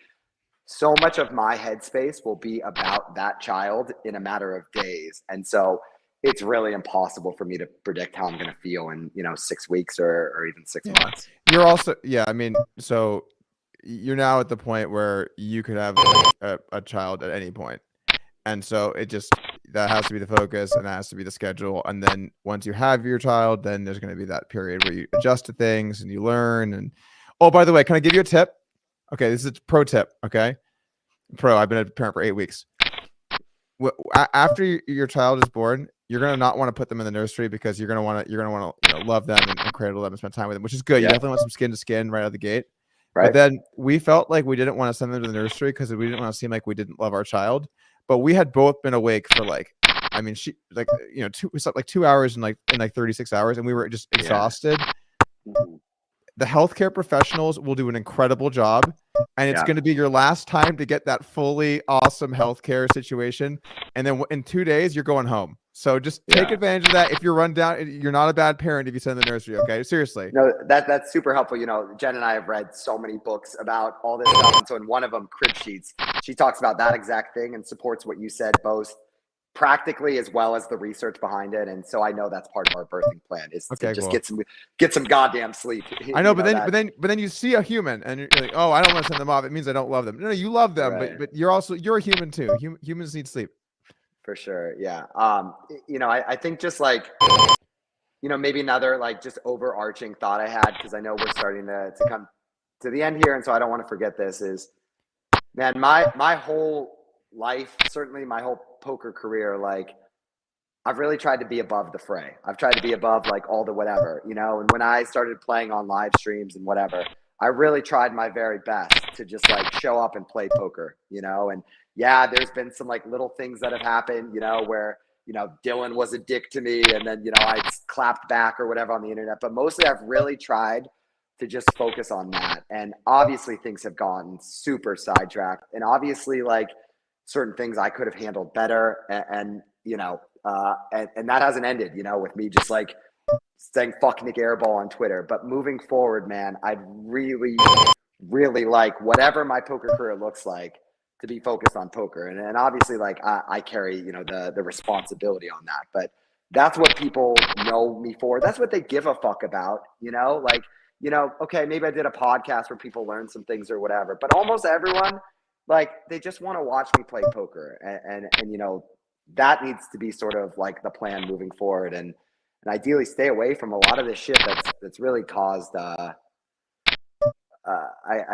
so much of my headspace will be about that child in a matter of days. And so it's really impossible for me to predict how I'm going to feel in, 6 weeks or even 6 months. You're also, so you're now at the point where you could have a child at any point. And so that has to be the focus, and that has to be the schedule. And then once you have your child, then there's going to be that period where you adjust to things and you learn. And, oh, by the way, can I give you a tip? Okay, this is a pro tip. Okay, I've been a parent for 8 weeks. After your child is born, you're gonna not want to put them in the nursery, because you're gonna want to love them and cradle them and spend time with them, which is good. You definitely want some skin to skin right out of the gate. Right. But then we felt like we didn't want to send them to the nursery because we didn't want to seem like we didn't love our child. But we had both been awake for she 2 hours in 36 hours, and we were just exhausted. The healthcare professionals will do an incredible job, and it's going to be your last time to get that fully awesome healthcare situation. And then in 2 days, you're going home. So just take advantage of that. If you're run down, you're not a bad parent if you send the nursery. Okay, seriously. No, that's super helpful. Jen and I have read so many books about all this stuff, and so in one of them, Crib Sheets, she talks about that exact thing and supports what you said, both practically as well as the research behind it. And so I know that's part of our birthing plan is to just get some goddamn sleep. I know, but then you see a human and you're like, oh, I don't want to send them off. It means I don't love them. No, you love them, right. but you're a human too. Humans need sleep. For sure. Yeah. I think just like, maybe another just overarching thought I had, because I know we're starting to come to the end here. And so I don't want to forget this, is, man, my whole life, certainly my whole poker career, I've really tried to be above the fray. I've tried to be above all the whatever, and when I started playing on live streams and whatever, I really tried my very best to just show up and play poker, and there's been some little things that have happened, where, Dylan was a dick to me and then, I clapped back or whatever on the internet, but mostly I've really tried to just focus on that. And obviously things have gotten super sidetracked, and obviously certain things I could have handled better. And that hasn't ended, with me just saying fuck Nick Airball on Twitter. But moving forward, man, I'd really, really like whatever my poker career looks like to be focused on poker. And obviously I carry, the responsibility on that, but that's what people know me for. That's what they give a fuck about, okay, maybe I did a podcast where people learn some things or whatever, but almost everyone, they just want to watch me play poker. And that needs to be sort of the plan moving forward, and ideally stay away from a lot of this shit that's really caused, I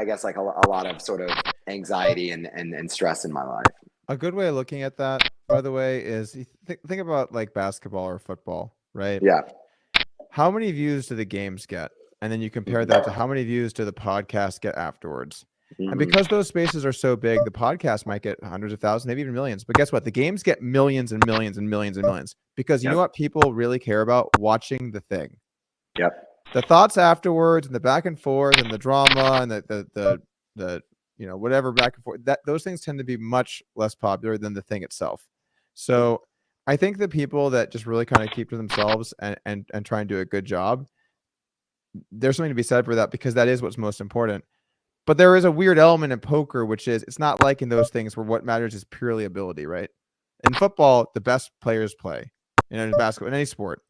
guess a lot of sort of anxiety and stress in my life. A good way of looking at that, by the way, is think about basketball or football, right? Yeah. How many views do the games get? and then you compare that to how many views do the podcast get afterwards. And Mhm. because those spaces are so big, the podcast might get hundreds of thousands, maybe even millions. But guess what? The games get millions and millions and millions and millions, because you know what people really care about? Watching the thing. Yep. The thoughts afterwards and the back and forth and the drama and the whatever back and forth, that those things tend to be much less popular than the thing itself. So I think the people that just really kind of keep to themselves and try and do a good job, there's something to be said for that, because that is what's most important. But there is a weird element in poker, which is it's not like in those things where what matters is purely ability, right? In football, the best players play. In basketball, in any sport.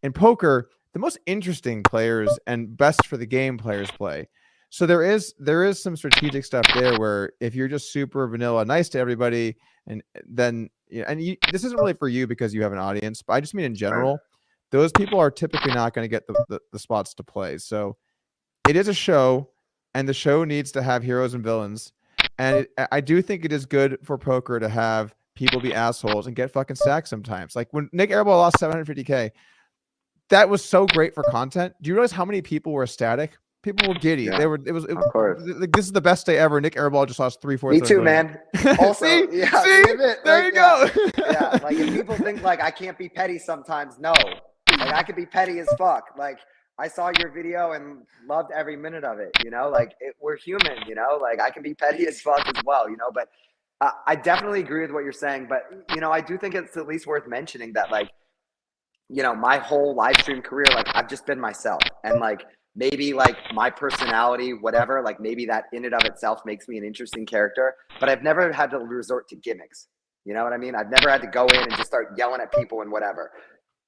In poker, the most interesting players and best for the game players play. So there is some strategic stuff there where if you're just super vanilla, nice to everybody, and then this isn't really for you because you have an audience, but I just mean in general, those people are typically not going to get the spots to play. So it is a show, and the show needs to have heroes and villains. And I do think it is good for poker to have people be assholes and get fucking stacked sometimes. Like when Nick Airball lost 750K, that was so great for content. Do you realize how many people were ecstatic? People were giddy. Yeah, Of course. This is the best day ever. Nick Airball just lost 3/4. Me too, man. Also, see? yeah, See? There you go. Yeah, like if people think like I can't be petty sometimes, no. Like I could be petty as fuck. Like I saw your video and loved every minute of it, you know, like we're human, you know, like I can be petty as fuck as well, you know, but I definitely agree with what you're saying. But, you know, I do think it's at least worth mentioning that, like, you know, my whole live stream career, like I've just been myself, and like maybe like my personality, whatever, like maybe that in and of itself makes me an interesting character, but I've never had to resort to gimmicks. You know what I mean? I've never had to go in and just start yelling at people and whatever.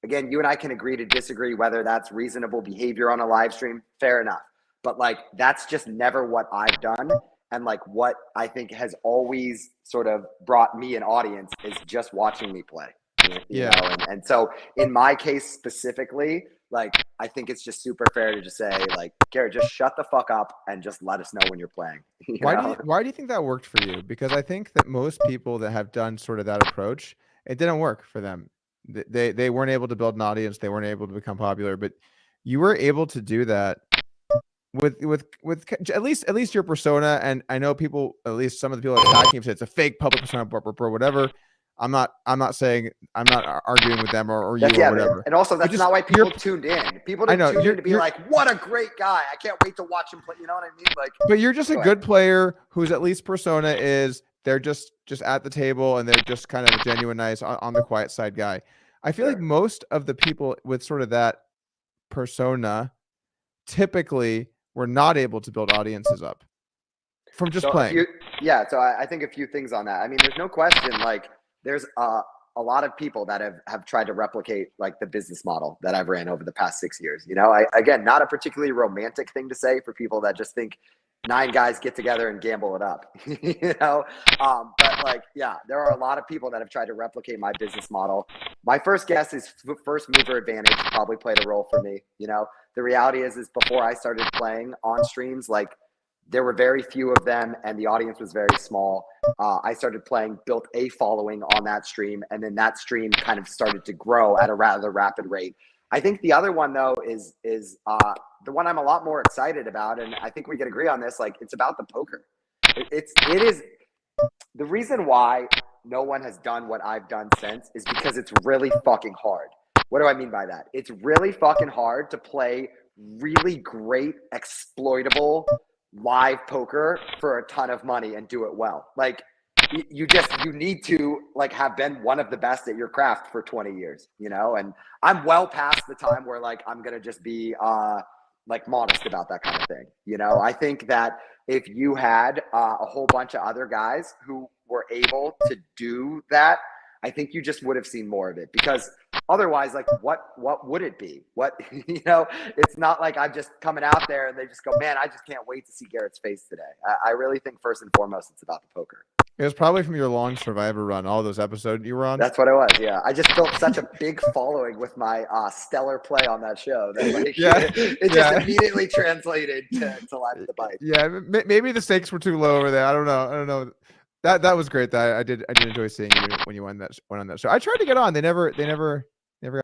Again, you and I can agree to disagree whether that's reasonable behavior on a live stream. Fair enough. But like, that's just never what I've done. And like what I think has always sort of brought me an audience is just watching me play. You know? And so in my case specifically, like, I think it's just super fair to just say like, Garrett, just shut the fuck up and just let us know when you're playing. Why do you think that worked for you? Because I think that most people that have done sort of that approach, it didn't work for them. They weren't able to build an audience. They weren't able to become popular, but you were able to do that with at least your persona. And I know people, at least some of the people attacking you said it's a fake public persona, whatever. I'm not saying, I'm not arguing with them or you or whatever. And also that's not why people tuned in. People didn't tune in to be like, what a great guy. I can't wait to watch him play. You know what I mean? Like, but you're just a good player whose at least persona is they're just at the table and they're just kind of a genuine, nice, on the quiet side guy. I feel like most of the people with sort of that persona typically were not able to build audiences up from just playing. So I think a few things on that. I mean, there's no question, like there's a lot of people that have tried to replicate like the business model that I've ran over the past 6 years. You know, again, not a particularly romantic thing to say for people that just think 9 guys get together and gamble it up, you know? But like, yeah, there are a lot of people that have tried to replicate my business model. My first guess is first mover advantage probably played a role for me. You know, the reality is before I started playing on streams, like there were very few of them and the audience was very small. I started playing, built a following on that stream, and then that stream kind of started to grow at a rather rapid rate. I think the other one though is the one I'm a lot more excited about, and I think we can agree on this. Like, it's about the poker. It is the reason why no one has done what I've done since is because it's really fucking hard. What do I mean by that? It's really fucking hard to play really great, exploitable live poker for a ton of money and do it well. Like, you need to like have been one of the best at your craft for 20 years, you know? And I'm well past the time where like, I'm going to just be, like modest about that kind of thing. You know, I think that if you had a whole bunch of other guys who were able to do that, I think you just would have seen more of it, because otherwise, like what would it be? What, you know, it's not like I'm just coming out there and they just go, man, I just can't wait to see Garrett's face today. I really think first and foremost, it's about the poker. It was probably from your long Survivor run, all those episodes you were on. That's what it was. Yeah, I just built such a big following with my stellar play on that show that like, it just immediately translated to Live at the Bite. Yeah, maybe the stakes were too low over there. I don't know. That was great. I did enjoy seeing you when you went on that show. I tried to get on. They never got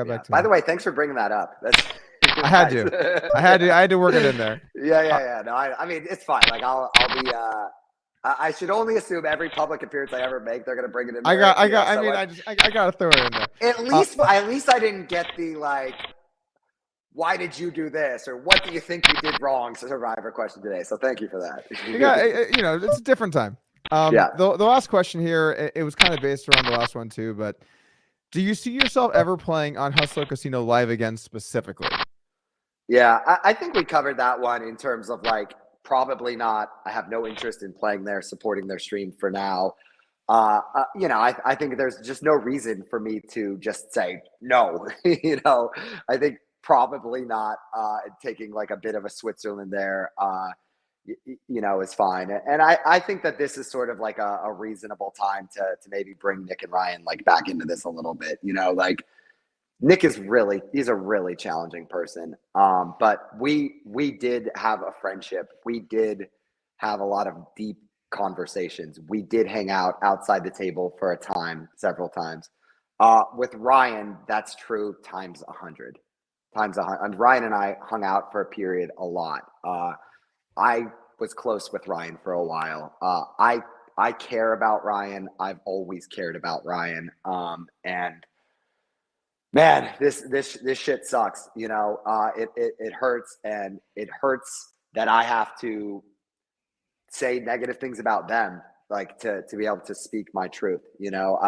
back to me. By the way, thanks for bringing that up. I had to. I had to work it in there. Yeah. No, I mean, it's fine. Like, I'll be. I should only assume every public appearance I ever make, they're gonna bring it in. I there, got. so I mean, like, I gotta throw it in there. at least I didn't get the like, why did you do this, or what do you think you did wrong? Survivor question today. So thank you for that. You know, it's a different time. Yeah. The last question here, it was kind of based around the last one too, but do you see yourself ever playing on Hustler Casino Live again specifically? Yeah, I think we covered that one in terms of like, probably not. I have no interest in playing there, supporting their stream for now. You know, I think there's just no reason for me to just say no. You know, I think probably not. Taking like a bit of a Switzerland there, you know, is fine. And I think that this is sort of like a reasonable time to maybe bring Nick and Ryan like back into this a little bit. You know, like Nick is he's a really challenging person. But we did have a friendship. We did have a lot of deep conversations. We did hang out outside the table for a time, several times. With Ryan, that's true times 100. And Ryan and I hung out for a period a lot. I was close with Ryan for a while. I care about Ryan. I've always cared about Ryan. And man, this shit sucks. You know, it hurts, and it hurts that I have to say negative things about them, like to be able to speak my truth. You know,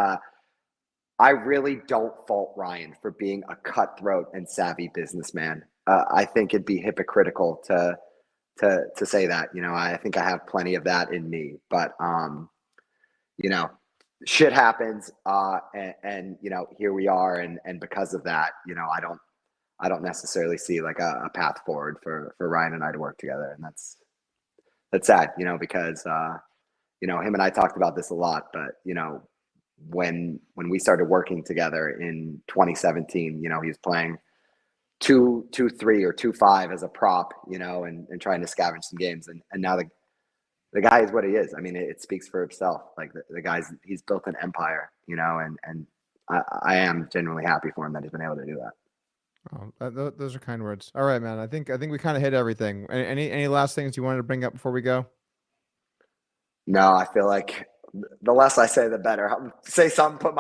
I really don't fault Ryan for being a cutthroat and savvy businessman. I think it'd be hypocritical to say that. You know, I think I have plenty of that in me, but you know, shit happens, and you know, here we are, and because of that, you know, I don't necessarily see like a path forward for Ryan and I to work together, and that's sad, you know, because you know, him and I talked about this a lot, but you know, when we started working together in 2017, you know, he was playing 2-3 or 2-5 as a prop, you know, and trying to scavenge some games, and now the guy is what he is. I mean, it speaks for himself. Like the he's built an empire, you know, and I am genuinely happy for him that he's been able to do that. Oh, those are kind words. All right, man. I think we kind of hit everything. Any last things you wanted to bring up before we go? No, I feel like the less I say, the better. Say something, put my